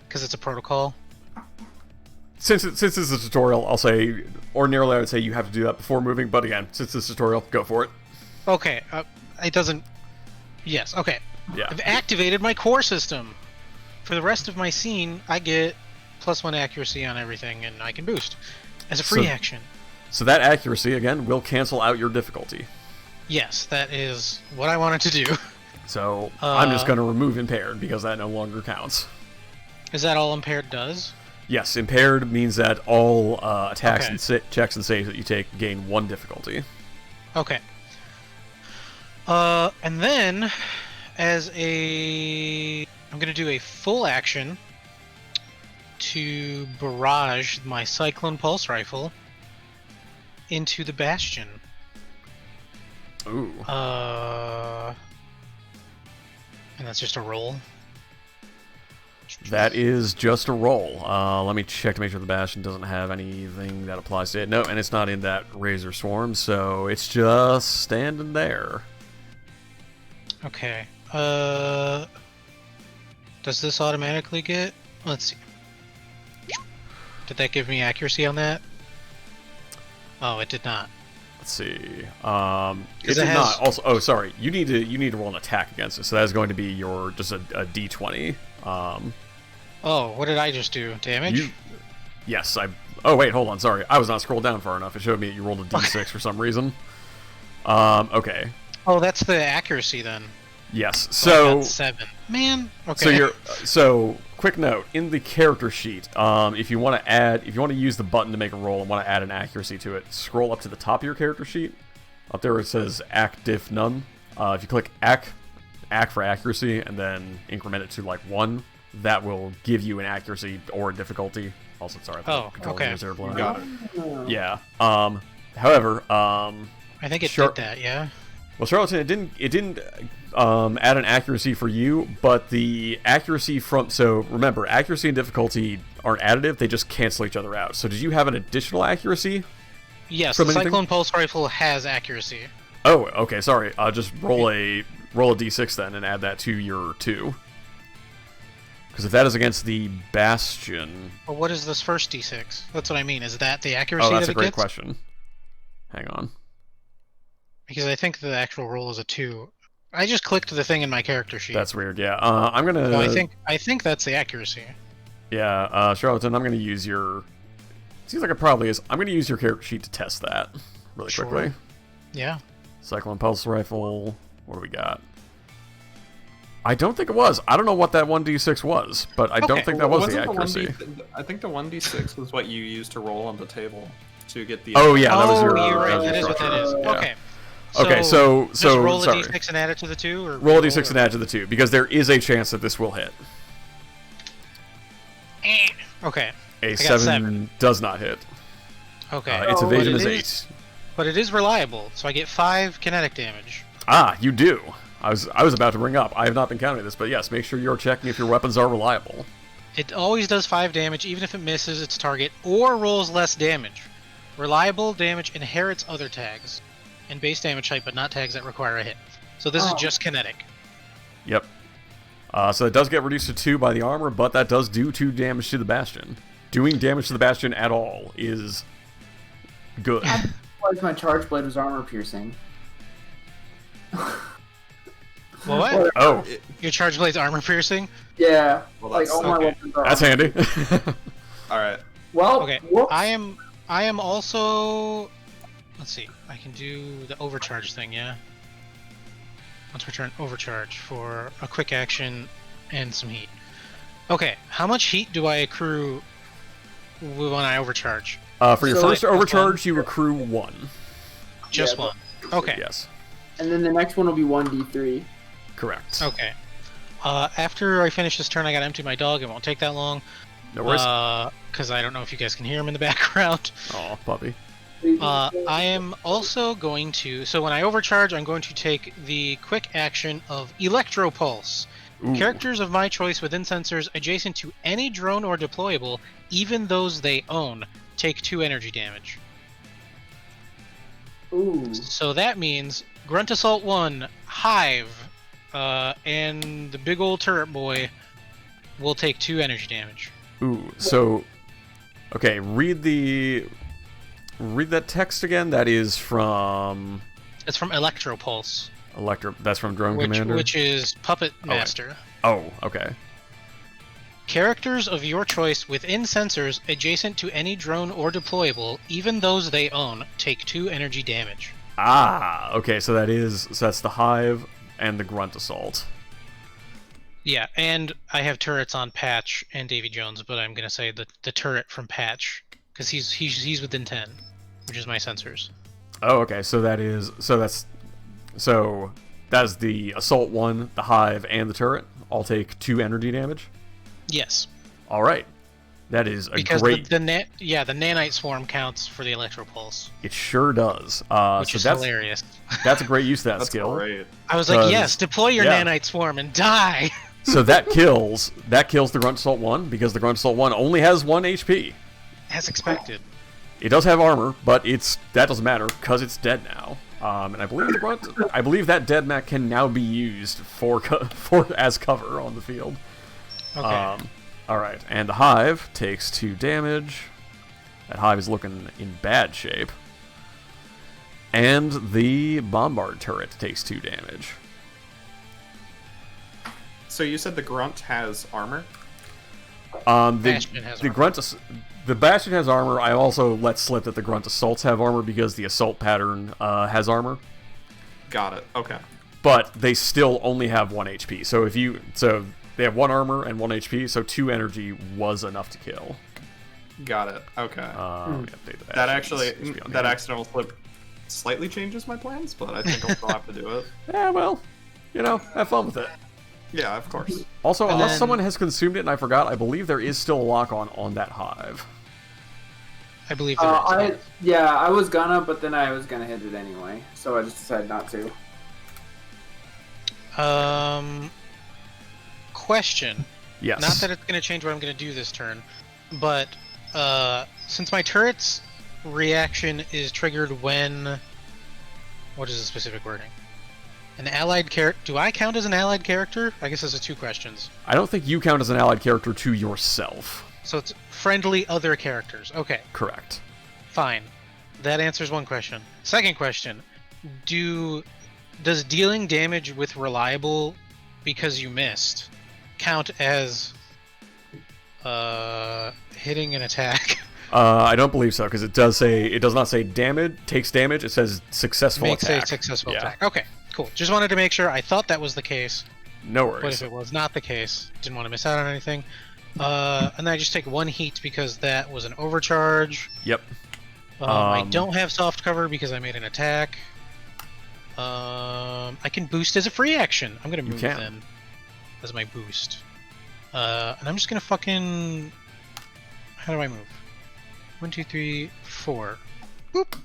S3: Because it's a protocol.
S2: Since it's a tutorial, I'll say, ordinarily I would say you have to do that before moving, but again, since it's a tutorial, go for it.
S3: Okay, it doesn't... Yes, okay.
S2: Yeah.
S3: I've activated my core system. For the rest of my scene, I get +1 accuracy on everything, and I can boost as a free action.
S2: So that accuracy, again, will cancel out your difficulty.
S3: Yes, that is what I wanted to do.
S2: So I'm just going to remove impaired, because that no longer counts.
S3: Is that all impaired does?
S2: Yes, impaired means that all attacks and checks and saves that you take gain 1 difficulty.
S3: Okay. And then, as I'm going to do a full action to barrage my Cyclone Pulse Rifle into the Bastion.
S2: Ooh.
S3: And that's just a roll.
S2: That is just a roll. Let me check to make sure the Bastion doesn't have anything that applies to it. No, and it's not in that Razor Swarm, so it's just standing there.
S3: Okay. Does this automatically get... Let's see. Did that give me accuracy on that? Oh, it did not.
S2: Let's see. It did not. Also, oh, sorry. You need to roll an attack against it. So that is going to be your just a D20.
S3: Oh, what did I just do? Damage?
S2: Yes, Oh wait, hold on. Sorry, I was not scrolled down far enough. It showed me that you rolled a D6 for some reason. Okay.
S3: Oh, that's the accuracy then.
S2: Yes.
S3: So I got 7. Man. Okay.
S2: So quick note in the character sheet. If you want to use the button to make a roll and want to add an accuracy to it, scroll up to the top of your character sheet. Up there it says Ac Diff None. If you click Ac for accuracy and then increment it to like 1, that will give you an accuracy or a difficulty. Also, sorry.
S3: Okay.
S4: Got it.
S2: Yeah. However,
S3: I think it did that. Yeah.
S2: well, Charlatan, it didn't add an accuracy for you, but the accuracy from... So, remember, accuracy and difficulty aren't additive, they just cancel each other out. So did you have an additional accuracy?
S3: Yes,
S2: from
S3: the
S2: anything?
S3: Cyclone Pulse Rifle has accuracy.
S2: Oh, okay, sorry. Just roll a d6 then and add that to your 2. Because if that is against the Bastion...
S3: Well, what is this first D6? That's what I mean. Is that the accuracy
S2: Oh, that's
S3: that
S2: a great
S3: gets?
S2: question. Hang on.
S3: Because I think the actual roll is a 2. I just clicked the thing in my character sheet.
S2: That's weird, yeah. I'm gonna...
S3: So I think that's the accuracy.
S2: Yeah, Charlatan, I'm gonna use your... Seems like it probably is. I'm gonna use your character sheet to test that really
S3: Sure.
S2: quickly.
S3: Yeah.
S2: Cyclone Pulse Rifle. What do we got? I don't think it was. I don't know what that 1d6 was, but I don't think that was the accuracy.
S4: I think the 1d6 was what you used to roll on the table to get the...
S2: Oh, yeah, that was your...
S3: you're right.
S2: that was
S3: That
S2: your
S3: is what that is.
S2: structure. Yeah.
S3: Okay.
S2: Okay, so
S3: just roll
S2: sorry.
S3: a d6 and add it to the 2? Or
S2: Roll a d6 and add to the 2, because there is a chance that this will hit.
S3: Okay.
S2: A
S3: got
S2: 7
S3: 7.
S2: does not hit.
S3: Okay.
S2: Its
S1: Oh,
S2: evasion
S3: but
S2: is
S3: it
S2: 8.
S3: But it is reliable, so I get 5 kinetic damage.
S2: Ah, you do. I was about to bring up. I have not been counting this, but yes, make sure you're checking if your weapons are reliable.
S3: It always does 5 damage, even if it misses its target or rolls less damage. Reliable damage inherits other tags and base damage type, but not tags that require a hit. So this is just kinetic.
S2: Yep. So it does get reduced to 2 by the armor, but that does do 2 damage to the Bastion. Doing damage to the Bastion at all is good.
S1: Like my charge blade was armor piercing.
S3: What?
S2: Oh,
S3: Your charge blade's armor piercing?
S1: Yeah.
S4: Well,
S1: like
S4: that's
S1: all my
S4: okay.
S1: weapons are
S2: that's
S1: armor.
S2: handy.
S4: Alright.
S1: Well,
S3: Okay.
S1: whoops.
S3: I am also... Let's see. I can do the overcharge thing, yeah? Let's return overcharge for a quick action and some heat. Okay, how much heat do I accrue when I overcharge?
S2: For your
S1: So,
S2: first
S3: like,
S2: overcharge, you accrue 1.
S3: Just
S1: Yeah,
S3: one. Okay.
S2: Yes,
S1: And then the next one will be 1d3.
S2: correct.
S3: Okay. After I finish this turn, I gotta empty my dog. It won't take that long.
S2: No worries.
S3: Because I don't know if you guys can hear him in the background.
S2: Aw, puppy.
S3: I am also going to... So when I overcharge, I'm going to take the quick action of Electro Pulse.
S2: Ooh.
S3: Characters of my choice within sensors adjacent to any drone or deployable, even those they own, take 2 energy damage.
S1: Ooh.
S3: So that means Grunt Assault 1, Hive, and the big old turret boy will take 2 energy damage.
S2: Ooh, so... Okay, read that text again. That is from...
S3: It's from Electro Pulse,
S2: That's from Drone Commander?
S3: which is Puppet
S2: wait.
S3: Master.
S2: Oh, okay.
S3: Characters of your choice within sensors adjacent to any drone or deployable, even those they own, take 2 energy damage.
S2: Ah, okay, so that's the Hive and the Grunt Assault.
S3: Yeah, and I have turrets on Patch and Davy Jones, but I'm gonna say the turret from Patch because he's within 10, which is my sensors.
S2: Oh, okay, so that's the Assault 1, the Hive, and the turret all take 2 energy damage?
S3: Yes,
S2: All right. That is a
S3: because
S2: great...
S3: the nanite swarm counts for the Electro Pulse,
S2: It sure does.
S3: which
S2: So
S3: is
S2: that's
S3: hilarious.
S2: that's a great use of that
S4: That's
S2: skill.
S4: great.
S3: I was like,
S2: 'cause-
S3: yes, deploy your
S2: yeah.
S3: nanite swarm and die.
S2: So that kills the Grunt Assault 1 because the Grunt Assault 1 only has 1 HP.
S3: As expected.
S2: It does have armor, but that doesn't matter because it's dead now. And I believe that dead mech can now be used for as cover on the field.
S3: Okay.
S2: All right, and the Hive takes 2 damage. That Hive is looking in bad shape. And the Bombard turret takes 2 damage.
S4: So you said the grunt has armor?
S3: Bastion has
S2: the
S3: armor.
S2: The Bastion has armor. I also let slip that the Grunt Assaults have armor because the Assault pattern has armor.
S4: Got it. Okay.
S2: But they still only have 1 HP. So they have 1 armor and 1 HP, so 2 energy was enough to kill.
S4: Got it. Okay.
S2: We updated
S4: That
S2: actions.
S4: that accidental flip slightly changes my plans, but I think I'll still have to do it.
S2: Yeah, well, have fun with it.
S4: Yeah, of course.
S2: Also,
S3: And
S2: unless
S3: then-
S2: someone has consumed it and I forgot, I believe there is still a lock on that hive.
S3: I believe there is.
S1: I was gonna, but then I was gonna hit it anyway, so I just decided not to.
S3: Question.
S2: Yes.
S3: Not that it's going to change what I'm going to do this turn, but since my turret's reaction is triggered when... What is the specific wording? An allied character... Do I count as an allied character? I guess those are 2 questions.
S2: I don't think you count as an allied character to yourself.
S3: So it's friendly other characters. Okay,
S2: Correct.
S3: fine. That answers one question. Second question. Does dealing damage with reliable because you missed count as hitting an attack?
S2: I don't believe so, because it does not say damage, takes damage, it says successful
S3: Makes
S2: attack.
S3: a successful
S2: Yeah.
S3: attack. Okay, cool. Just wanted to make sure. I thought that was the case,
S2: No
S3: but
S2: worries.
S3: if it was not the case, didn't want to miss out on anything. And then I just take 1 heat because that was an overcharge.
S2: Yep.
S3: I don't have soft cover because I made an attack. I can boost as a free action. I'm gonna move
S2: can.
S3: then as my boost. And I'm just gonna fucking... How do I move? 1, 2, 3, 4. Boop.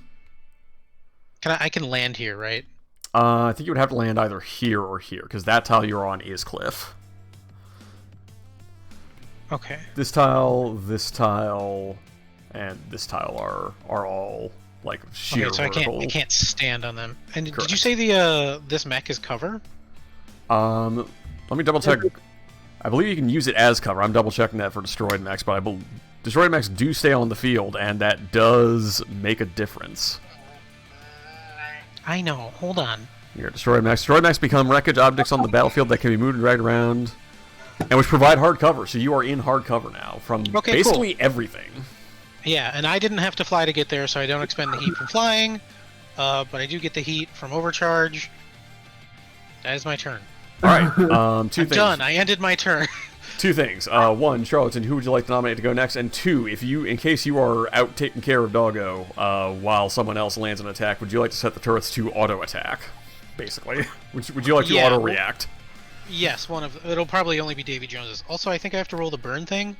S3: I can land here, right?
S2: I think you would have to land either here or here, because that tile you're on is cliff.
S3: Okay.
S2: This tile, and this tile are all like sheer
S3: Okay, so
S2: vertical.
S3: I can't stand on them. And did
S2: Correct.
S3: you say the this mech is cover?
S2: Let me double check. I believe you can use it as cover. I'm double checking that for destroyed mechs, but destroyed mechs do stay on the field, and that does make a difference.
S3: I know. Hold on.
S2: Here, destroyed mechs. Destroyed mechs become wreckage objects on the battlefield that can be moved and dragged around, and which provide hard cover. So you are in hard cover now from
S3: Okay,
S2: basically everything.
S3: Yeah, and I didn't have to fly to get there, so I don't expend the heat from flying. But I do get the heat from overcharge. That is my turn.
S2: All right, 2
S3: I'm
S2: things.
S3: done. I ended my turn.
S2: 2 things. 1, Charlatan, who would you like to nominate to go next? And 2, in case you are out taking care of Doggo while someone else lands an attack, would you like to set the turrets to auto attack? Basically, would you like to
S3: Yeah,
S2: auto react?
S3: Yes, it'll probably only be Davy Jones's. Also, I think I have to roll the burn thing.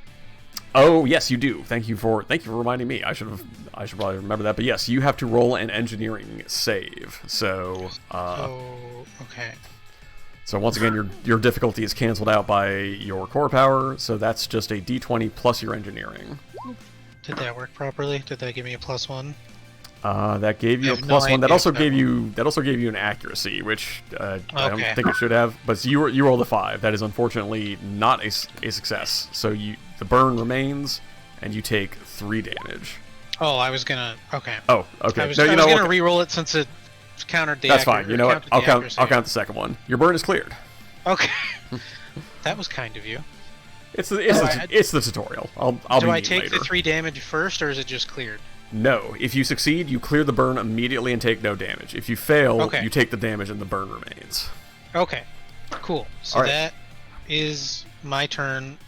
S2: Oh yes, you do. Thank you for reminding me. I should probably remember that. But yes, you have to roll an engineering save. So
S3: Okay.
S2: so once again, your difficulty is canceled out by your core power. So that's just a D20 plus your engineering.
S3: Did that work properly? Did that give me a +1?
S2: That gave you
S3: I
S2: a
S3: have
S2: plus
S3: no
S2: 1. That
S3: idea
S2: also
S3: if that
S2: gave you an accuracy, which I don't
S3: Okay.
S2: think it should have. But you rolled a 5. That is unfortunately not a success. So the burn remains, and you take 3 damage.
S3: Oh, I was gonna. Okay.
S2: Oh, okay.
S3: I was,
S2: No,
S3: I
S2: you
S3: was
S2: know
S3: gonna
S2: what?
S3: re-roll it since it countered the.
S2: That's fine. You know what? I'll count
S3: accuracy.
S2: the second one. Your burn is cleared.
S3: Okay. That was kind of you.
S2: It's the tutorial. I'll
S3: Do
S2: be
S3: I
S2: mean
S3: take
S2: later.
S3: the 3 damage first, or is it just cleared?
S2: No. If you succeed, you clear the burn immediately and take no damage. If you fail,
S3: Okay.
S2: you take the damage and the burn remains.
S3: Okay. Cool. So
S2: All right.
S3: that is my turn.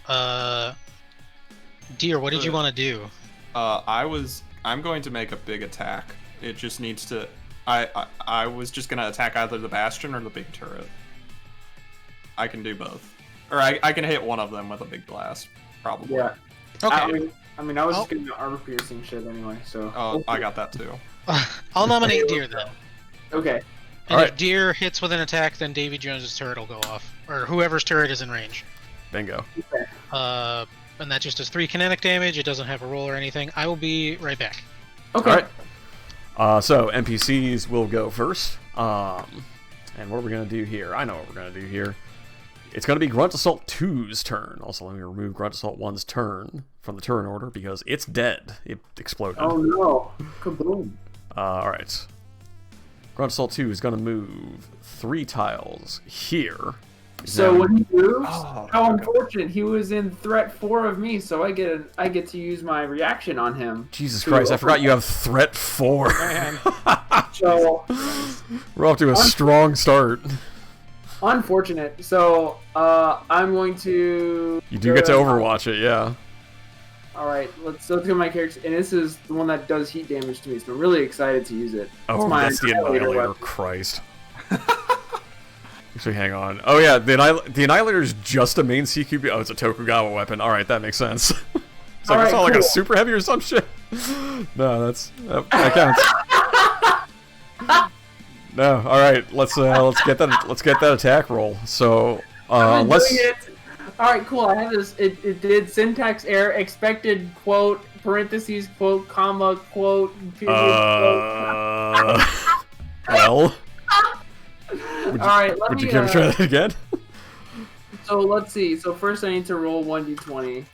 S3: Deer, what did you want to do?
S4: I'm going to make a big attack. It just needs to. I was just gonna attack either the bastion or the big turret. I can do both, or I can hit one of them with a big blast, probably.
S1: Yeah.
S3: Okay.
S1: I mean, I was just getting the armor piercing shit anyway, so.
S4: Oh, I got that too.
S3: I'll nominate Deer then.
S1: Okay.
S3: And
S2: Alright.
S3: if Deer hits with an attack, then Davy Jones's turret will go off, or whoever's turret is in range.
S2: Bingo.
S3: And that just does 3 kinetic damage. It doesn't have a roll or anything. I will be right back.
S1: Okay.
S2: All right. So NPCs will go first. And what are we gonna do here? I know what we're gonna do here. It's gonna be Grunt Assault 2's turn. Also, let me remove Grunt Assault 1's turn from the turn order because it's dead. It exploded.
S1: Oh no! Kaboom!
S2: All right. Grunt Assault 2 is gonna move 3 tiles here.
S1: So when he moves,
S4: Oh,
S1: how
S4: okay.
S1: unfortunate! He was in threat 4 of me, so I get to use my reaction on him.
S2: Jesus
S1: to
S2: Christ! I forgot you
S1: overcome.
S2: have threat 4.
S1: So
S2: We're off to a strong start.
S1: Unfortunate. So, I'm going to.
S2: You do get to Overwatch it, yeah.
S1: All right, let's look at my character, and this is the one that does heat damage to me. So I'm really excited to use it.
S2: Oh, that's the
S1: Annihilator
S2: Annihilator.
S1: weapon.
S2: Christ. Actually, hang on. Oh yeah, the Annihilator is just a main CQB. Oh, it's a Tokugawa weapon. All right, that makes sense. It's like, it's not like a super heavy or some shit. No, that counts. No, all right. Let's get that attack roll. So let's.
S1: All right, cool. I have this. It did syntax error. Expected quote parentheses quote comma quote period quote.
S2: Well.
S1: All right.
S2: Would you care to try that again?
S1: So let's see. So first I need to roll 1d20.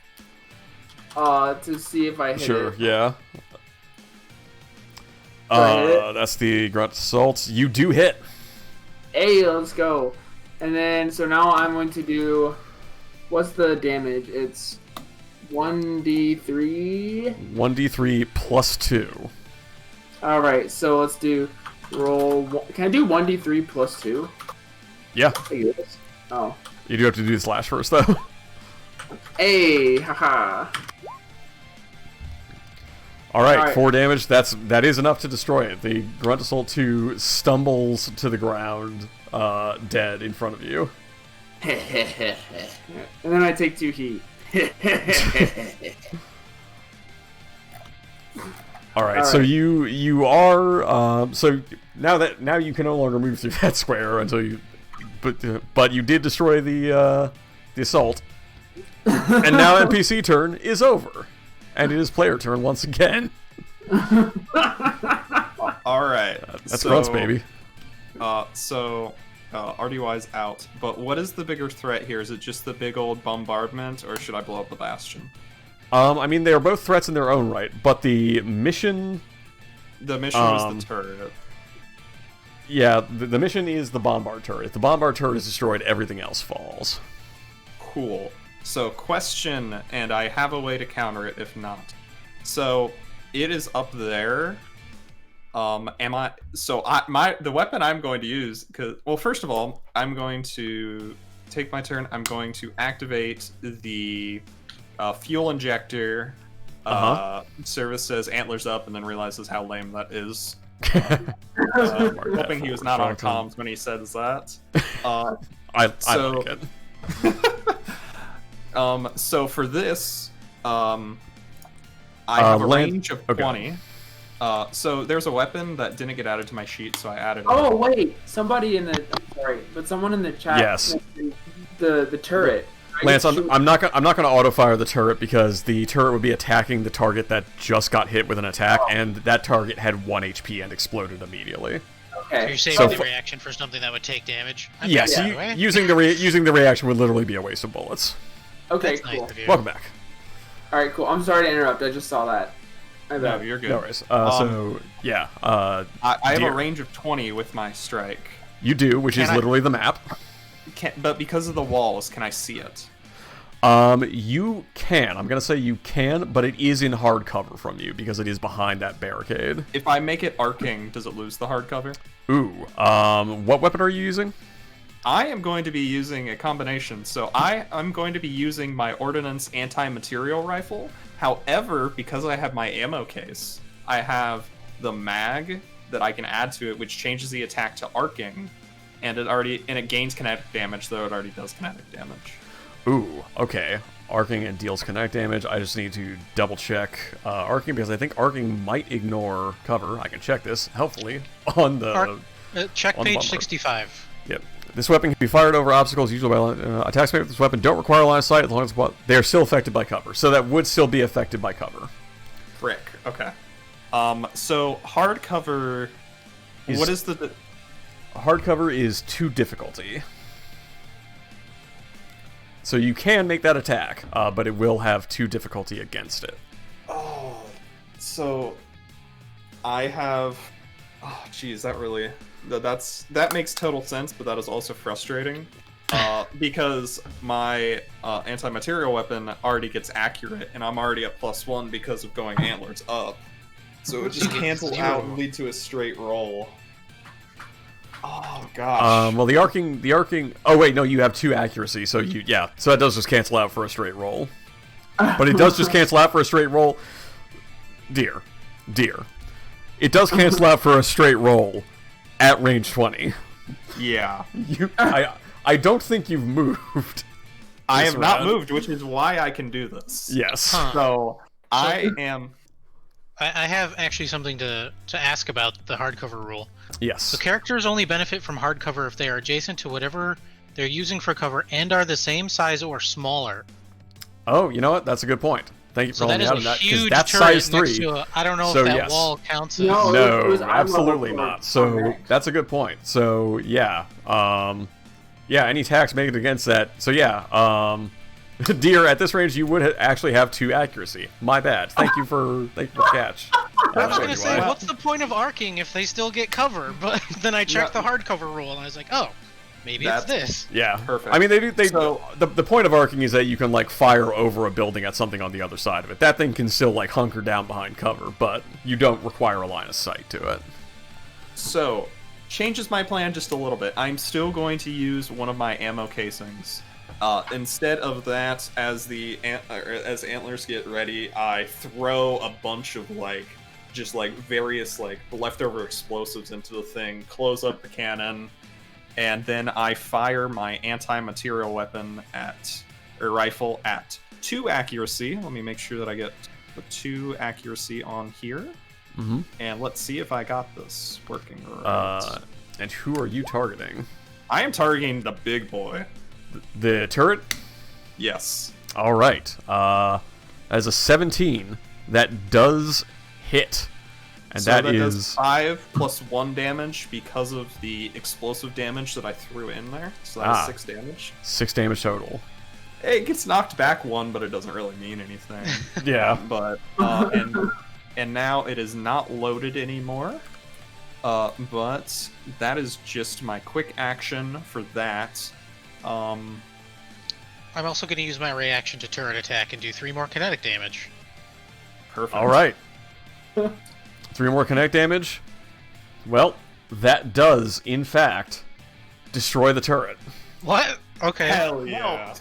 S1: To see if I hit
S2: Sure.
S1: it.
S2: Yeah. That's the grunt assault. You do hit.
S1: Hey, let's go. And then so now I'm going to do. What's the damage? It's 1d3.
S2: 1d3 plus 2.
S1: All right. So let's do roll. Can I do 1d3 plus 2?
S2: Yeah.
S1: Oh.
S2: You do have to do the slash first though.
S1: Hey, haha.
S2: All right,
S1: All right.
S2: 4 damage. That is enough to destroy it. The grunt assault 2 stumbles to the ground, dead in front of you.
S1: And then I take 2 heat.
S2: All right, so you are so now you can no longer move through that square until you, but you did destroy the assault, and now NPC turn is over, and it is player turn once again.
S4: All right.
S2: That's grunts, baby.
S4: RDY's out, but what is the bigger threat here? Is it just the big old bombardment, or should I blow up the bastion?
S2: I mean, they are both threats in their own right, but the mission...
S4: The mission was the turret.
S2: Yeah, the mission is the bombard turret. If the bombard turret is destroyed, everything else falls.
S4: Cool. So, question, and I have a way to counter it if not. So, it is up there. The weapon I'm going to use, first of all, I'm going to take my turn. I'm going to activate the fuel injector. Service says antlers up, and then realizes how lame that is. Hoping he was not on comms when he says that. I like it. So for this, I have a range of 20. So there's a weapon that didn't get added to my sheet, so I added it.
S1: Oh wait, somebody in the someone in the chat.
S2: Yes.
S1: The turret.
S2: Lance, I'm not gonna auto fire the turret because the turret would be attacking the target that just got hit with an attack, and that target had 1 HP and exploded immediately.
S1: Okay.
S6: So you're saving the reaction for something that would take damage?
S2: Yes, using the reaction would literally be a waste of bullets.
S1: Okay,
S6: That's
S1: cool.
S6: nice of you.
S2: Welcome back.
S1: All right, cool. I'm sorry to interrupt. I just saw that.
S4: No, you're good.
S2: No worries. I
S4: have a range of 20 with my strike.
S2: You do, which is literally the map.
S4: But because of the walls, can I see it?
S2: You can. I'm gonna say you can, but it is in hard cover from you because it is behind that barricade.
S4: If I make it arcing, does it lose the hard cover?
S2: Ooh. What weapon are you using?
S4: I am going to be using a combination. So I'm going to be using my Ordnance anti-material rifle. However, because I have my ammo case, I have the mag that I can add to it, which changes the attack to arcing, and it gains kinetic damage, though it already does kinetic damage.
S2: Ooh, okay. Arcing and deals kinetic damage. I just need to double check arcing because I think arcing might ignore cover. I can check this helpfully on the
S3: check
S2: on
S3: page
S2: the
S3: 65.
S2: Yep. This weapon can be fired over obstacles usually by attacks made with this weapon don't require line of sight as long as they are still affected by cover. So that would still be affected by cover.
S4: Frick. Okay. So hard cover. What is the
S2: hard cover is 2 difficulty. So you can make that attack, but it will have 2 difficulty against it.
S4: Oh, so I have. Oh, geez, that really that makes total sense, but that is also frustrating because my anti-material weapon already gets accurate, and I'm already at +1 because of going antlers up. So it just cancels out and lead to a straight roll. Oh gosh.
S2: Well, the arcing. Oh wait, no, you have 2 accuracy, so so that does just cancel out for a straight roll. But it does just cancel out for a straight roll. Dear. It does cancel out for a straight roll at range 20.
S4: Yeah.
S2: I don't think you've moved.
S4: I have not moved, which is why I can do this.
S2: Yes.
S3: Huh.
S4: So I am.
S6: I have actually something to ask about the hardcover rule.
S2: Yes.
S6: So characters only benefit from hardcover if they are adjacent to whatever they're using for cover and are the same size or smaller.
S2: Oh, you know what? That's a good point. Thank you for
S6: So that
S2: holding
S6: is
S2: out
S6: a
S2: on that, because
S6: huge
S2: that's
S6: turret
S2: size
S6: next
S2: 3.
S6: to a, I don't know
S2: So,
S6: if that
S2: yes.
S6: wall counts as...
S1: No.
S2: No,
S1: it was eye
S2: absolutely
S1: level for
S2: not. So
S1: Max.
S2: that's a good point. So yeah, any attacks made against that. So yeah, Deer, at this range you would actually have 2 accuracy. My bad. Thank you for the catch.
S6: I was gonna say,
S2: Anyway.
S6: what's the point of arcing if they still get cover? But then I checked the hardcover rule and I was like, oh, maybe it's this.
S2: Yeah,
S4: Perfect.
S2: I mean, they do.
S4: So-
S2: The point of arcing is that you can like fire over a building at something on the other side of it. That thing can still like hunker down behind cover, but you don't require a line of sight to it.
S4: So, changes my plan just a little bit. I'm still going to use one of my ammo casings. Instead of that, as as antlers get ready, I throw a bunch of just various leftover explosives into the thing, close up the cannon, and then I fire my anti-material weapon rifle at 2 accuracy. Let me make sure that I get the 2 accuracy on here.
S2: Mm-hmm.
S4: And let's see if I got this working right.
S2: And who are you targeting?
S4: I am targeting the big boy.
S2: The turret?
S4: Yes.
S2: All right. As a 17, that does hit. And
S4: So
S2: that
S4: does
S2: is
S4: 5 plus 1 damage because of the explosive damage that I threw in there. So that's 6 damage.
S2: 6 damage total.
S4: It gets knocked back 1, but it doesn't really mean anything.
S2: Yeah.
S4: But and now it is not loaded anymore. But that is just my quick action for that.
S6: I'm also going to use my reaction to turret attack and do 3 more kinetic damage.
S4: Perfect.
S2: All right. 3 more kinetic damage. Well, that does, in fact, destroy the turret.
S6: What? Okay.
S4: Hell yeah.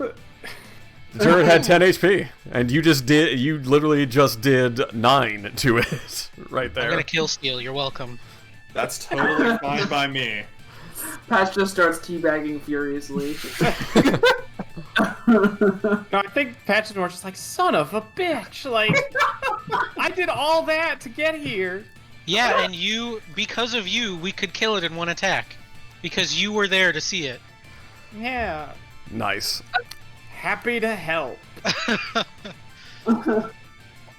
S2: The turret had 10 HP, and you literally just did 9 to it right there.
S6: I'm going to kill steal. You're welcome.
S4: That's totally fine by me.
S1: Patch just starts teabagging furiously.
S5: No, I think Patch and Orange is like, son of a bitch! Like, I did all that to get here.
S6: Yeah, and because of you, we could kill it in 1 attack. Because you were there to see it.
S5: Yeah.
S2: Nice.
S5: Happy to help.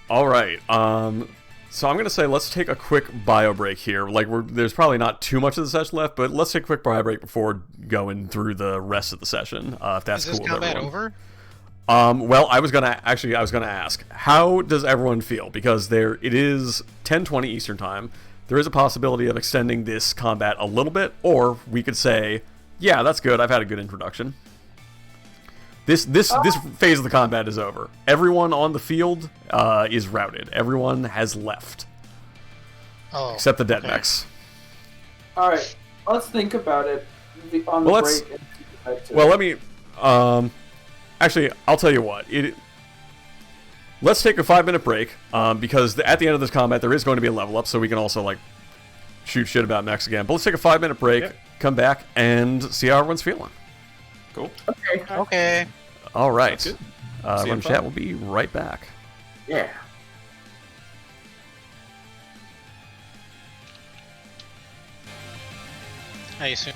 S2: All right. So I'm gonna say let's take a quick bio break here. There's probably not too much of the session left, but let's take a quick bio break before going through the rest of the session. If that's
S6: Is this
S2: cool with
S6: combat
S2: everyone.
S6: over?
S2: Well, I was gonna ask, how does everyone feel? Because it is 10:20 Eastern time. There is a possibility of extending this combat a little bit, or we could say, yeah, that's good. I've had a good introduction. This phase of the combat is over. Everyone on the field is routed. Everyone has left,
S6: Oh.
S2: except the dead
S6: okay.
S2: mechs.
S1: All right, let's think about it on the break.
S2: Well, let me. Actually, I'll tell you what. Let's take a 5-minute break because at the end of this combat there is going to be a level up, so we can also shoot shit about mechs again. But let's take a 5-minute break, come back, and see how everyone's feeling.
S4: Cool.
S6: Okay.
S2: All right.
S4: Sounds good. See you
S2: Run
S4: in
S2: chat
S4: 5.
S2: will be right back.
S1: Yeah.
S6: I assume.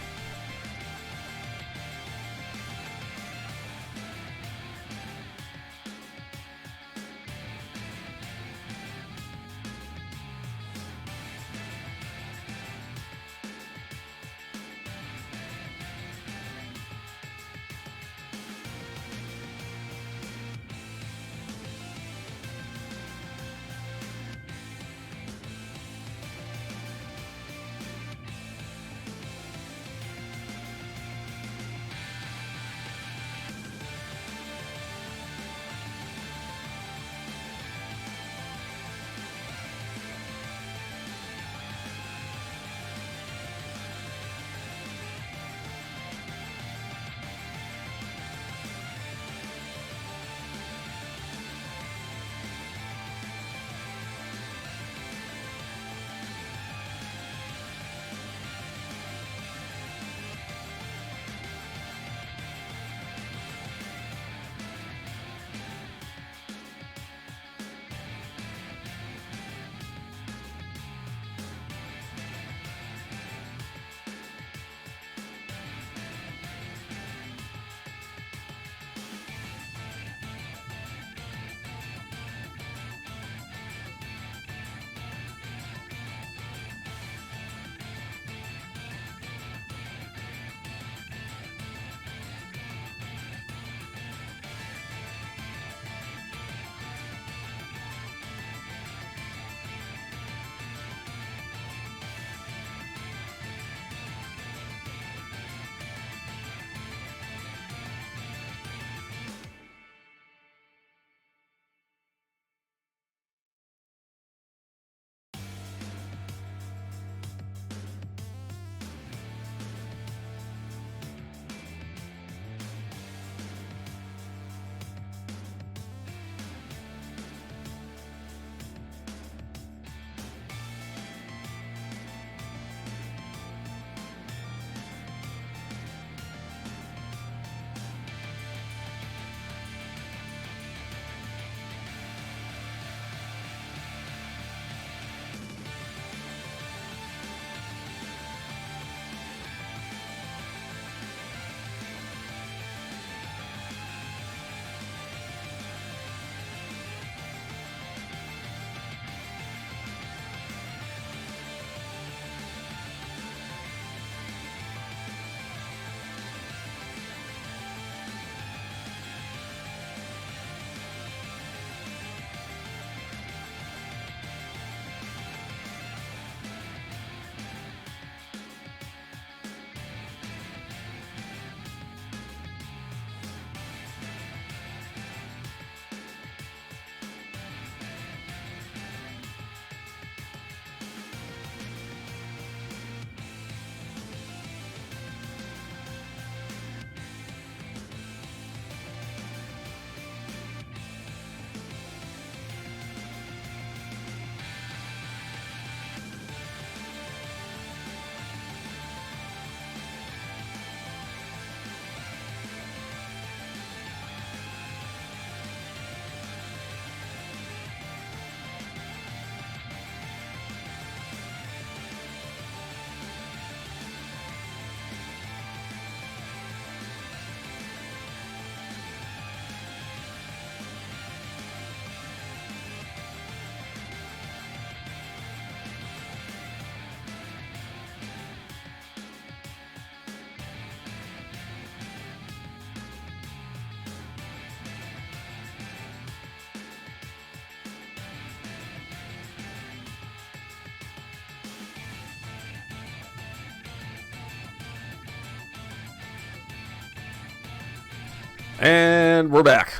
S2: And we're back.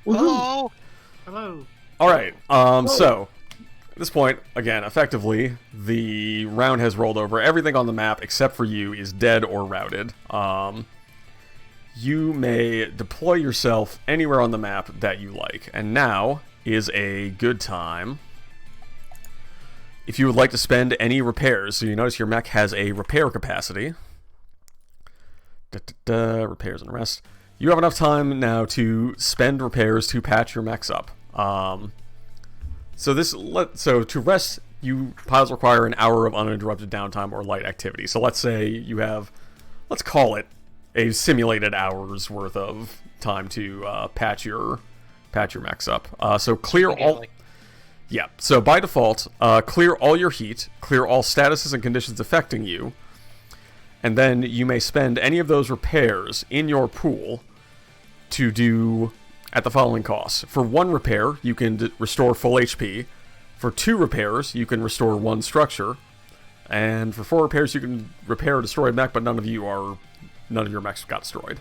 S6: Hello.
S5: Hello.
S2: All right. So at this point, again, effectively, the round has rolled over. Everything on the map except for you is dead or routed. You may deploy yourself anywhere on the map that you like. And now is a good time if you would like to spend any repairs. So you notice your mech has a repair capacity. Repairs and rest. You have enough time now to spend repairs to patch your mechs up. So to rest, you pilots require an hour of uninterrupted downtime or light activity. So let's say you have, let's call it a simulated hour's worth of time to patch your mechs up. So clear all. Yeah. So by default, clear all your heat, clear all statuses and conditions affecting you, and then you may spend any of those repairs in your pool to do at the following costs. For 1 repair, you can restore full HP. For 2 repairs, you can restore 1 structure. And for 4 repairs, you can repair a destroyed mech, but none of your mechs got destroyed.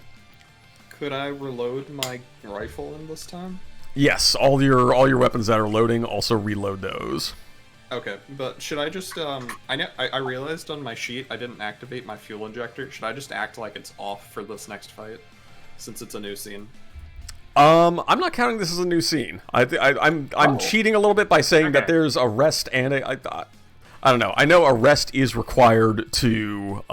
S4: Could I reload my rifle in this time?
S2: Yes, all your weapons that are loading, also reload those.
S4: Okay, but should I just I realized on my sheet I didn't activate my fuel injector. Should I just act like it's off for this next fight, since it's a new scene?
S2: I'm not counting this as a new scene. I'm cheating a little bit by saying that there's a rest and I don't know. I know a rest is required to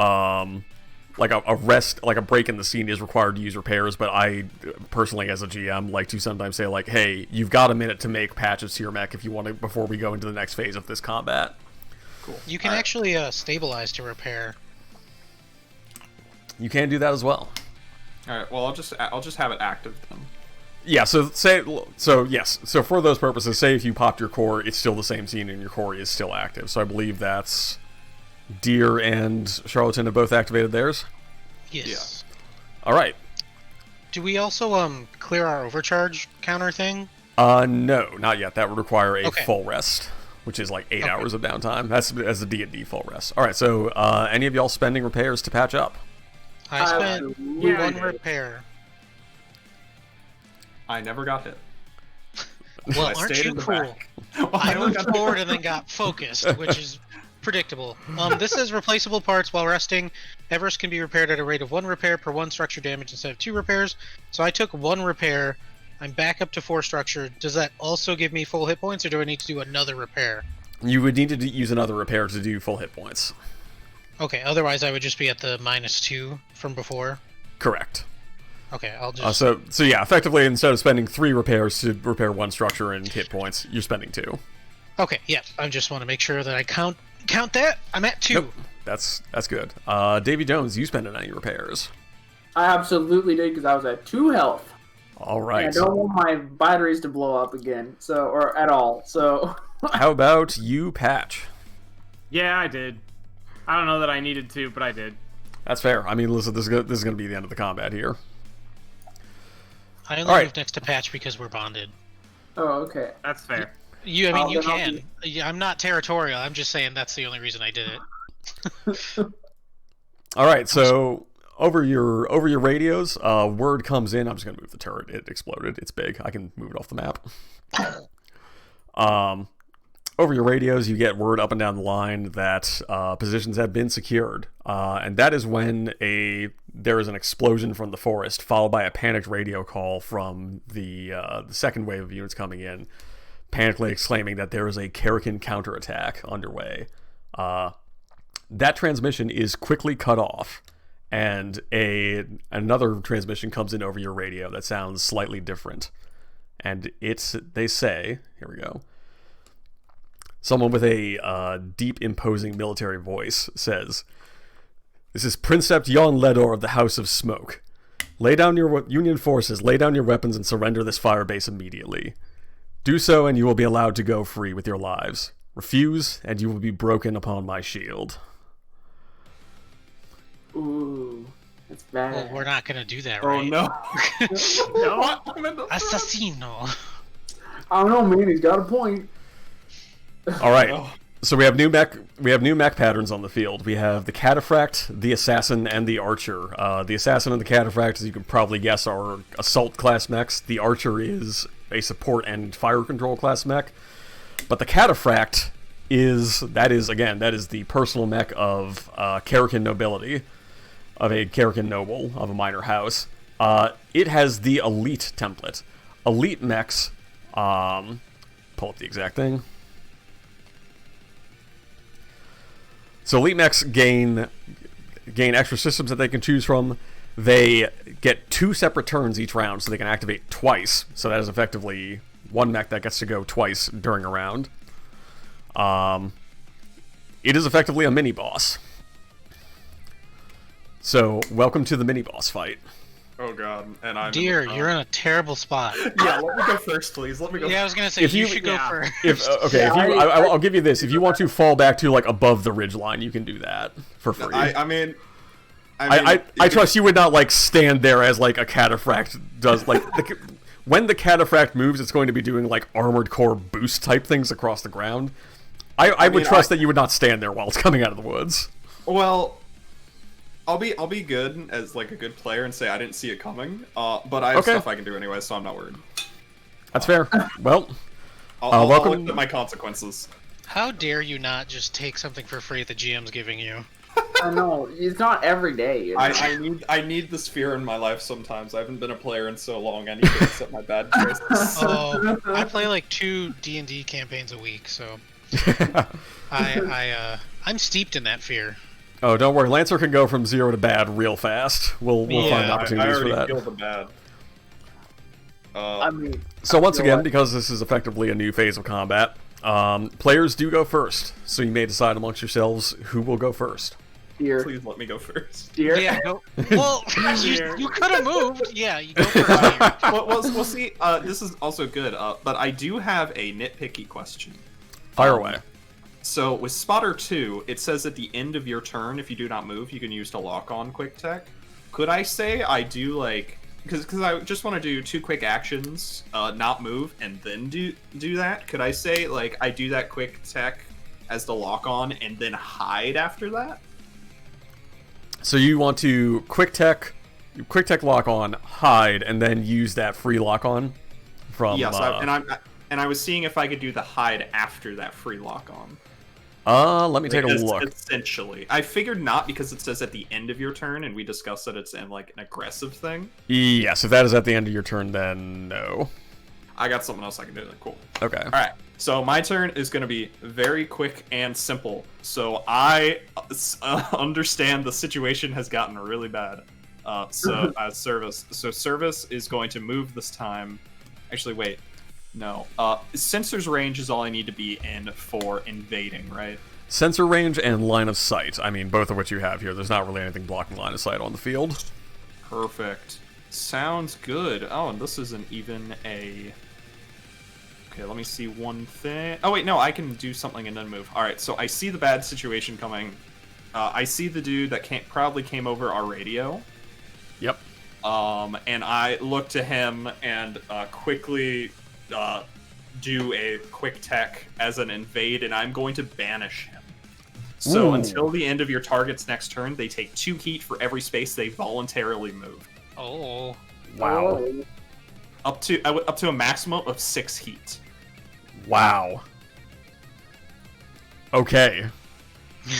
S2: like a rest, like a break in the scene is required to use repairs, but I personally as a GM like to sometimes say like, hey, you've got a minute to make patches to your mech if you want to before we go into the next phase of this combat.
S4: Cool.
S6: You can actually stabilize to repair.
S2: You can do that as well.
S4: All right. Well, I'll just have it active then.
S2: Yeah, so yes. So for those purposes, say if you popped your core, it's still the same scene and your core is still active. So I believe that's Deer and Charlatan have both activated theirs.
S6: Yes.
S4: Yeah.
S2: All right.
S6: Do we also clear our overcharge counter thing?
S2: No, not yet. That would require a
S6: Okay.
S2: full rest, which is like 8 hours of downtime. That's as a D&D full rest. All right. So any of y'all spending repairs to patch up?
S6: I spent
S5: Yeah,
S6: one
S5: I did.
S6: repair.
S4: I never got hit.
S6: Well,
S4: I
S6: aren't
S4: stayed
S6: you
S4: in the
S6: cool?
S4: back. Well,
S6: I
S4: never
S6: moved
S4: got hit.
S6: forward and then got focused, which is predictable. This is replaceable parts while resting. Everest can be repaired at a rate of 1 repair per 1 structure damage instead of 2 repairs. So I took 1 repair. I'm back up to 4 structure. Does that also give me full hit points, or do I need to do another repair?
S2: You would need to use another repair to do full hit points.
S6: Okay, otherwise I would just be at the -2 from before.
S2: Correct.
S6: Okay, I'll just...
S2: So yeah, effectively, instead of spending 3 repairs to repair 1 structure and hit points, you're spending 2.
S6: Okay, yeah, I just want to make sure that I count that. I'm at 2.
S2: Nope. That's good. Davy Jones, you spending any repairs?
S1: I absolutely did because I was at 2 health.
S2: All
S1: And
S2: right.
S1: I don't want my batteries to blow up again, or at all. So
S2: How about you, Patch?
S5: Yeah, I did. I don't know that I needed to, but I did.
S2: That's fair. I mean, listen, this is going to be the end of the combat here.
S6: I only
S2: All right.
S6: moved next to Patch because we're bonded.
S1: oh, okay.
S5: That's fair.
S6: I mean, you
S1: then I'll
S6: can.
S1: be-
S6: Yeah, I'm not territorial. I'm just saying that's the only reason I did it.
S2: All right, so over your radios, word comes in. I'm just gonna move the turret. It exploded. It's big. I can move it off the map. Over your radios, you get word up and down the line that positions have been secured, and that is when there is an explosion from the forest, followed by a panicked radio call from the second wave of units coming in, panically exclaiming that there is a Karakin counterattack underway. That transmission is quickly cut off, and another transmission comes in over your radio that sounds slightly different. And they say, here we go. Someone with a deep, imposing military voice says, "This is Princeps Jon Ledor of the House of Smoke. Lay down your Union forces, lay down your weapons, and surrender this fire base immediately. Do so, and you will be allowed to go free with your lives. Refuse, and you will be broken upon my shield."
S1: Ooh, that's bad.
S6: Well, we're not gonna do that,
S4: Oh
S6: right?
S4: no!
S5: No.
S6: Assassino.
S1: I don't know, man. He's got a point.
S2: All right.
S4: Oh.
S2: So we have new mech patterns on the field. We have the Cataphract, the Assassin, and the Archer. The Assassin and the Cataphract, as you can probably guess, are assault class mechs. The Archer is a support and fire control class mech. But the Cataphract is the personal mech of Karakin nobility, of a Karakin noble of a minor house. It has the elite template. Elite mechs, pull up the exact thing. So elite mechs gain extra systems that they can choose from. They get 2 separate turns each round, so they can activate twice. So that is effectively one mech that gets to go twice during a round. It is effectively a mini-boss. So, welcome to the mini-boss fight.
S4: Oh god, and I'm...
S6: Dear, you're in a terrible spot.
S4: Yeah, let me go first, please. Let me go
S6: Yeah, I was gonna say, you should go first.
S2: I'll give you this. If you want to fall back to, like, above the ridgeline, you can do that for free.
S4: I
S2: trust you would not, like, stand there as, like, a Cataphract does, like... When the Cataphract moves, it's going to be doing, like, armored core boost type things across the ground. I would trust that you would not stand there while it's coming out of the woods.
S4: Well, I'll be good as like a good player and say I didn't see it coming. But I have stuff I can do anyway, so I'm not worried.
S2: That's fair. Well,
S4: I'll
S2: welcome.
S4: look at my consequences.
S6: How dare you not just take something for free the GM's giving you?
S1: I know, it's not every day. You know?
S4: I need the sphere in my life sometimes. I haven't been a player in so long. I need to accept my bad choices.
S6: Oh, I play like 2 D&D campaigns a week, so I'm steeped in that fear.
S2: Oh, don't worry. Lancer can go from 0 to bad real fast. We'll find opportunities for that.
S4: I already feel the bad.
S1: I mean,
S2: So once again, because this is effectively a new phase of combat, players do go first. So you may decide amongst yourselves who will go first.
S1: dear,
S4: Please let me go first.
S1: dear.
S6: Yeah, go. Well, you could have moved. Yeah, you go first. Here.
S4: We'll see. This is also good, but I do have a nitpicky question.
S2: Fire away.
S4: So with Spotter 2, it says at the end of your turn, if you do not move, you can use to lock on Quick Tech. Could I say I do like... Because I just want to do 2 quick actions, not move, and then do that? Could I say, like, I do that Quick Tech as the lock on and then hide after that?
S2: So you want to quick tech lock on, hide, and then use that free lock on from.
S4: Yes, and I was seeing if I could do the hide after that free lock on.
S2: Let me take a look.
S4: Essentially, I figured not because it says at the end of your turn, and we discussed that it's in like an aggressive thing.
S2: Yes, if that is at the end of your turn, then no.
S4: I got something else I can do. Cool.
S2: Okay.
S4: All right. So my turn is going to be very quick and simple. So I understand the situation has gotten really bad. Service. So Service is going to move this time. Actually, wait. No. Sensor's range is all I need to be in for invading, right?
S2: Sensor range and line of sight. I mean, both of which you have here. There's not really anything blocking line of sight on the field.
S4: Perfect. Sounds good. Oh, and this isn't even a... Okay, let me see one thing. Oh, wait, no, I can do something and then move. All right, so I see the bad situation coming. I see the dude that probably came over our radio.
S2: Yep.
S4: And I look to him and quickly do a quick tech as an invade, and I'm going to banish him. So until the end of your target's next turn, they take 2 heat for every space they voluntarily move.
S6: Oh.
S2: Wow.
S4: Up to a maximum of 6 heat.
S2: Wow. Okay.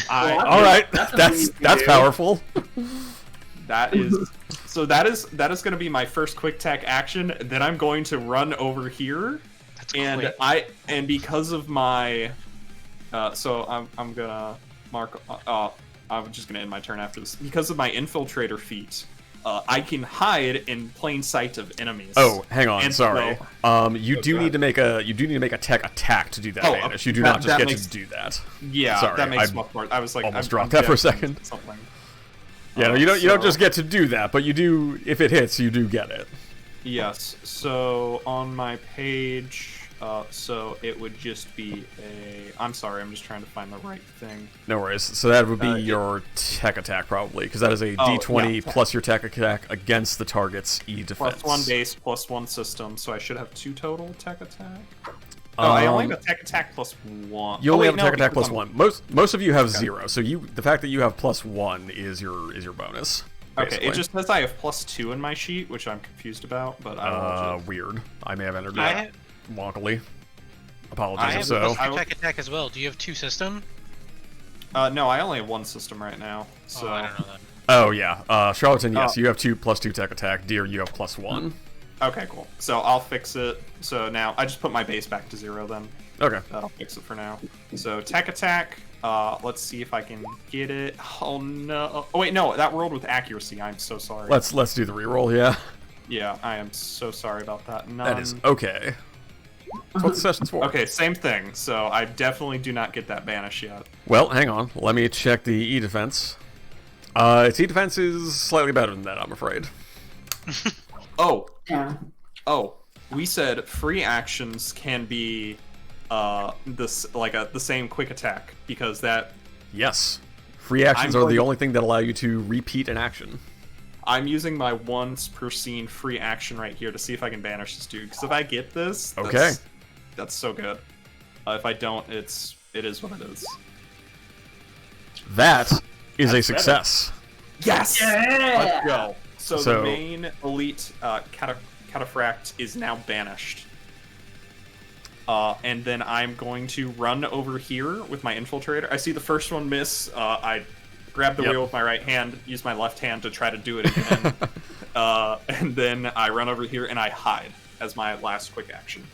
S4: All
S2: right. That's powerful.
S4: That is going to be my first quick tech action. Then I'm going to run over here,
S6: That's
S4: and
S6: quick.
S4: and because of my, so I'm gonna mark. I'm just gonna end my turn after this. Because of my infiltrator feat, I can hide in plain sight of enemies.
S2: Oh, hang on.
S4: And
S2: sorry. You do need to make a tech attack to do that banish. You do not just get to do that.
S4: Yeah,
S2: sorry,
S4: that makes more part. I was like,
S2: almost dropped that for a second.
S4: Something.
S2: Yeah, no, you don't just get to do that, but you do. If it hits, you do get it.
S4: Yes. So on my page, so it would just be a. I'm sorry, I'm just trying to find the right thing.
S2: No worries. So that would be your tech attack probably, because that is a D20 plus your tech attack against the target's E defense.
S4: +1 base, +1 system. So I should have 2 total tech attack. Oh, I only have attack plus 1.
S2: You only have
S4: no,
S2: attack plus
S4: because
S2: 1. Most of you have 0, so the fact that you have plus 1 is your bonus.
S4: Okay,
S2: basically.
S4: it just says I have plus 2 in my sheet, which I'm confused about, but I will just...
S2: Weird. I may have entered
S6: I
S2: that wonkily.
S6: I
S2: Apologies.
S6: have
S2: So
S6: plus 2 attack as well. Do you have 2 system?
S4: No, I only have 1 system right now, so...
S6: Oh, I don't know that.
S2: oh yeah, Charlatan, yes,
S4: Oh.
S2: you have 2 plus 2 tech attack. Deer, you have plus 1.
S4: Okay, cool. So I'll fix it. So now, I just put my base back to 0 then.
S2: Okay.
S4: That'll fix it for now. So tech attack, let's see if I can get it. Oh no. Oh wait, no, that rolled with accuracy. I'm so sorry.
S2: Let's do the reroll. Yeah.
S4: Yeah, I am so sorry about that.
S2: That is okay. That's what the session's for.
S4: Okay, same thing. So I definitely do not get that banish yet.
S2: Well, hang on. Let me check the E defense. Its E defense is slightly better than that, I'm afraid.
S4: Oh,
S1: Yeah.
S4: oh, we said free actions can be the same quick attack because that
S2: Yes. Free actions
S4: I'm
S2: are the
S4: going to-
S2: only thing that allow you to repeat an action.
S4: I'm using my once per scene free action right here to see if I can banish this dude. Because if I get this,
S2: Okay.
S4: that's so good. If I don't, it is what it is.
S2: That is a
S5: That's
S2: success.
S4: Yes.
S1: Yeah!
S4: Let's go. So
S2: So-
S4: the main elite cataphract is now banished. And then I'm going to run over here with my infiltrator. I see the first one miss. I grab the
S2: Yep.
S4: wheel with my right hand, use my left hand to try to do it again. And then I run over here and I hide as my last quick action.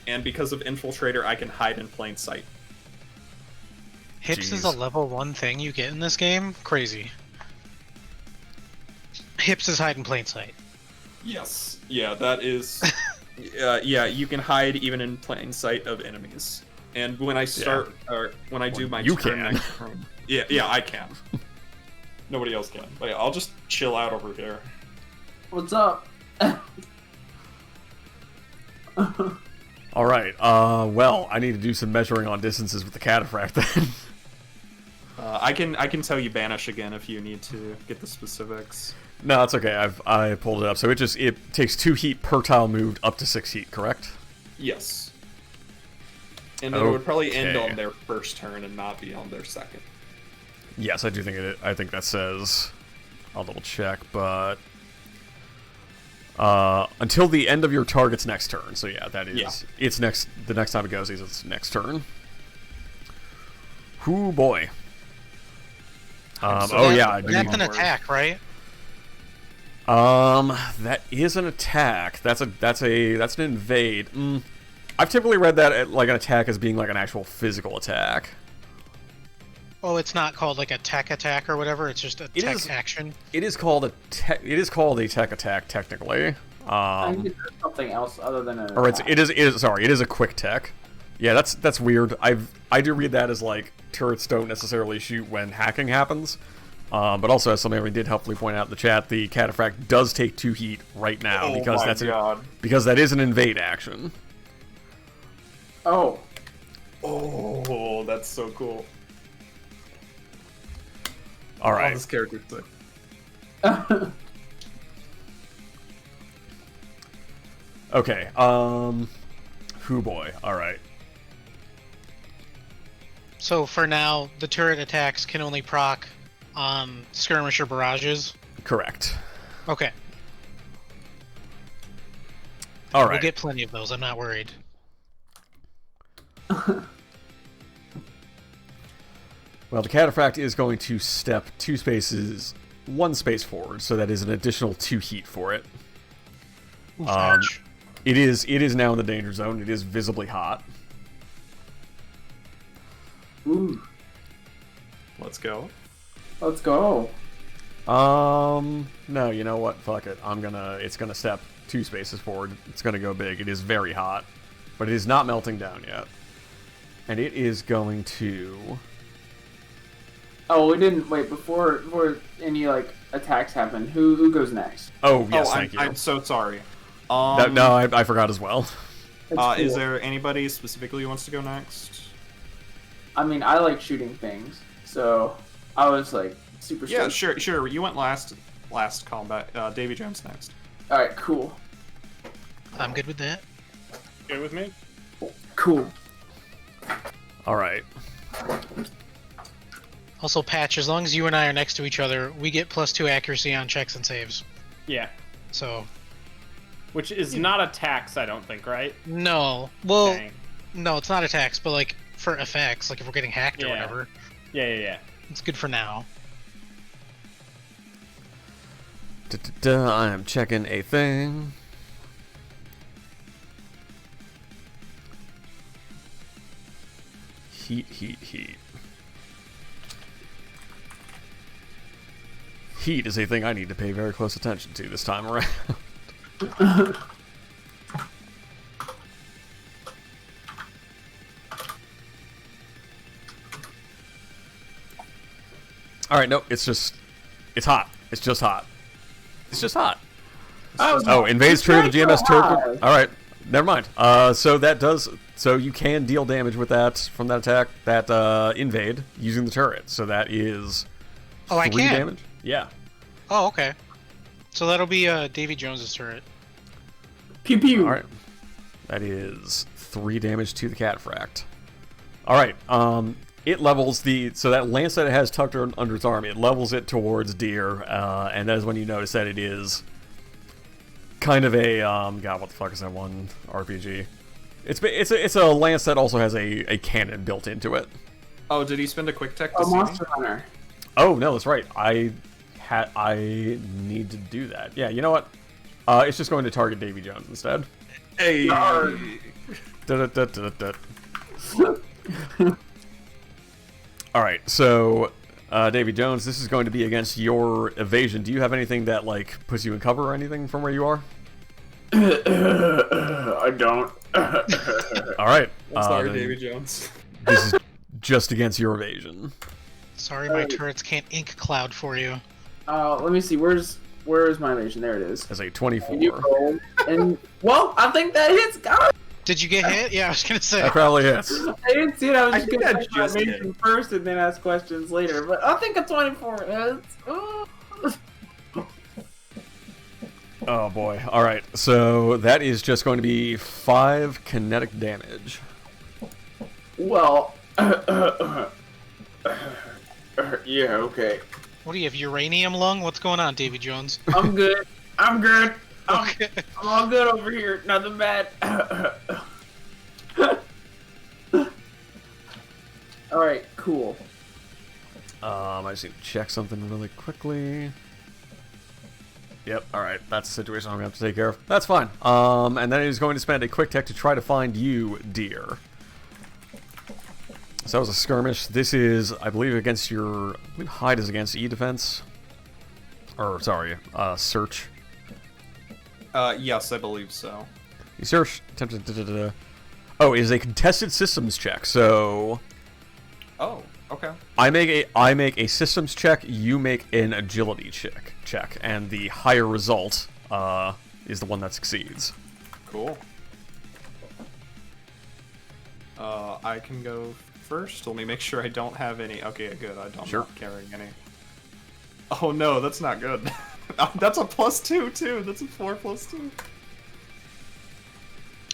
S4: And because of infiltrator, I can hide in plain sight.
S6: Hips is
S2: Jeez.
S6: a level 1 thing you get in this game? Crazy. Hips is hide in plain sight.
S4: Yes. Yeah, that is... yeah, you can hide even in plain sight of enemies. And when I start, or when I do my
S2: you
S4: turn
S2: can.
S4: next turn... Yeah, I can. Nobody else can. But yeah, I'll just chill out over here.
S1: What's up?
S2: All right. Well, I need to do some measuring on distances with the cataphract then.
S4: I can tell you banish again if you need to get the specifics.
S2: No, it's okay. I pulled it up. So it takes 2 heat per tile moved up to 6 heat, correct?
S4: Yes. And then it would probably end
S2: Okay.
S4: on their first turn and not be on their second.
S2: Yes, I do think it. I think that says. I'll double check, but until the end of your target's next turn. So yeah, that is
S4: Yeah.
S2: it's next. The next time it goes is its next turn. Whoo boy.
S4: So
S2: yeah, I do.
S6: That's an
S4: Onward.
S6: attack, right?
S2: That is an attack. That's an invade. I've typically read that like an attack as being like an actual physical attack.
S6: Oh, it's not called like a tech attack or whatever. It's just a
S2: It
S6: tech
S2: is-
S6: action.
S2: It is called a tech attack technically.
S1: I think it's something else other than an
S2: Or
S1: attack.
S2: it is a quick tech. Yeah, that's weird. I do read that as like turrets don't necessarily shoot when hacking happens. But also, as somebody did helpfully point out in the chat, the cataphract does take 2 heat right now because because that is an invade action.
S1: Oh.
S4: Oh, that's so cool.
S2: All
S4: Oh,
S2: right.
S4: this character's sick.
S2: Okay. Hoo boy. All right.
S6: So for now, the turret attacks can only proc skirmisher barrages.
S2: Correct.
S6: Okay.
S2: All
S6: We'll
S2: right.
S6: get plenty of those. I'm not worried.
S2: Well, the cataphract is going to step 1 space forward, so that is an additional 2 heat for it.
S6: Oof, ouch.
S2: It is now in the danger zone. It is visibly hot.
S1: Ooh.
S4: Let's go.
S1: Let's go.
S2: No, you know what? Fuck it. It's gonna step 2 spaces forward. It's gonna go big. It is very hot, but it is not melting down yet. And it is going to...
S1: Oh, we didn't wait before any like attacks happen. Who goes next?
S2: Oh, yes, thank you.
S4: I'm so sorry.
S2: No, I forgot as well.
S1: It's
S4: Is
S1: cool.
S4: there anybody specifically who wants to go next?
S1: I mean, I like shooting things, so I was like super.
S4: Yeah,
S1: stoked.
S4: sure. You went last combat. Davy Jones next.
S1: All right, cool.
S6: I'm good with that.
S5: Good with me?
S1: Cool.
S2: All right.
S6: Also, Patch, as long as you and I are next to each other, we get +2 accuracy on checks and saves.
S5: Yeah.
S6: So,
S5: Which is not a tax, I don't think, right?
S6: no. Well,
S5: Dang.
S6: no, it's not a tax, but like for effects, like if we're getting hacked or
S5: Yeah.
S6: whatever,
S5: Yeah.
S6: it's good for now.
S2: I am checking a thing. Heat. Heat is a thing I need to pay very close attention to this time around. Alright, no, it's hot. It's just hot. It's just hot. Oh, invades trigger the GMS turret. Alright, never mind. So you can deal damage with that from that attack, that invade, using the turret. So that is
S6: Oh, I
S2: 3
S6: can.
S2: damage. Yeah.
S6: Oh, okay. So that'll be Davy Jones's turret.
S1: Pew pew.
S2: Alright. That is 3 damage to the Cataphract. Alright, it levels so that lance that it has tucked under its arm, it levels it towards Deer, and that is when you notice that it is kind of a, God, what the fuck is that one RPG? It's a lance that also has a cannon built into it.
S4: Oh, did he spend a quick tech to
S1: A
S4: see me?
S1: Monster Hunter.
S2: Oh, no, that's right. I need to do that. Yeah, you know what? It's just going to target Davy Jones instead.
S4: Hey!
S2: Da-da-da-da-da. Alright, so, Davy Jones, this is going to be against your evasion. Do you have anything that, like, puts you in cover or anything from where you are?
S1: I don't.
S2: Alright.
S4: I'm sorry,
S2: then
S4: Davy Jones.
S2: This is just against your evasion.
S6: Sorry, my turrets can't ink cloud for you.
S1: Let me see. Where is my evasion? There it is.
S2: As a 24.
S1: And you roll. And well, I think that hits. God,
S6: Did you get hit? Yeah, I was gonna say.
S2: That probably hits.
S1: I didn't see it. I was
S4: I
S1: just
S4: think
S1: gonna
S4: that
S1: check my
S4: just hit.
S1: evasion first and then ask questions later. But I think a 24 hits.
S2: Oh boy. Alright, so that is just going to be 5 kinetic damage.
S1: Well, yeah, okay.
S6: What do you have, uranium lung? What's going on, Davy Jones?
S1: I'm good. I'm good.
S6: Okay.
S1: I'm all good over here. Nothing bad. Alright, cool.
S2: I just need to check something really quickly. Yep, alright, that's the situation I'm going to have to take care of. That's fine. And then he's going to spend a quick tech to try to find you, Deer. So that was a skirmish. This is, I believe, against your... I believe hide is against E-defense. Or, sorry, search.
S4: Yes, I believe so.
S2: You search... Oh, it is a contested systems check, so...
S4: Oh, okay.
S2: I make a systems check, you make an agility check, and the higher result is the one that succeeds.
S4: Cool. I can go first. Let me make sure I don't have any. Okay, good. I'm not carrying any. Oh no, that's not good. That's a +2 too. That's a 4 + 2.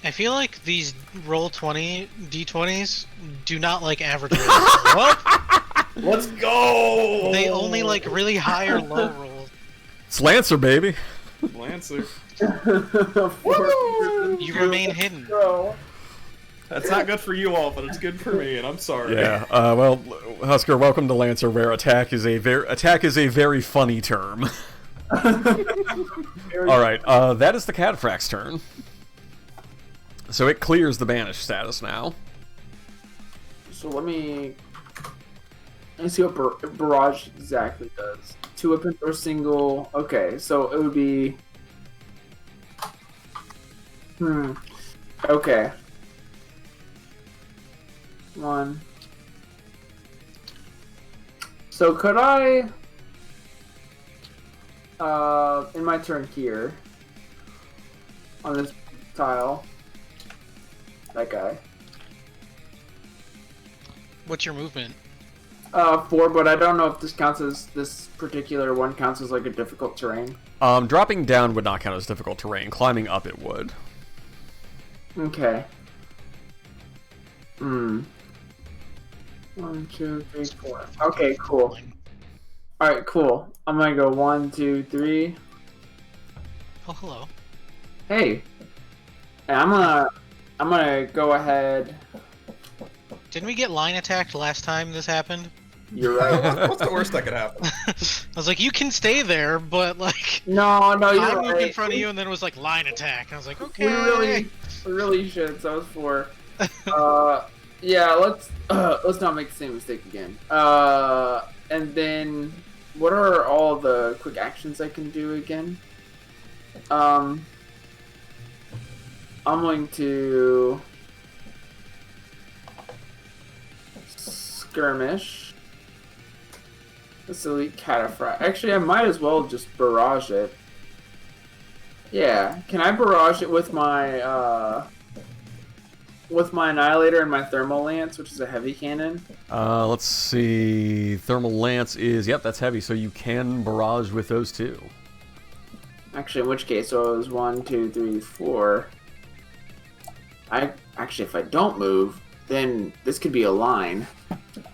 S6: I feel like these roll 20 d20s do not like average rolls. What?
S4: Let's go.
S6: They only like really high or low rolls.
S2: It's Lancer, baby.
S4: Lancer.
S6: You remain hidden.
S4: That's not good for you all, but it's good for me, and I'm sorry.
S2: Yeah. Well, Husker, welcome to Lancer, where attack is a very funny term. All right. That is the Cataphract's turn. So it clears the banished status now.
S1: So let me see what barrage exactly does. 2 weapons or single. Okay, so it would be. Okay. 1. So could I, in my turn here, on this tile, that guy.
S6: What's your movement?
S1: 4, but I don't know if this particular one counts as like a difficult terrain.
S2: Dropping down would not count as difficult terrain. Climbing up it would.
S1: Okay. Hmm. 1, 2, 3, 4. Okay, cool. Alright, cool. I'm gonna go 1, 2, 3.
S6: Oh, hello.
S1: Hey. And I'm gonna go ahead.
S6: Didn't we get line attacked last time this happened?
S1: You're right.
S4: What's the worst that could happen?
S6: I was like, you can stay there, but like,
S1: No, you're
S6: I
S1: right.
S6: moved in front of you, and then it was like line attack. I was like, okay.
S1: We really should. So I was 4. Yeah, let's not make the same mistake again. And then what are all the quick actions I can do again? I'm going to skirmish. This elite cataphract. Actually, I might as well just barrage it. Yeah, can I barrage it with my annihilator and my thermal lance, which is a heavy cannon?
S2: Let's see. Thermal lance is that's heavy, so you can barrage with those two.
S1: Actually, in which case, so it was 1, 2, 3, 4. If I don't move, then this could be a line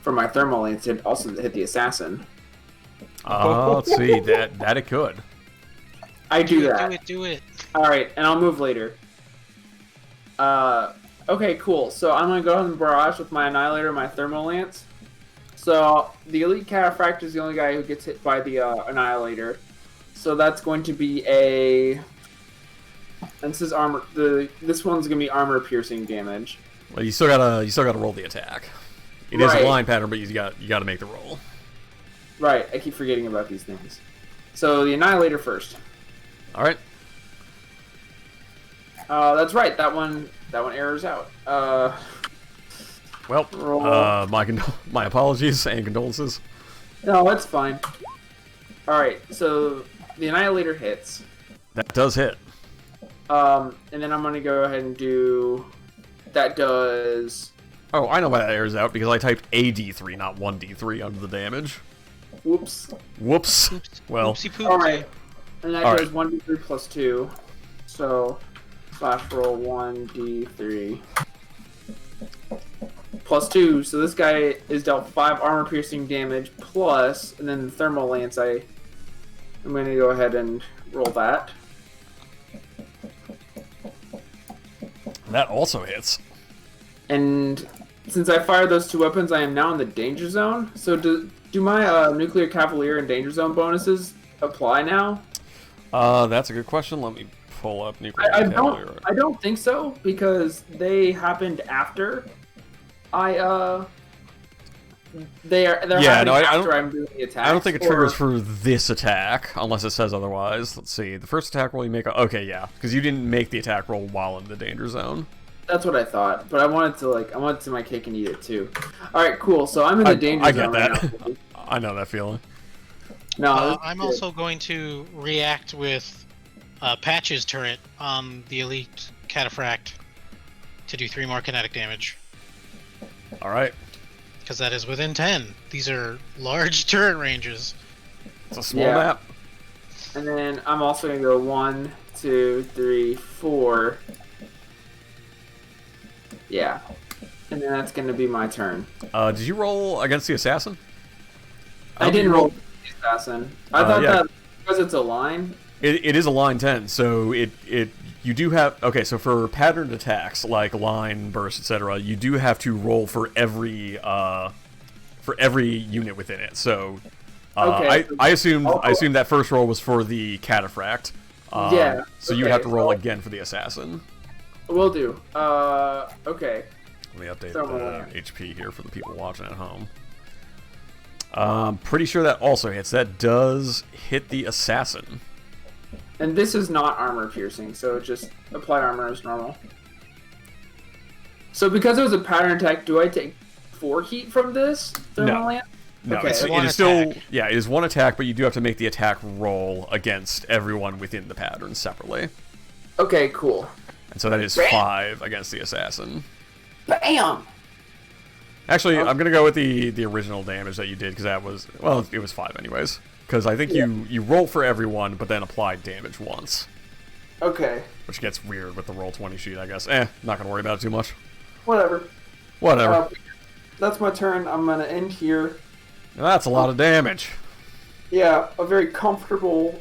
S1: for my thermal lance to also hit the assassin.
S2: Let's see. That it could.
S1: I do that.
S6: Do it.
S1: All right, and I'll move later. Okay, cool. So I'm gonna go ahead and barrage with my annihilator and my thermal lance. So the elite cataphract is the only guy who gets hit by the annihilator. So that's going to be a. And this is armor. This one's gonna be armor piercing damage.
S2: Well, you still gotta roll the attack. It is a line pattern, but you gotta make the roll.
S1: Right. I keep forgetting about these things. So the annihilator first.
S2: All right.
S1: That's right. That one errors out.
S2: Well,
S1: roll.
S2: my apologies and condolences.
S1: No, that's fine. All right. So the annihilator hits.
S2: That does hit.
S1: And then I'm gonna go ahead and do. That does.
S2: Oh, I know why that errors out, because I typed a d3, not 1d3 under the damage.
S1: Whoops.
S2: Whoops. Well,
S6: Oopsie poopsie.
S1: All right. And that
S2: All
S1: does 1d3 plus 2. So slash roll 1d3 plus 2. So this guy is dealt 5 armor piercing damage plus, and then the thermal lance. I'm gonna go ahead and roll that.
S2: that also hits.
S1: And since I fired those 2 weapons, I am now in the danger zone. So do my nuclear cavalier and danger zone bonuses apply now?
S2: That's a good question. Let me pull up nuclear cavalier.
S1: I don't think so, because they happened after they're happening after I'm doing the attack.
S2: I don't think it triggers for this attack unless it says otherwise. Let's see. The first attack roll you make. Okay, yeah, because you didn't make the attack roll while in the danger zone.
S1: That's what I thought, but I wanted to my cake and eat it too. All right, cool. So I'm in the danger zone.
S2: I get that.
S1: Right now.
S2: I know that feeling.
S1: No,
S6: I'm also going to react with Patch's turret on the elite cataphract to do 3 more kinetic damage.
S2: All right.
S6: Because that is within 10. These are large turret ranges.
S2: It's a small map.
S1: And then I'm also gonna go 1, 2, 3, 4. Yeah. And then that's gonna be my turn.
S2: Did you roll against the assassin?
S1: I didn't roll the assassin. I thought that because it's a line.
S2: It is a line 10, so you do have so for patterned attacks like line, burst, etc. You do have to roll for every unit within it. So I assumed that first roll was for the cataphract. So you would have to roll again for the assassin.
S1: Will do. Okay.
S2: Let me update the HP here for the people watching at home. Pretty sure that also hits. That does hit the assassin.
S1: And this is not armor piercing, so just apply armor as normal. So because it was a pattern attack, do I take 4 heat from this thermal lance?
S2: No,
S1: okay,
S2: it is still it is 1 attack, but you do have to make the attack roll against everyone within the pattern separately.
S1: Okay, cool.
S2: And so that is 5 against the assassin.
S1: Bam!
S2: Actually, I'm gonna go with the original damage that you did, because that was it was 5 anyways. Because I think you roll for everyone, but then apply damage once.
S1: Okay.
S2: Which gets weird with the roll 20 sheet, I guess. Not gonna worry about it too much.
S1: Whatever.
S2: Whatever.
S1: That's my turn. I'm gonna end here.
S2: That's a lot of damage.
S1: Yeah, a very comfortable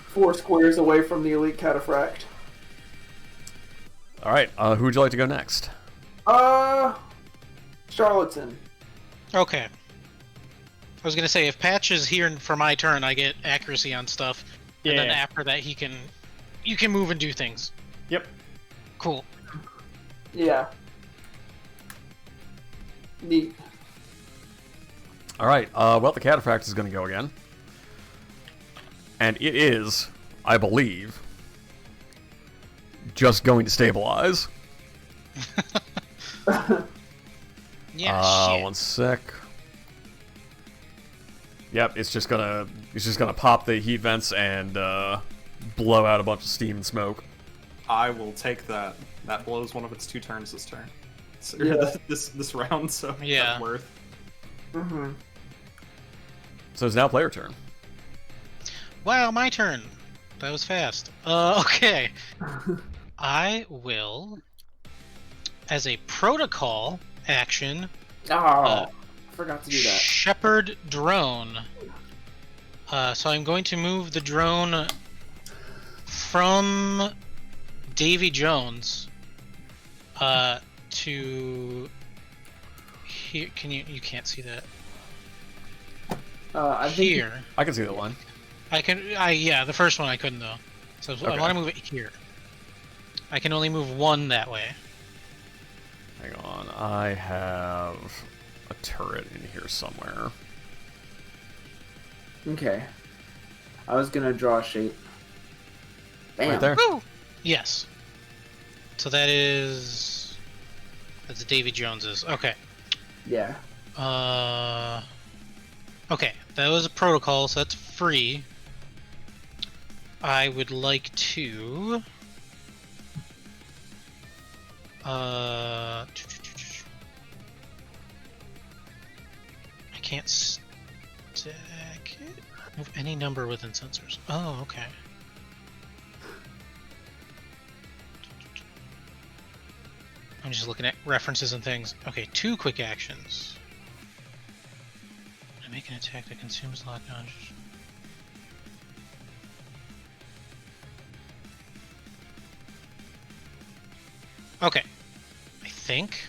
S1: 4 squares away from the elite cataphract.
S2: All right. Who would you like to go next?
S1: Charlatan.
S6: Okay. I was gonna say, if Patch is here for my turn, I get accuracy on stuff, and then
S5: Yeah.
S6: after that you can move and do things.
S5: Yep.
S6: Cool.
S1: Yeah. Neat.
S2: All right. Well, the cataphract is going to go again, and it is, I believe, just going to stabilize.
S6: Yeah. Shit.
S2: 1 sec. Yep, it's just gonna pop the heat vents and blow out a bunch of steam and smoke.
S4: I will take that. That blows one of its 2 turns this turn. So,
S1: Yeah.
S4: this round, so
S6: Yeah.
S4: that's worth.
S1: Mm-hmm.
S2: So it's now player turn.
S6: Wow, my turn. That was fast. Okay. I will, as a protocol action,
S1: Oh, I forgot to do that.
S6: Shepherd drone. So I'm going to move the drone from Davy Jones to here. Can you can't see that
S1: I think
S6: here.
S2: I can see that one.
S6: Yeah, the first one I couldn't though. So I
S2: Okay.
S6: want to move it here. I can only move one that way.
S2: Hang on, I have a turret in here somewhere.
S1: Okay. I was gonna draw a shape. Bam.
S2: Right there.
S6: Woo! Yes. So that's Davy Jones's. Okay.
S1: Yeah.
S6: Okay, that was a protocol, so that's free. I would like to I can't stack it. Move any number within sensors. Oh, okay. I'm just looking at references and things. Okay, 2 quick actions. I make an attack that consumes lock-on. Okay. I think.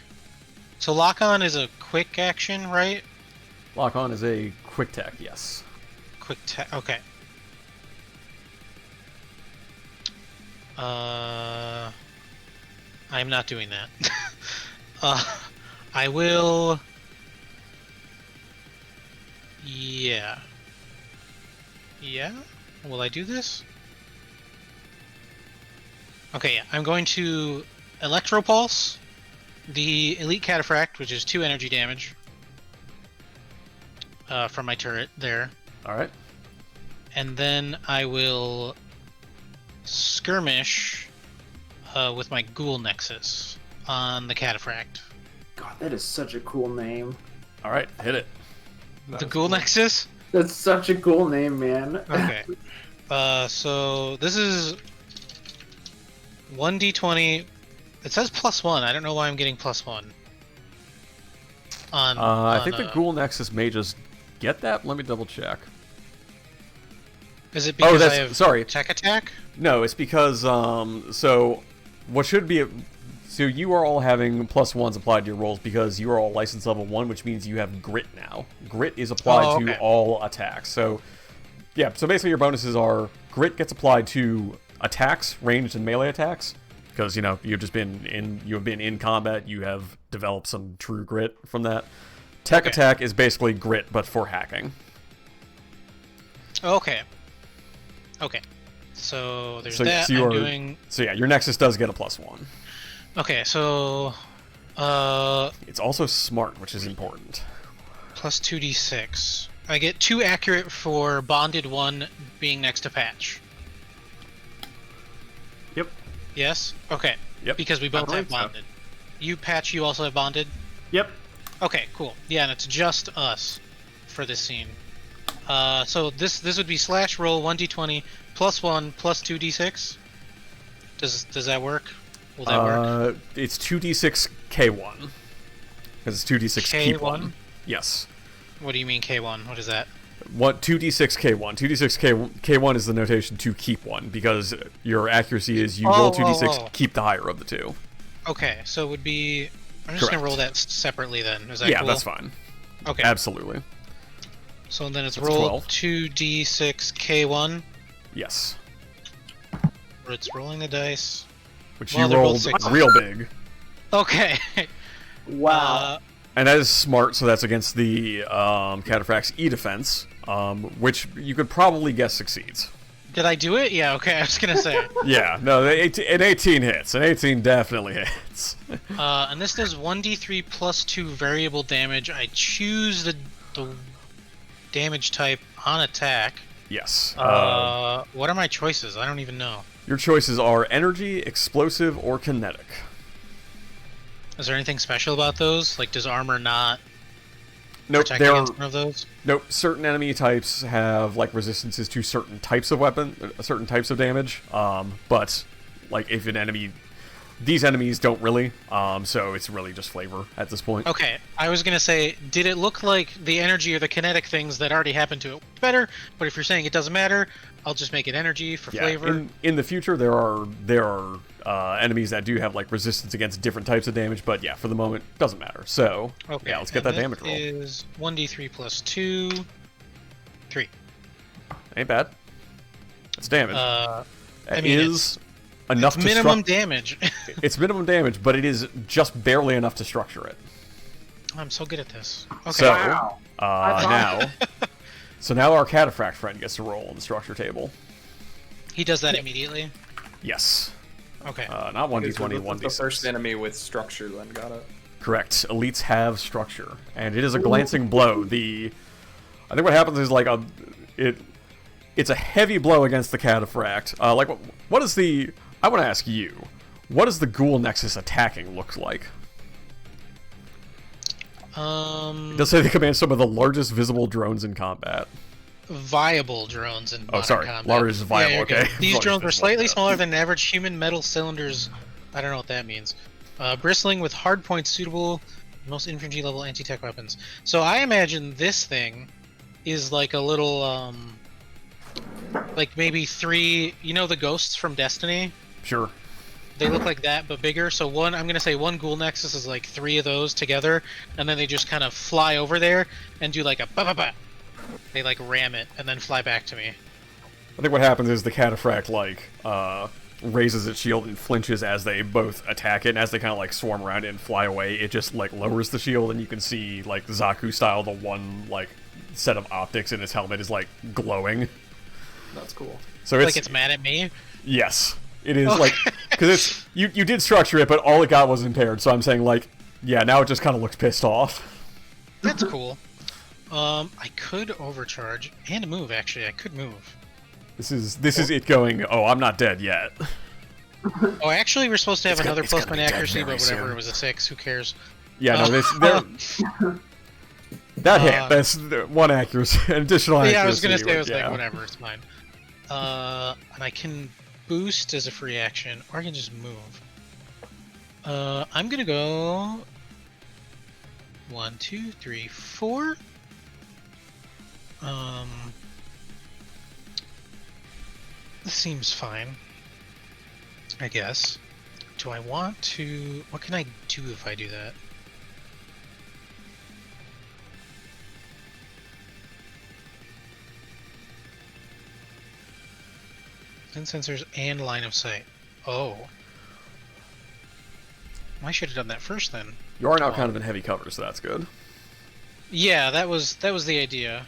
S6: So lock-on is a quick action, right?
S2: Lock on is a quick tech, yes.
S6: Quick tech. Okay. I'm not doing that. I will. Yeah. Yeah? Will I do this? Okay, yeah. I'm going to Electropulse the Elite Cataphract, which is 2 energy damage from my turret there.
S2: Alright.
S6: And then I will Skirmish with my Ghoul Nexus on the Cataphract.
S1: God, that is such a cool name.
S2: Alright, hit it.
S4: That
S6: The
S4: was
S6: Ghoul
S4: cool.
S6: Nexus?
S1: That's such a cool name, man.
S6: Okay. So this is 1d20. It says +1. I don't know why I'm getting +1.
S2: I think the Ghoul Nexus may just get that. Let me double check.
S6: Is it because
S2: that's
S6: I have
S2: sorry.
S6: tech attack?
S2: No, it's because so what should be so you are all having +1s applied to your rolls because you are all license level 1, which means you have grit now. Grit is applied to
S6: okay.
S2: all attacks. So yeah, so basically your bonuses are grit gets applied to attacks, ranged and melee attacks, because you know you've been in combat, you have developed some true grit from that. Tech
S6: Okay.
S2: attack is basically grit but for hacking.
S6: Okay. Okay. So there's
S2: So-
S6: that.
S2: so you
S6: I'm
S2: are-
S6: doing.
S2: So yeah, your Nexus does get a +1.
S6: Okay, so
S2: It's also smart, which is important.
S6: plus 2d6. I get 2 accurate for bonded 1 being next to Patch.
S5: Yep.
S6: Yes? Okay.
S2: Yep.
S6: Because we both
S5: believe
S6: have
S5: so.
S6: bonded. You, Patch, you also have bonded?
S5: Yep.
S6: Okay, cool. Yeah, and it's just us for this scene. So this would be slash roll 1d20 +1 plus 2d6. Does that work? Will that work?
S2: It's 2d6 K1. because it's 2d6 keep 1.
S6: K1?
S2: Yes.
S6: What do you mean K1? What is that?
S2: 2d6 K1. 2d6 K1 is the notation to keep 1, because your accuracy is you roll 2d6, keep the higher of the two.
S6: Okay, so it would be... I'm just going to roll that separately then. Is that
S2: yeah,
S6: cool?
S2: that's fine.
S6: Okay.
S2: Absolutely.
S6: So then it's
S2: That's
S6: roll
S2: 12.
S6: 2d6 K1.
S2: Yes.
S6: Where it's rolling the dice.
S2: Which
S6: Well,
S2: you
S6: they're both
S2: rolled
S6: sixes.
S2: real big.
S6: Okay.
S1: Wow.
S2: And that is smart, so that's against the Cataphract's E defense, which you could probably guess succeeds.
S6: Did I do it? Yeah, okay, I was going to say.
S2: Yeah, no, an 18 hits. An 18 definitely hits.
S6: And this does 1d3 plus 2 variable damage. I choose the damage type on attack.
S2: Yes.
S6: What are my choices? I don't even know.
S2: Your choices are energy, explosive, or kinetic.
S6: Is there anything special about those? Like, does armor not
S2: Nope,
S6: protect against one of those?
S2: Nope, certain enemy types have, like, resistances to certain types of weapon, certain types of damage, but, like, if an enemy... These enemies don't really, so it's really just flavor at this point.
S6: Okay, I was gonna say, did it look like the energy or the kinetic things that already happened to it better? But if you're saying it doesn't matter, I'll just make it energy for flavor.
S2: In the future, there are enemies that do have, like, resistance against different types of damage, but yeah, for the moment, doesn't matter. So,
S6: Okay,
S2: yeah, let's get that
S6: and
S2: damage roll.
S6: Is 1d3 plus 2, 3.
S2: Ain't bad. That's damage.
S6: I mean,
S2: is enough to
S6: minimum damage.
S2: It's minimum damage, but it is just barely enough to structure it.
S6: I'm so good at this. Okay.
S2: So,
S1: Wow.
S2: now, so now our Cataphract friend gets to roll on the structure table.
S6: He does that immediately?
S2: Yes.
S6: Okay.
S2: Not 1d20, 1d6.
S4: The first enemy with structure then got it.
S2: Correct. Elites have structure, and it is a glancing blow. I think what happens is like it's a heavy blow against the Cataphract. Like what is the? I want to ask you, what does the Ghoul Nexus attacking look like? It does say they command some of the largest visible drones in combat.
S6: Viable drones in modern combat.
S2: Large is viable.
S6: Yeah,
S2: okay.
S6: These drones were slightly smaller than average human metal cylinders. I don't know what that means. Bristling with hard points suitable for most infantry level anti-tech weapons. So I imagine this thing is like a little, like maybe 3. You know the ghosts from Destiny?
S2: Sure.
S6: They look like that, but bigger. So I'm gonna say one Ghoul Nexus is like 3 of those together, and then they just kind of fly over there and do like a ba-ba-ba. They like ram it and then fly back to me.
S2: I think what happens is the Cataphract raises its shield and flinches as they both attack it, and as they kind of like swarm around it and fly away, it just like lowers the shield, and you can see like Zaku style, the one like set of optics in his helmet is like glowing.
S4: That's cool.
S2: So
S6: it's mad at me.
S2: Yes, it is like because it's you did structure it, but all it got was impaired. So I'm saying like yeah, now it just kind of looks pissed off.
S6: That's cool. I could overcharge and move. Actually, I could move.
S2: This is it going. Oh, I'm not dead yet.
S6: Oh, actually, we're supposed to have another plus 1 accuracy, but whatever.
S2: Soon.
S6: It was a 6. Who cares?
S2: Yeah, no, that hit. That's 1 accuracy, an additional accuracy.
S6: Yeah, I was gonna say, I was
S2: yeah.
S6: like, whatever, it's fine. And I can boost as a free action, or I can just move. I'm gonna go 1, 2, 3, 4. This seems fine, I guess. Do I want to... What can I do if I do that? Sensors and line of sight. Oh. I should have done that first then.
S2: You are now kind of in heavy cover, so that's good.
S6: Yeah, that was the idea.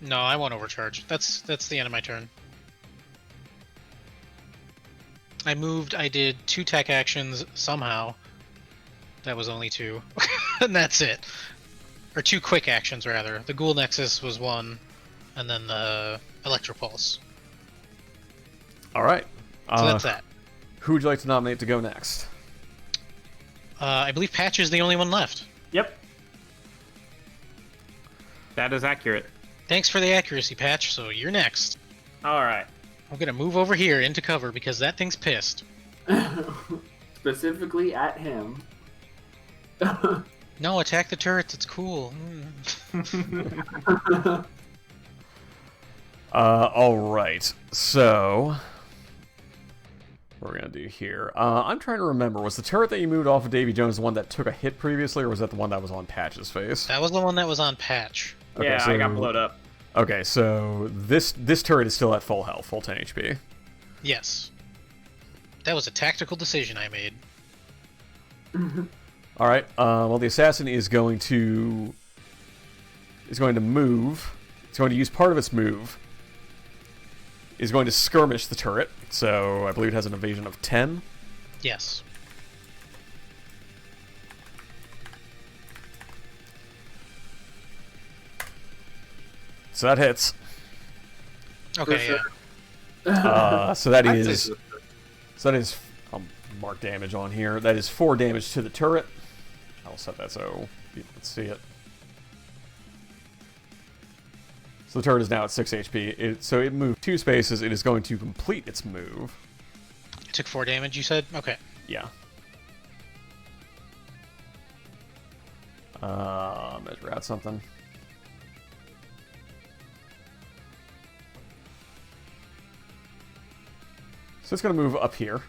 S6: No, I won't overcharge. That's the end of my turn. I moved, I did 2 tech actions somehow. That was only 2. And that's it. Or 2 quick actions, rather. The Ghoul Nexus was 1, and then the Electropulse.
S2: Alright.
S6: So that's that.
S2: Who would you like to nominate to go next?
S6: I believe Patch is the only one left.
S5: Yep. That is accurate.
S6: Thanks for the accuracy patch. So you're next.
S5: All right.
S6: I'm gonna move over here into cover because that thing's pissed.
S1: Specifically at him.
S6: No, attack the turrets. It's cool.
S2: All right. So, what we're gonna do here? I'm trying to remember. Was the turret that you moved off of Davy Jones the one that took a hit previously, or was that the one that was on Patch's face?
S6: That was the one that was on patch.
S2: Okay,
S5: Yeah,
S2: so,
S5: I got blowed up.
S2: Okay, so this turret is still at full health, full 10 HP.
S6: Yes. That was a tactical decision I made.
S2: All right. Well, the assassin is going to move. It's going to use part of its move. Is going to skirmish the turret. So I believe it has an evasion of 10.
S6: Yes.
S2: So that hits.
S6: Okay.
S1: For
S6: Yeah.
S2: So that
S4: I'd say
S2: is. So that is. I'll mark damage on here. That is 4 damage to the turret. I'll set that so people can see it. So the turret is now at 6 HP. So it moved 2 spaces. It is going to complete its move.
S6: It took 4 damage, you said? Okay.
S2: Yeah. Measure out something. So it's going to move up here.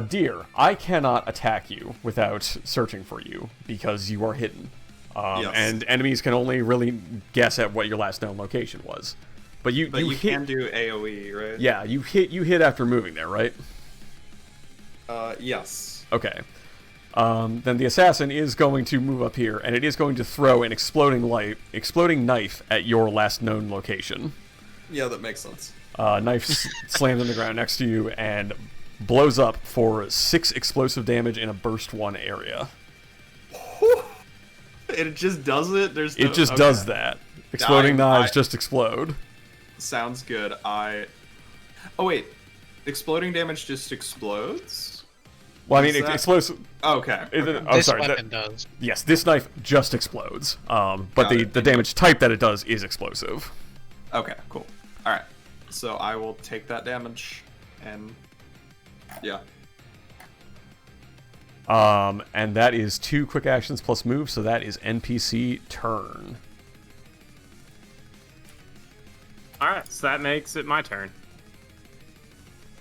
S2: Deer, I cannot attack you without searching for you because you are hidden.
S4: Yes.
S2: And enemies can only really guess at what your last known location was. But you hit,
S4: can do AoE, right?
S2: Yeah, you hit after moving there, right?
S4: Yes.
S2: Okay. Then the assassin is going to move up here, and it is going to throw an exploding knife at your last known location.
S4: Yeah, that makes sense.
S2: Knife slams on the ground next to you and blows up for 6 explosive damage in a burst 1 area.
S4: It just does it?
S2: It just does that. Exploding knives just explode.
S4: Sounds good. Oh wait, exploding damage just explodes?
S2: Well, I mean,
S4: Is that-
S2: explosive.
S4: Okay.
S2: I'm
S6: This
S2: sorry.
S6: weapon does.
S2: Yes, this knife just explodes. But
S4: Got
S2: the
S4: it.
S2: damage type that it does is explosive.
S4: Okay, cool. Alright. So I will take that damage and yeah.
S2: And that is 2 quick actions plus move, so that is NPC turn.
S5: All right, so that makes it my turn.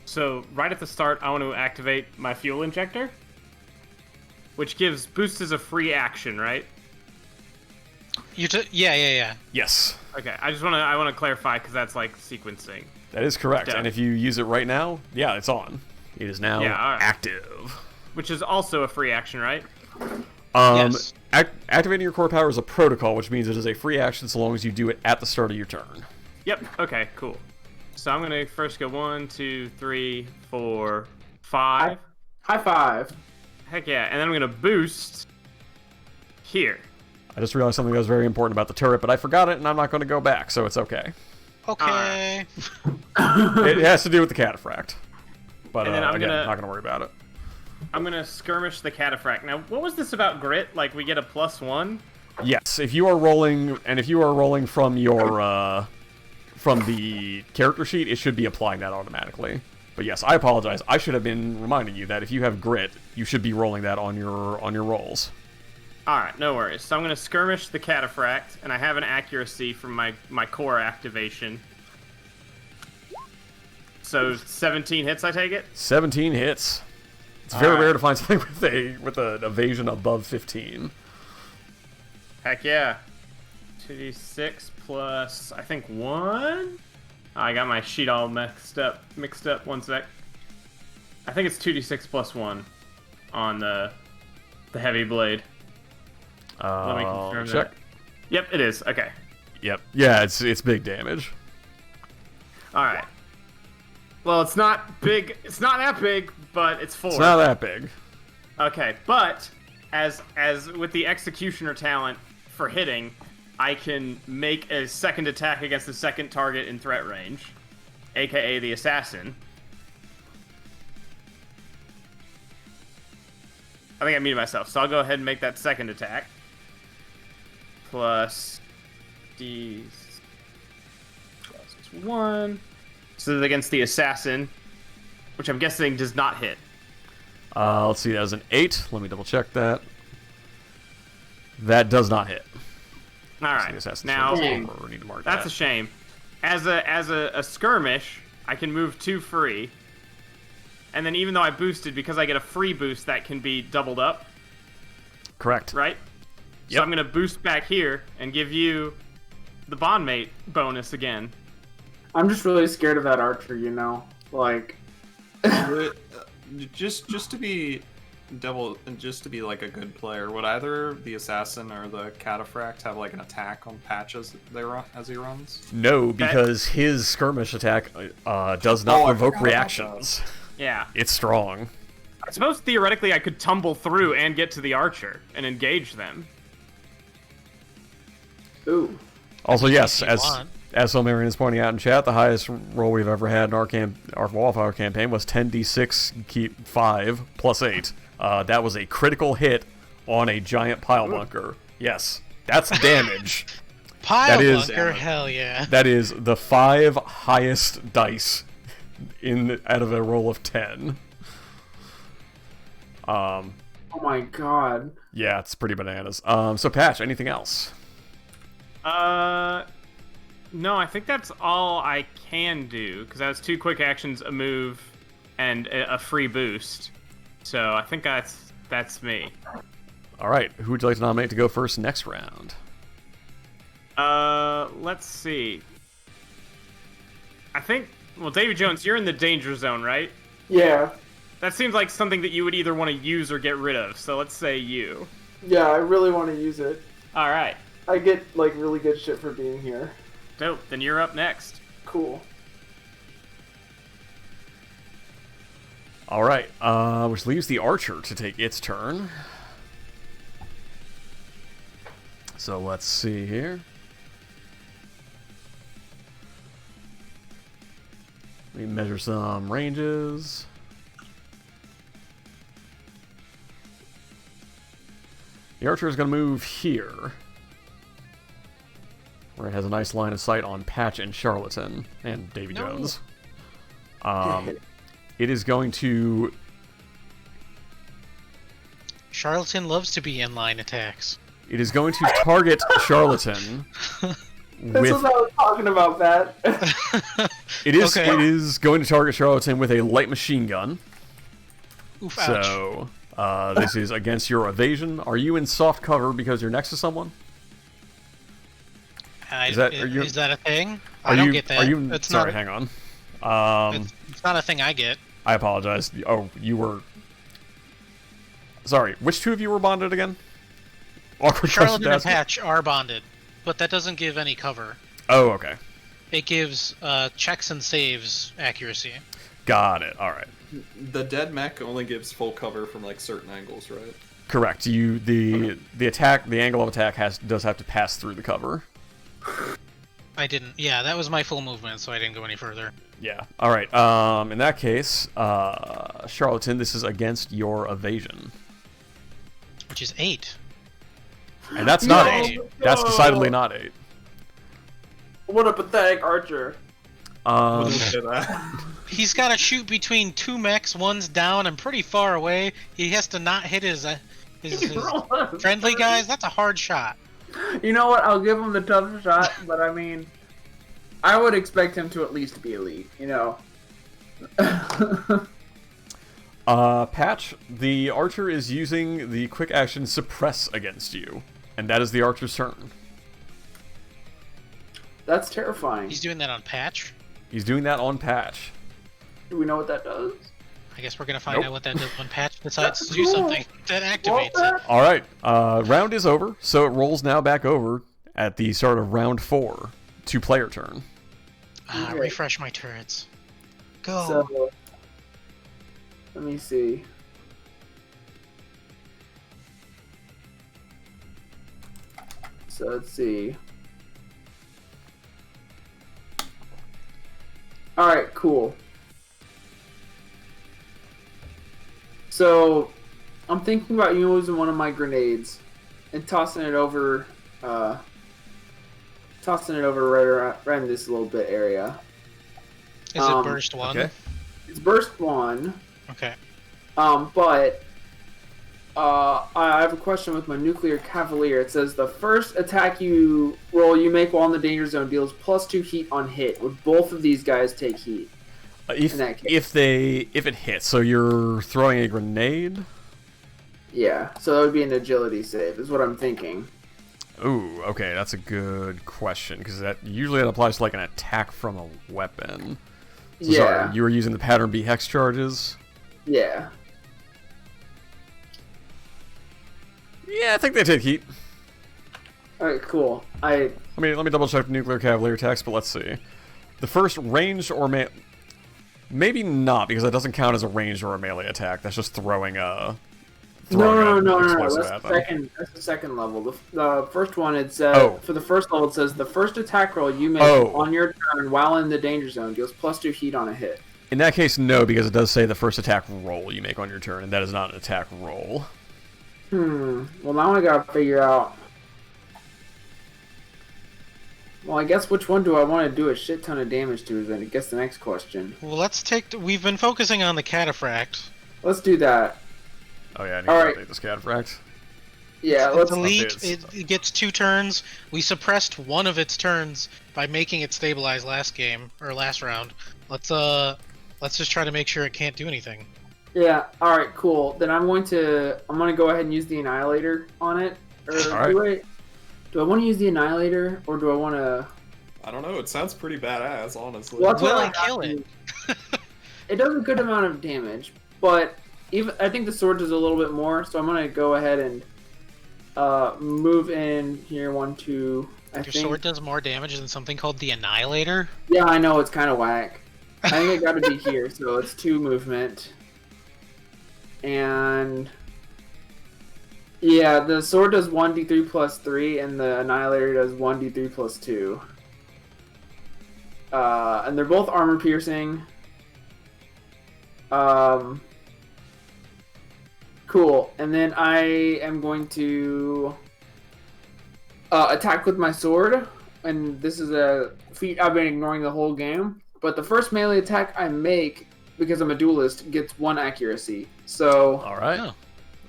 S5: So right at the start, I want to activate my fuel injector, which gives boost as a free action, right?
S6: Yeah.
S2: Yes,
S5: Okay, I want to clarify because that's like sequencing.
S2: that is correct.
S5: Done.
S2: And if you use it right now, yeah, it's on. It is now
S5: Yeah, all right.
S2: active.
S5: Which is also a free action, right?
S6: Yes.
S2: Activating your core power is a protocol, which means it is a free action so long as you do it at the start of your turn.
S5: Yep. Okay. Cool. So I'm gonna first go 1, 2, 3, 4, 5.
S1: High five.
S5: Heck yeah! And then I'm gonna boost here.
S2: I just realized something that was very important about the turret, but I forgot it, and I'm not going to go back, so it's okay.
S6: Okay.
S2: It has to do with the cataphract. But
S5: And then I'm
S2: again,
S5: gonna-
S2: not going to worry about it.
S5: I'm gonna skirmish the cataphract. Now, what was this about grit? Like we get a +1?
S2: Yes, if you are rolling, and if you are rolling from your from the character sheet, it should be applying that automatically. But yes, I apologize. I should have been reminding you that if you have grit, you should be rolling that on your rolls.
S5: All right, no worries. So I'm gonna skirmish the cataphract, and I have an accuracy from my core activation. So 17 hits, I take it.
S2: 17 hits. It's very
S5: Alright.
S2: rare to find something with an evasion above 15.
S5: Heck yeah. 2d6 plus I think 1. I got my sheet all mixed up. 1 sec. I think it's 2d6 plus 1 on the heavy blade. Let me confirm
S2: Check.
S5: that. Yep, it is. Okay.
S2: Yep. Yeah, it's big damage.
S5: All right. Well, it's not big. It's not that big, but it's 4.
S2: It's not that big.
S5: Okay, but as with the executioner talent for hitting, I can make a second attack against the second target in threat range, aka the assassin. I think I muted myself, so I'll go ahead and make that second attack. plus D plus 1. So this is against the assassin, which I'm guessing does not hit.
S2: Let's see, that was an 8. Let me double check that. That does not hit.
S5: All right. Now
S2: we need to mark
S5: that's
S2: that.
S5: a shame. As a skirmish, I can move 2 free. And then even though I boosted, because I get a free boost, that can be doubled up.
S2: Correct.
S5: Right?
S2: Yep.
S5: So I'm going to boost back here and give you the bondmate bonus again.
S1: I'm just really scared of that archer, you know? Like...
S4: just to be like a good player, would either the assassin or the cataphract have like an attack on Patch as he runs?
S2: No, because his skirmish attack does not provoke reactions.
S5: Yeah.
S2: It's strong.
S5: I suppose theoretically I could tumble through and get to the archer and engage them.
S1: Ooh.
S2: Also, yes,
S6: If you
S2: as Solmarian is pointing out in chat, the highest roll we've ever had in our Wallflower campaign was 10d6 keep 5 plus 8. That was a critical hit on a giant pile bunker. Yes, that's damage.
S6: Pile
S2: That is-
S6: bunker, hell yeah.
S2: That is the 5 highest dice out of a roll of 10.
S1: Oh my god.
S2: Yeah, it's pretty bananas. So Patch, anything else?
S5: No, I think that's all I can do, because that was 2 quick actions, a move, and a free boost. So I think that's me.
S2: All right, who would you like to nominate to go first next round?
S5: Let's see. I think, well, Davy Jones, you're in the danger zone, right?
S1: Yeah.
S5: That seems like something that you would either want to use or get rid of, so let's say you.
S1: Yeah, I really want to use it.
S5: Alright.
S1: I get, like, really good shit for being here.
S5: Dope, then you're up next.
S1: Cool.
S2: All right, which leaves the archer to take its turn. So let's see here. Let me measure some ranges. The archer is going to move here, where it has a nice line of sight on Patch and Charlatan and Davy Jones. It is going to...
S6: Charlatan loves to be in line attacks.
S2: It is going to target Charlatan
S1: That's what I was talking about, Pat.
S2: It is.
S6: Okay.
S2: It is going to target Charlatan with a light machine gun.
S6: Oof, ouch.
S2: So this is against your evasion. Are you in soft cover because you're next to someone?
S6: Is
S2: that-
S6: is that a thing?
S2: Are
S6: I don't
S2: you?
S6: get that.
S2: Are you?
S6: It's
S2: Sorry,
S6: not,
S2: hang on.
S6: it's not a thing I get.
S2: I apologize. Oh, you were. Sorry. Which two of you were bonded again? Awkward question
S6: Charlatan
S2: to
S6: and
S2: ask.
S6: Patch are bonded, but that doesn't give any cover.
S2: Oh, okay.
S6: It gives checks and saves accuracy.
S2: Got it. All right.
S4: The dead mech only gives full cover from like certain angles, right?
S2: Correct. The attack, the angle of attack does have to pass through the cover.
S6: I didn't. Yeah, that was my full movement, so I didn't go any further.
S2: Yeah. All right. In that case, Charlatan, this is against your evasion,
S6: Which is 8.
S2: and that's not
S1: No.
S2: 8. That's decidedly not 8.
S1: What a pathetic archer.
S6: He's got to shoot between 2 mechs. One's down and pretty far away. He has to not hit his friendly guys. That's a hard shot.
S1: You know what? I'll give him the tough shot, but I mean, I would expect him to at least be elite, you know?
S2: Patch, the archer is using the quick action suppress against you, and that is the archer's turn.
S1: That's terrifying.
S6: He's doing that on Patch.
S2: He's doing that on Patch.
S1: Do we know what that does?
S6: I guess we're gonna find
S2: Nope.
S6: out what that does when Patch decides
S1: That's
S6: to do
S1: cool.
S6: something that activates it.
S2: All right, round is over, so it rolls now back over at the start of round 4, 2-player turn.
S1: Okay.
S6: Refresh my turrets. Go.
S1: So, let me see. So let's see. Alright, cool. So, I'm thinking about using one of my grenades and tossing it over Tossing it over right in this little bit area.
S6: Is it burst 1?
S2: Okay.
S1: It's burst 1.
S6: Okay.
S1: But I have a question with my nuclear cavalier. It says the first attack you roll you make while in the danger zone deals +2 heat on hit. Would both of these guys take heat?
S2: If it hits, so you're throwing a grenade.
S1: Yeah, so that would be an agility save, is what I'm thinking.
S2: Ooh, okay, that's a good question because that usually it applies to like an attack from a weapon. So
S1: Yeah.
S2: sorry, you were using the pattern B hex charges.
S1: Yeah.
S2: Yeah, I think they take heat.
S1: Alright, cool.
S2: Let me double check the nuclear cavalier text, but let's see. The first ranged or maybe not because that doesn't count as a ranged or a melee attack. That's just throwing a.
S1: No.
S2: explosive
S1: That's
S2: at
S1: the
S2: them.
S1: second. That's the second level. The first one, it says for the first level, it says the first attack roll you make on your turn while in the danger zone deals +2 heat on a hit.
S2: In that case, no, because it does say the first attack roll you make on your turn, and that is not an attack roll.
S1: Well, now I gotta figure out. Well, I guess which one do I want to do a shit ton of damage to is I guess the next question.
S6: Well, we've been focusing on the cataphract.
S1: Let's do that.
S2: Oh yeah, I need to update this cataphract.
S1: Yeah, let's
S6: Delete. It gets 2 turns. We suppressed one of its turns by making it stabilize last round. Let's just try to make sure it can't do anything.
S1: Yeah. All right. Cool. Then I'm gonna go ahead and use the Annihilator on it. Or do I want to use the Annihilator or do I want to?
S4: I don't know. It sounds pretty badass, honestly.
S1: Well, that's
S6: Will
S1: what
S6: and kill it.
S1: It does a good amount of damage, but I think the sword does a little bit more. So I'm gonna go ahead and move in here. 1, 2.
S6: Your sword does more damage than something called the Annihilator?
S1: Yeah, I know, it's kind of whack. I think it got to be here, so it's 2 movement. And yeah, the sword does 1d3 plus 3, and the Annihilator does 1d3 plus 2. And they're both armor piercing. Cool. And then I am going to attack with my sword, and this is a feat I've been ignoring the whole game. But the first melee attack I make, because I'm a duelist, gets 1 accuracy. So
S2: All right.
S6: Oh.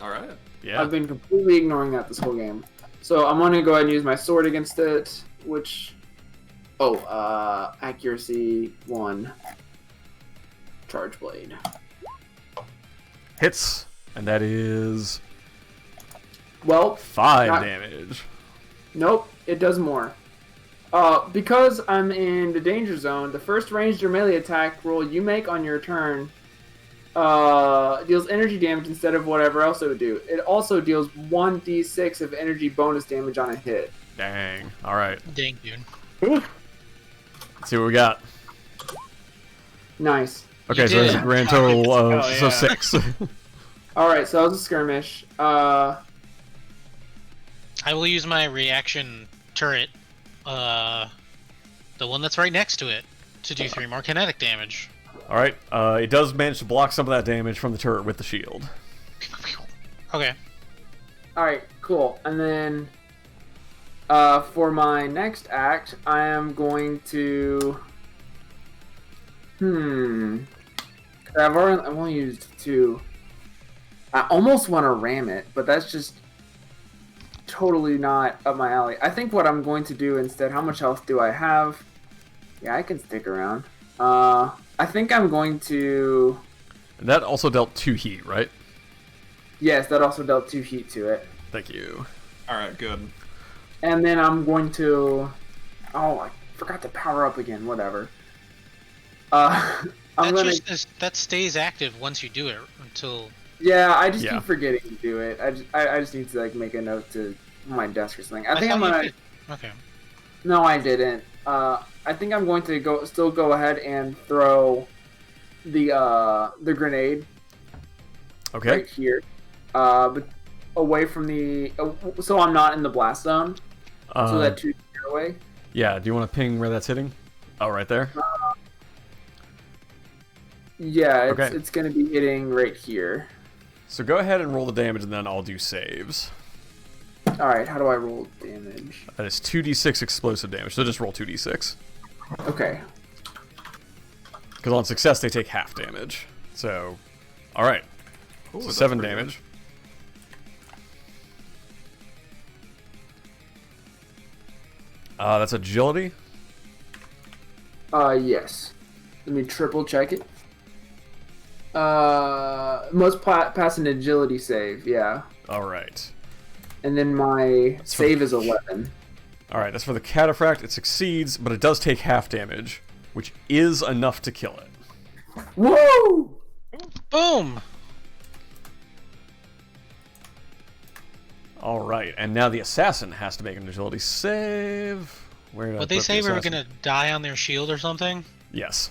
S4: All right.
S2: Yeah.
S1: I've been completely ignoring that this whole game. So I'm gonna go ahead and use my sword against it, which accuracy 1. Charge blade.
S2: Hits, and that is
S1: Well,
S2: 5
S1: not-
S2: damage.
S1: Nope, it does more. Because I'm in the danger zone, the first ranged or melee attack roll you make on your turn deals energy damage instead of whatever else it would do. It also deals 1d6 of energy bonus damage on a hit.
S2: Dang. All right.
S6: Dang, dude.
S2: Let's see what we got.
S1: Nice.
S2: Okay,
S6: You
S2: so there's a
S6: did.
S2: grand total of
S5: Oh, yeah.
S2: 6.
S1: Alright, so that was a skirmish.
S6: I will use my reaction turret, the one that's right next to it, to do 3 more kinetic damage.
S2: All right. It does manage to block some of that damage from the turret with the shield.
S6: Okay.
S1: Alright, cool. And then for my next act, I am going to I've only used 2. I almost want to ram it, but that's just totally not up my alley. I think what I'm going to do instead, how much health do I have? Yeah, I can stick around. I think I'm going to...
S2: And that also dealt 2 heat, right?
S1: Yes, that also dealt 2 heat to it.
S2: Thank you.
S4: All right. Good.
S1: And then I'm going to... Oh, I forgot to power up again. Whatever.
S6: That stays active once you do it until...
S1: Yeah, I just
S2: Yeah.
S1: keep forgetting to do it. I just need to like make a note to my desk or something. I think I'm
S6: thought you
S1: gonna...
S6: did. Okay.
S1: No, I didn't. I think I'm going to still go ahead and throw the grenade
S2: Okay.
S1: right here, but away from the so I'm not in the blast zone. So that 2 feet away.
S2: Yeah, do you want to ping where that's hitting? Oh, right there?
S1: Yeah,
S2: Okay.
S1: it's going to be hitting right here.
S2: So go ahead and roll the damage, and then I'll do saves.
S1: All right, how do I roll damage?
S2: That is 2d6 explosive damage, so just roll 2d6.
S1: Okay.
S2: Because on success, they take half damage. So, alright.
S4: Ooh,
S2: So
S4: that's
S2: 7
S4: pretty
S2: damage. That's agility.
S1: Yes. Let me triple check it. Must pass an agility save, yeah.
S2: Alright.
S1: And then my save is 11.
S2: Alright, that's for the cataphract. It succeeds, but it does take half damage, which is enough to kill it.
S1: Woo!
S6: Boom!
S2: Alright, and now the assassin has to make an agility save. Where did I
S6: But they
S2: put the
S6: say we were
S2: assassin?
S6: gonna die on their shield or something?
S2: Yes,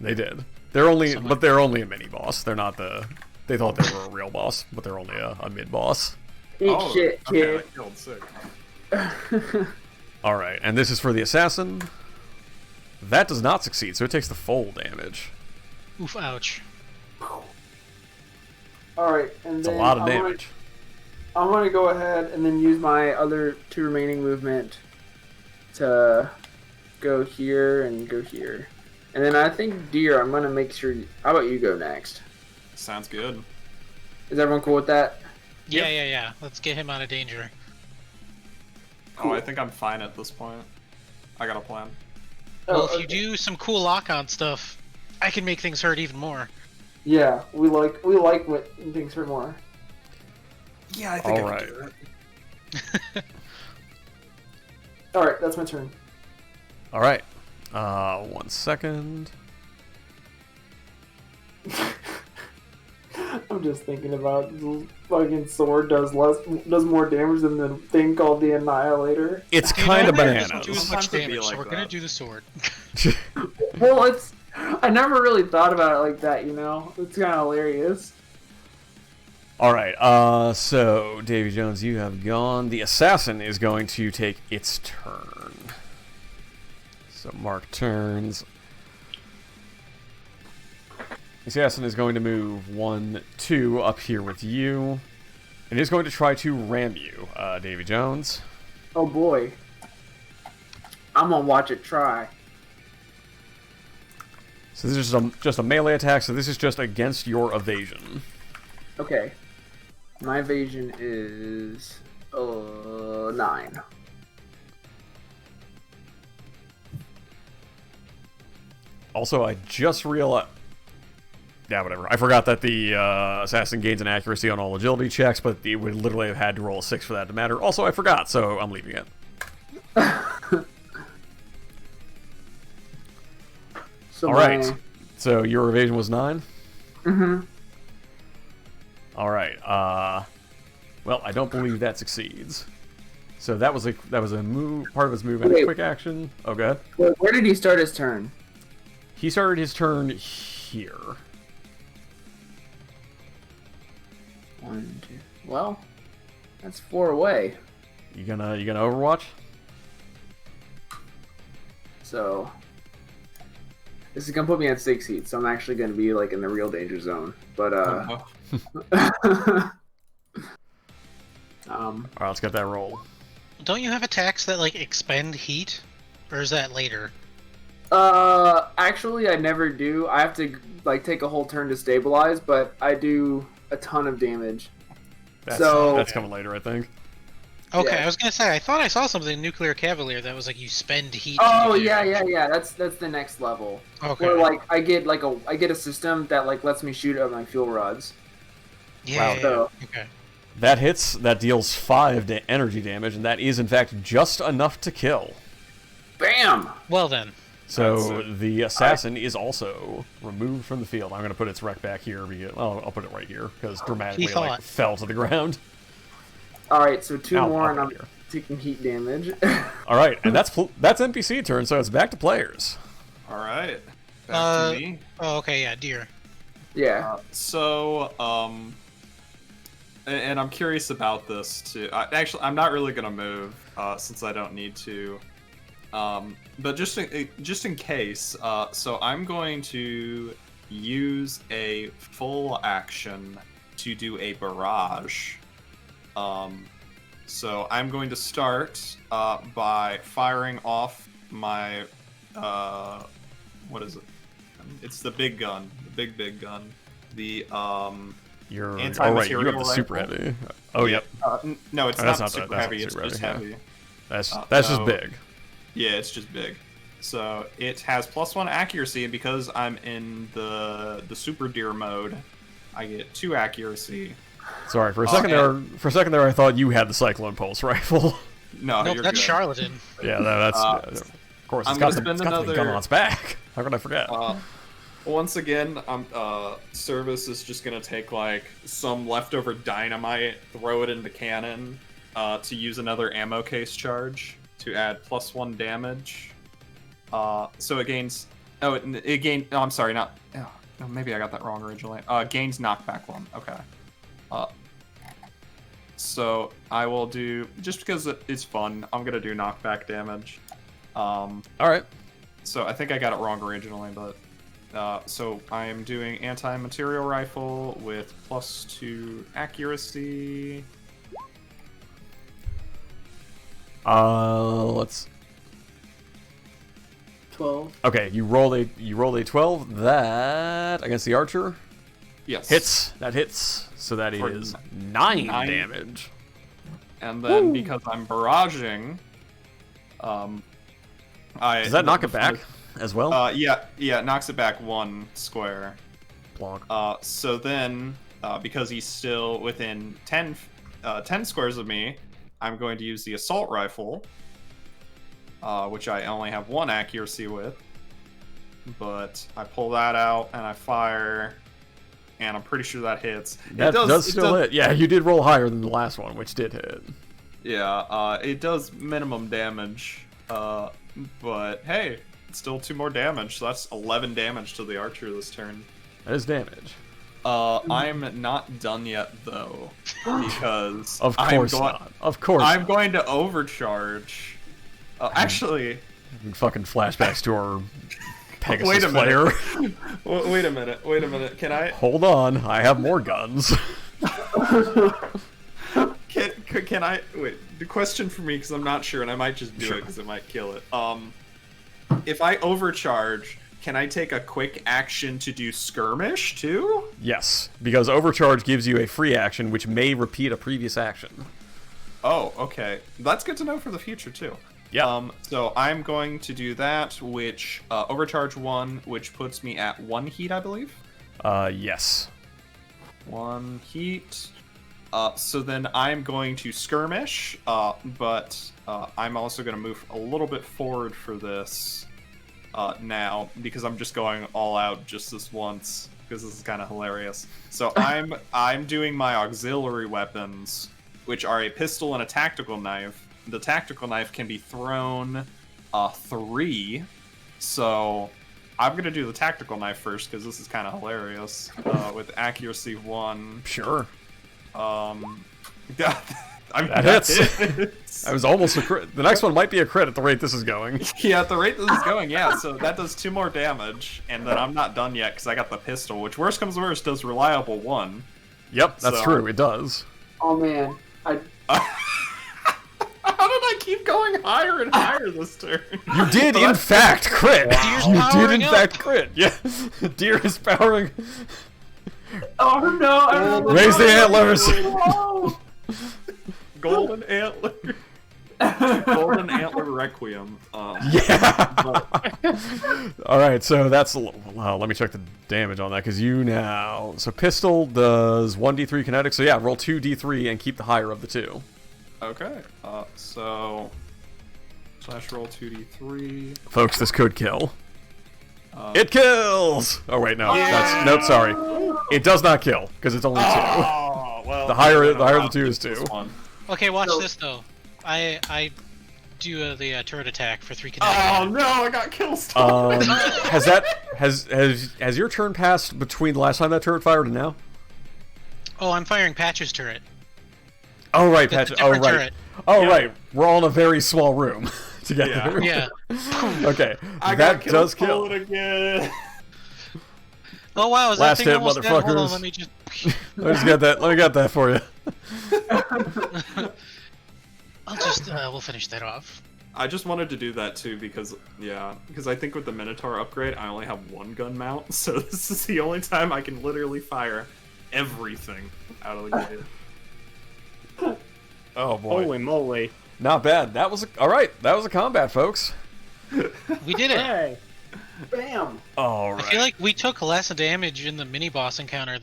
S2: they did. They're only, but they're only a mini boss. They're not the. They thought they were a real boss, but they're only a mid boss.
S1: Eat shit,
S4: okay,
S1: kid.
S4: that killed sick.
S2: All right, and this is for the assassin. That does not succeed, so it takes the full damage.
S6: Oof, ouch.
S1: Alright, and
S2: It's a
S1: then
S2: lot of damage.
S1: I'm gonna go ahead and then use my other 2 remaining movement to go here and go here. And then I think, Deer, I'm gonna make sure. How about you go next?
S4: Sounds good.
S1: Is everyone cool with that?
S6: Yeah. Let's get him out of danger.
S4: Oh, I think I'm fine at this point. I got a plan.
S6: Well,
S1: Oh,
S6: if you do some cool lock-on stuff, I can make things hurt even more.
S1: Yeah, we like what things hurt more.
S4: Yeah, I think
S2: All
S4: I
S2: right.
S4: can do it.
S1: Alright, that's my turn.
S2: All right. 1 second.
S1: I'm just thinking about the fucking sword does more damage than the thing called the Annihilator.
S2: It's
S6: You
S2: kind
S6: know,
S2: of
S6: it doesn't do
S2: bananas.
S6: as much
S4: Sometimes it'd be
S6: damage, so
S4: like
S6: we're gonna
S4: that.
S6: do the sword.
S1: Well, I never really thought about it like that, you know? It's kind of hilarious.
S2: All right. So Davy Jones, you have gone. The assassin is going to take its turn. So mark turns. The assassin is going to move 1, 2 up here with you, and is going to try to ram you, Davy Jones.
S1: Oh boy. I'm gonna watch it try.
S2: So this is just a melee attack. So this is just against your evasion.
S1: Okay. My evasion is 9.
S2: Also, I just realized. Yeah, whatever. I forgot that the assassin gains an accuracy on all agility checks, but it would literally have had to roll a 6 for that to matter. Also, I forgot, so I'm leaving it.
S1: So
S2: All right. So your evasion was 9?
S1: Mm-hmm.
S2: All right. Well, I don't believe that succeeds. So that was a move, part of his move and a
S1: Wait.
S2: quick action. Oh, go ahead.
S1: Where did he start his turn?
S2: He started his turn here.
S1: 1, 2. Well, that's 4 away.
S2: You gonna Overwatch?
S1: So this is gonna put me at 6 heat, so I'm actually gonna be like in the real danger zone. But
S4: Oh,
S2: All right, let's get that roll.
S6: Don't you have attacks that like expend heat, or is that later?
S1: Actually, I never do. I have to like take a whole turn to stabilize, but I do a ton of damage.
S2: That's coming later, I think.
S6: Okay,
S1: Yeah.
S6: I was gonna say I thought I saw something in Nuclear Cavalier that was like you spend heat.
S1: Oh
S6: to do
S1: yeah,
S6: damage.
S1: yeah. That's the next level.
S6: Okay.
S1: Where like I get a system that like lets me shoot at my fuel rods.
S6: Yeah.
S1: So
S6: Okay.
S2: That hits. That deals 5 energy damage, and that is in fact just enough to kill.
S1: bam.
S6: Well then.
S2: So
S4: That's
S2: the assassin is also removed from the field. I'm going to put its wreck back here. I'll put it right here because dramatically
S6: He
S2: like
S6: thought.
S2: fell to the ground.
S1: All right, so 2
S2: Ow,
S1: more,
S2: up
S1: and I'm
S2: here.
S1: taking heat damage.
S2: All right, and that's NPC turn, so it's back to players.
S4: all right. Back to me.
S6: Oh, okay. Yeah, deer.
S1: yeah.
S4: And I'm curious about this too. Actually, I'm not really gonna move since I don't need to. But just in case, so I'm going to use a full action to do a barrage. So I'm going to start by firing off my what is it? It's the big gun, the big gun. The
S2: You're
S4: anti-material
S2: you have the
S4: rifle.
S2: super heavy. Oh, yep.
S4: No, it's
S2: Oh,
S4: not
S2: that's not
S4: super
S2: that's
S4: heavy.
S2: not
S4: It's
S2: super
S4: just
S2: heavy,
S4: heavy.
S2: That's
S4: No.
S2: just big.
S4: Yeah, it's just big. So it has +1 accuracy, and because I'm in the super deer mode, I get 2 accuracy.
S2: Sorry, for a second there, I thought you had the Cyclone Pulse rifle.
S4: No,
S6: Nope,
S4: you're
S6: that's
S4: good.
S6: Charlatan.
S2: Yeah, that's of course.
S4: I'm
S2: It's
S4: gonna
S2: got
S4: spend
S2: the gun
S4: another-
S2: on its back. How could I forget?
S4: Once again, Service is just gonna take like some leftover dynamite, throw it in the cannon, to use another ammo case charge to add +1 damage. So it gains. Oh, it gained. Oh, I'm sorry, not. Oh, maybe I got that wrong originally. Gains knockback 1. Okay. So I will do, just because it's fun, I'm gonna do knockback damage.
S2: All right.
S4: So I think I got it wrong originally, but so I am doing anti-material rifle with +2 accuracy.
S2: Let's.
S1: 12.
S2: Okay, you rolled a 12. That against the archer
S4: Yes.
S2: hits. That hits. So that
S4: For
S2: is 9
S4: 9.
S2: damage.
S4: And then because I'm barraging,
S2: Does that knock it back as well?
S4: Yeah, it knocks it back 1 square.
S2: Plonk.
S4: So then, because he's still within 10 squares of me, I'm going to use the assault rifle, which I only have 1 accuracy with. But I pull that out and I fire, and I'm pretty sure that hits.
S2: That does still hit. Yeah, you did roll higher than the last one, which did hit.
S4: Yeah, it does minimum damage. But hey, it's still 2 more damage, so that's 11 damage to the archer this turn.
S2: That is damage.
S4: I'm not done yet though, because
S2: Of course not. Of course.
S4: I'm going to overcharge. Actually,
S2: fucking flashbacks to our Pegasus
S4: Wait a
S2: player.
S4: wait a minute. Can I?
S2: Hold on, I have more guns.
S4: Can I? Wait. The question for me, because I'm not sure, and I might just do it because it might kill it. If I overcharge, can I take a quick action to do skirmish too?
S2: Yes, because overcharge gives you a free action, which may repeat a previous action.
S4: Oh, okay. That's good to know for the future too.
S2: Yeah.
S4: So I'm going to do that, which overcharge 1, which puts me at 1 heat, I believe.
S2: Yes.
S4: 1 heat. So then I'm going to skirmish, but I'm also going to move a little bit forward for this now, because I'm just going all out just this once, because this is kind of hilarious. So I'm doing my auxiliary weapons, which are a pistol and a tactical knife. The tactical knife can be thrown 3, so I'm going to do the tactical knife first, because this is kind of hilarious, with accuracy 1.
S2: Sure.
S4: I mean,
S2: That hits. That was almost a crit. The next one might be a crit at the rate this is going.
S4: Yeah, at the rate this is going, yeah. So that does 2 more damage, and then I'm not done yet because I got the pistol, which worst comes to worst does reliable 1.
S2: Yep, that's
S4: So-
S2: true. It does.
S1: Oh man,
S4: How did I keep going higher and higher this turn?
S2: You did, in fact, crit.
S6: Deer's
S2: You did,
S6: powering
S2: in
S6: up.
S2: fact, crit. Yeah, deer is powering.
S1: oh no! I don't know.
S2: Raise the antlers.
S1: Oh.
S4: Golden antler. Golden antler requiem.
S2: Yeah. All right, so that's let me check the damage on that, because you now, so pistol does 1d3 kinetic. So yeah, roll 2d3 and keep the higher of the 2.
S4: Okay. So slash roll 2d3.
S2: Folks, this could kill. It kills. Oh wait, no, that's nope. Sorry, it does not kill because it's only 2.
S4: Oh well.
S2: The higher the 2 is 2.
S4: This one.
S6: Okay, watch this though. I do the turret attack for 3 kinetic.
S4: Oh no! I got kill stun.
S2: Has your turn passed between the last time that turret fired and now?
S6: Oh, I'm firing Patch's turret.
S2: Oh right,
S6: It's a
S2: Patrick. Oh
S6: different
S2: right.
S6: turret.
S2: Oh
S4: Yeah.
S2: right. We're all in a very small room together.
S4: Yeah.
S6: Yeah.
S2: Okay,
S4: I got
S2: that does kill.
S4: again.
S6: Oh wow, is
S2: Last
S6: that thing
S2: hit,
S6: almost dead? Hold
S2: motherfuckers.
S6: on, let me just.
S2: Let me get that. Let me get that for you.
S6: I'll just we'll finish that off.
S4: I just wanted to do that too because I think with the Minotaur upgrade, I only have one gun mount, so this is the only time I can literally fire everything out of the gate.
S2: Oh boy.
S5: Holy moly.
S2: Not bad. That was all right. That was a combat, folks.
S6: We did it.
S5: Hey.
S1: Bam.
S2: All
S6: I
S2: right.
S6: feel like we took less damage in the mini boss encounter.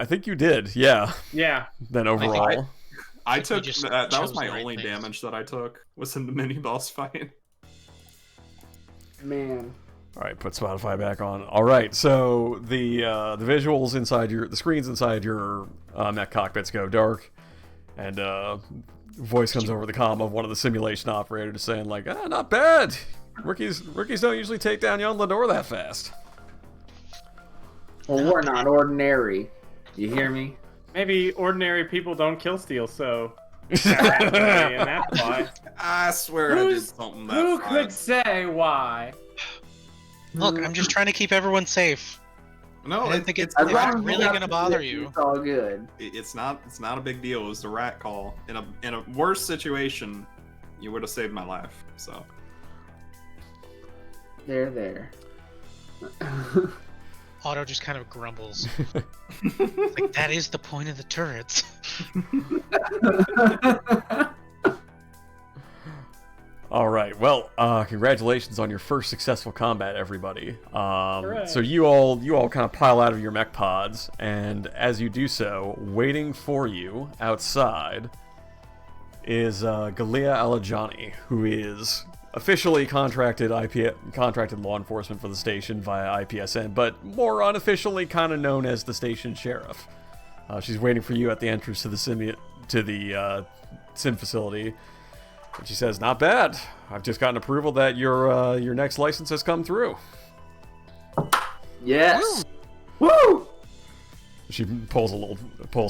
S2: I think you did. Yeah.
S5: Yeah.
S2: Than overall.
S4: I
S6: We
S4: took
S6: just
S4: that was
S6: chose
S4: my
S6: the right
S4: only
S6: things.
S4: damage that I took was in the mini boss fight.
S1: Man.
S2: All right, put Spotify back on. All right, so the visuals inside the screens inside your mech cockpits go dark, and voice comes over the comm of one of the simulation operators saying like, not bad. Rookies don't usually take down Young Lenore that fast.
S1: Well, we're not ordinary. You hear me?
S5: Maybe ordinary people don't kill steel, so and that's why.
S4: I swear I did something that
S5: Who
S4: fine.
S5: could say why?
S6: Look, I'm just trying to keep everyone safe.
S4: No,
S6: I didn't think it's
S1: As long as
S6: really
S1: you have
S6: gonna
S1: to
S6: bother
S1: do it,
S6: you.
S1: It's all good.
S4: it's not a big deal. It was the rat call. In a worse situation, you would have saved my life. So
S1: There.
S6: Otto just kind of grumbles. Like, that is the point of the turrets.
S2: All right, well, congratulations on your first successful combat, everybody.
S5: Hooray.
S2: So you all kind of pile out of your mech pods, and as you do so, waiting for you outside is Galia Alajani, who is officially contracted law enforcement for the station via IPSN, but more unofficially kind of known as the station sheriff. She's waiting for you at the entrance to the sim facility. And she says, "Not bad. I've just gotten approval that your next license has come through."
S1: Yes. Woo!
S2: She pulls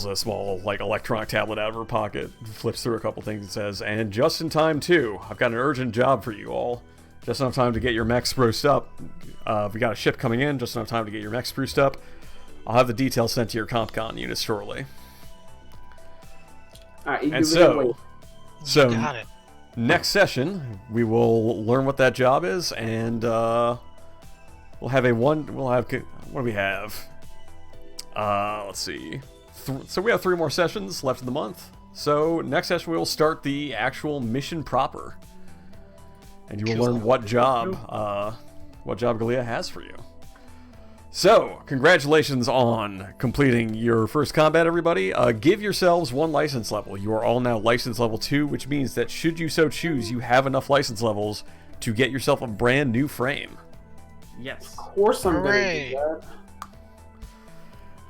S2: a small like electronic tablet out of her pocket, flips through a couple things, and says, "And just in time too. I've got an urgent job for you all. Just enough time to get your mech spruced up. We got a ship coming in. Just enough time to get your mech spruced up. I'll have the details sent to your CompCon units shortly."
S1: All right, you
S2: And
S1: can really wait.
S2: so
S6: Got it.
S2: next session, we will learn what that job is, and we'll have what do we have? Let's see. So we have 3 more sessions left in the month. So next session, we will start the actual mission proper, and you will learn what job Galia has for you. So, congratulations on completing your first combat, everybody. Give yourselves 1 license level. You are all now license level 2, which means that should you so choose, you have enough license levels to get yourself a brand new frame.
S5: Yes.
S1: Of course I'm gonna
S6: Hooray.
S1: do that.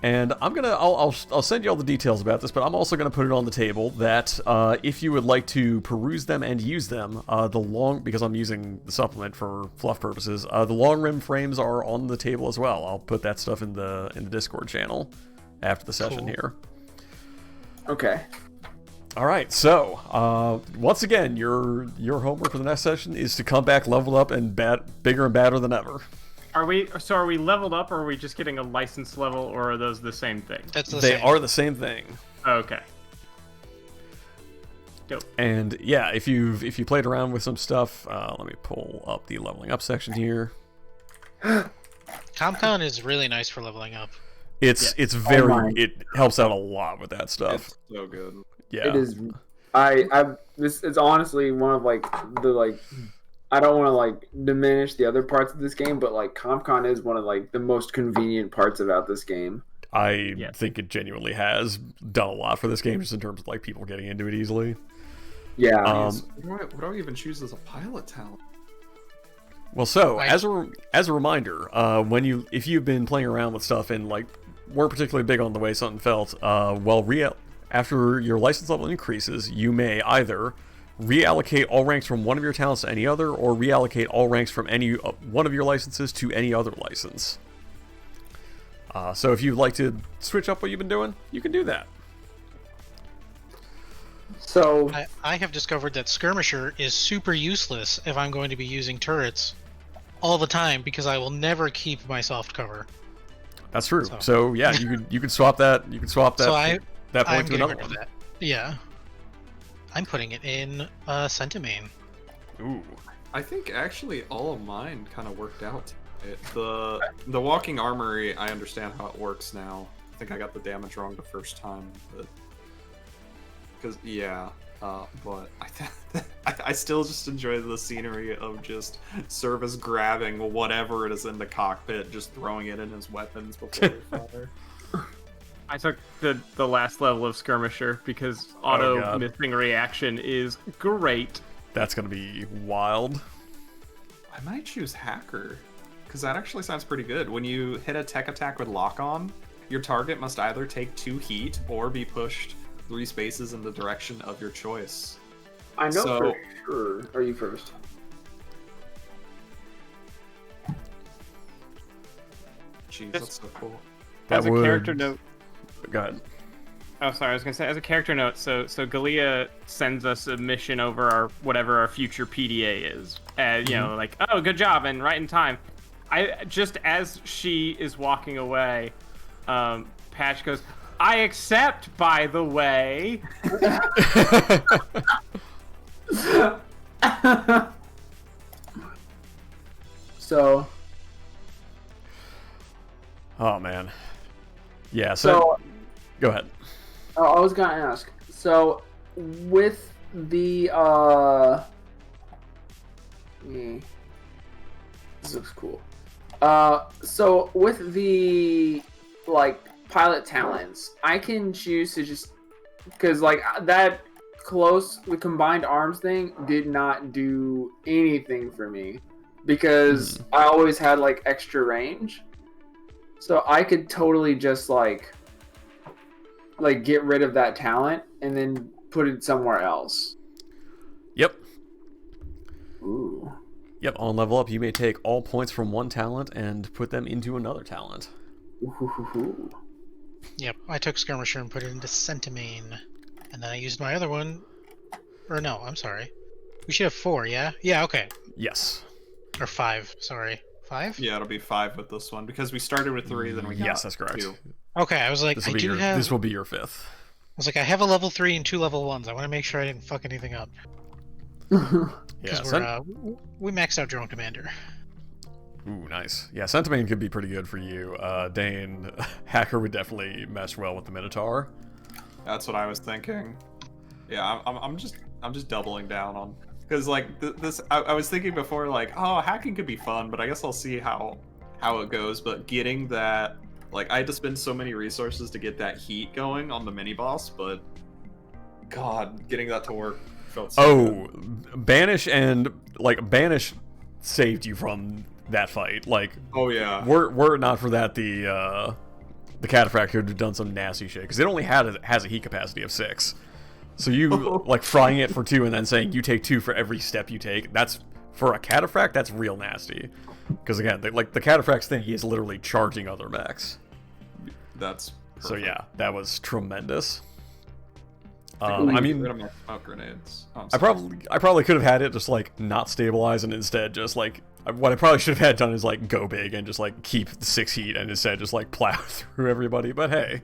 S2: And I'll send you all the details about this, but I'm also gonna put it on the table that if you would like to peruse them and use them, because I'm using the supplement for fluff purposes, the long rim frames are on the table as well. I'll put that stuff in the Discord channel after the session
S6: Cool.
S2: here.
S1: Okay.
S2: All right, so once again, your homework for the next session is to come back leveled up and bigger and badder than ever.
S5: Are we leveled up, or are we just getting a license level, or are those the same thing?
S6: That's the
S2: They
S6: same.
S2: are the same thing.
S5: Okay. Dope.
S2: And yeah, if you played around with some stuff, let me pull up the leveling up section here.
S6: CompCon is really nice for leveling up.
S2: It's
S1: my.
S2: it helps out a lot with that stuff.
S4: it's so good.
S2: Yeah.
S1: It is. This is honestly one of I don't want to diminish the other parts of this game, but CompCon is one of the most convenient parts about this game.
S2: I
S5: Yes.
S2: think it genuinely has done a lot for this game, just in terms of people getting into it easily.
S1: Yeah.
S4: What do I even choose as a pilot talent?
S2: Well, so
S6: Right.
S2: as a reminder, if you've been playing around with stuff and weren't particularly big on the way something felt, after your license level increases, you may either reallocate all ranks from one of your talents to any other, or reallocate all ranks from any one of your licenses to any other license. So if you'd like to switch up what you've been doing, you can do that.
S1: So
S6: I have discovered that Skirmisher is super useless if I'm going to be using turrets all the time, because I will never keep my soft cover.
S2: That's true.
S6: So-
S2: So yeah, you could swap that. You could swap that
S6: So
S2: that
S6: I'm
S2: point to
S6: getting
S2: another
S6: rid of
S2: one.
S6: that. Yeah. I'm putting it in Centimane.
S2: Ooh.
S4: I think actually all of mine kind of worked out. The walking armory, I understand how it works now. I think I got the damage wrong the first time, but but I still just enjoy the scenery of just Service grabbing whatever it is in the cockpit, just throwing it in his weapons before they fire.
S5: I took the last level of Skirmisher because auto
S2: God.
S5: missing reaction is great.
S2: That's gonna be wild.
S4: I might choose Hacker, because that actually sounds pretty good. When you hit a tech attack with lock on, your target must either take 2 heat or be pushed 3 spaces in the direction of your choice.
S1: I know for sure. Are you first?
S4: Jeez, that's so cool.
S2: That
S5: As a
S2: would...
S5: character note,
S2: Go ahead.
S5: oh sorry, I was gonna say as a character note. So Galia sends us a mission over our whatever our future PDA is. You know, like, oh, good job, and right in time. I just as she is walking away, Patch goes, I accept, by the way.
S1: So,
S2: Oh man. Yeah.
S1: so
S2: Go ahead.
S1: I was gonna ask. So, with the this looks cool. So with the like pilot talents, I can choose to just because like that the combined arms thing did not do anything for me because I always had like extra range. So I could totally just like get rid of that talent and then put it somewhere else.
S2: Yep.
S1: Ooh.
S2: Yep. On level up, you may take all points from one talent and put them into another talent.
S1: Ooh.
S6: Yep, I took Skirmisher and put it into Centimane. And then I used my other one. Or no, I'm sorry. We should have 4, yeah? Yeah, okay.
S2: Yes.
S6: Or 5, sorry. 5?
S4: Yeah, it'll be 5 with this one because we started with 3, then we got
S2: Yes, that's correct.
S4: 2.
S6: Okay, I was like,
S2: This
S6: I
S2: will be
S6: do
S2: your.
S6: have.
S2: This will be your 5th.
S6: I was like, I have a level 3 and 2 level 1s. I want to make sure I didn't fuck anything up.
S2: Yeah.
S6: Because we maxed out Drone Commander.
S2: Ooh, nice. Yeah, Centimane could be pretty good for you. Dane, Hacker would definitely mesh well with the Minotaur.
S4: That's what I was thinking. Yeah, I'm just doubling down on because like this. I was thinking before like, oh, hacking could be fun, but I guess I'll see how it goes. But getting that, like, I had to spend so many resources to get that heat going on the mini boss, but God, getting that to work felt so good.
S2: Banish saved you from that fight. Like,
S4: Oh yeah.
S2: were it not for that, the Cataphract could have done some nasty shit because it only has a heat capacity of 6. So you like frying it for 2 and then saying you take 2 for every step you take. That's for a Cataphract. That's real nasty. Because again, the Cataphract's thing, he is literally charging other mechs.
S4: That's
S2: So
S4: perfect.
S2: yeah, that was tremendous.
S4: I
S2: I
S4: get
S2: mean,
S4: rid of my smoke grenades. Oh, I'm
S2: I probably could have had it just like not stabilize and instead just like what I probably should have had done is like go big and just like keep the 6 heat and instead just like plow through everybody. But hey,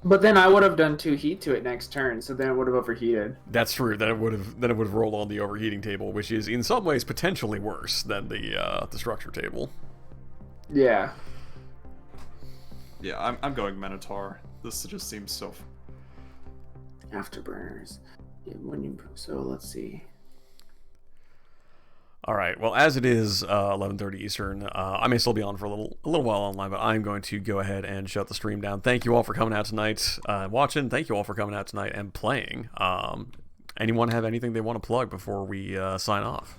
S1: But then I would have done 2 heat to it next turn, so then it would have overheated.
S2: that's true. Then it would have rolled on the overheating table, which is in some ways potentially worse than the structure table.
S1: Yeah.
S4: Yeah, I'm going Minotaur. This just seems so.
S1: Afterburners. Yeah, so let's see.
S2: All right. Well, as it is 11:30 Eastern, I may still be on for a little while online, but I'm going to go ahead and shut the stream down. Thank you all for coming out tonight, watching. Thank you all for coming out tonight and playing. Anyone have anything they want to plug before we sign off?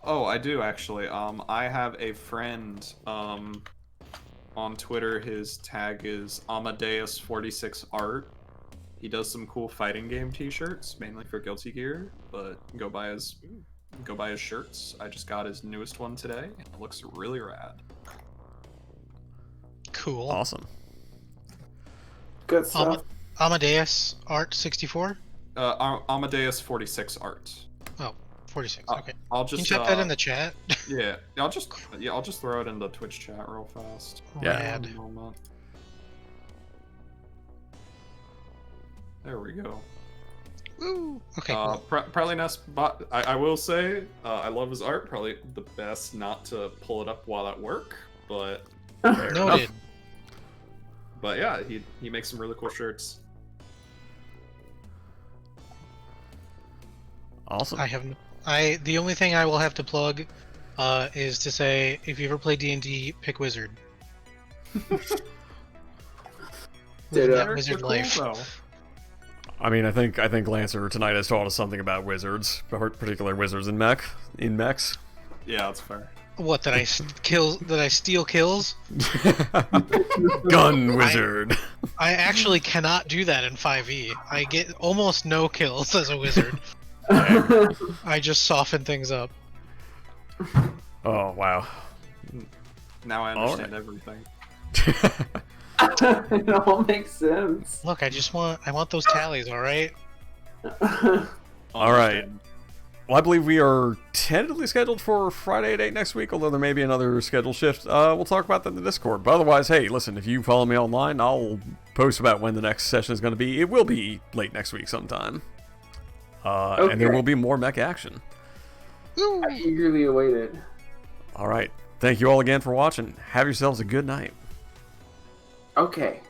S4: Oh, I do actually. I have a friend on Twitter. His tag is Amadeus46art. He does some cool fighting game T-shirts, mainly for Guilty Gear, but go buy his shirts. I just got his newest one today, and it looks really rad.
S6: Cool.
S2: Awesome.
S1: Good stuff.
S6: Amadeus Art 64?
S4: Amadeus 46 Art.
S6: Oh, 46. Okay.
S4: I'll
S6: Can you
S4: just
S6: type that in the chat?
S4: yeah. I'll just throw it in the Twitch chat real fast.
S2: Yeah.
S6: Rad.
S4: One moment. There we go.
S6: Woo! Okay, cool.
S4: Pralinus, but I will say, I love his art. Probably the best not to pull it up while at work, but
S2: Fair
S6: Noted.
S2: enough.
S4: but yeah, he makes some really cool shirts.
S2: Awesome.
S6: The only thing I will have to plug is to say, if you ever play D&D, pick Wizard.
S1: Dude,
S6: That
S4: They're
S6: wizard
S4: cool,
S6: life.
S4: though.
S2: I mean, I think Lancer tonight has taught us something about wizards, particular wizards in mechs.
S4: Yeah, that's fair.
S6: What, that I steal kills?
S2: Gun wizard.
S6: I actually cannot do that in 5e. I get almost no kills as a wizard. I just soften things up.
S2: Oh wow.
S4: Now I
S2: All
S4: understand everything.
S1: It all makes sense.
S6: Look, I want those tallies, alright?
S2: All right.
S4: Understand.
S2: Well, I believe we are tentatively scheduled for Friday at 8 next week, although there may be another schedule shift. We'll talk about that in the Discord. But otherwise, hey, listen, if you follow me online, I'll post about when the next session is going to be. It will be late next week sometime. And there will be more mech action.
S6: Woo!
S1: I eagerly await it.
S2: All right. Thank you all again for watching. Have yourselves a good night.
S1: Okay.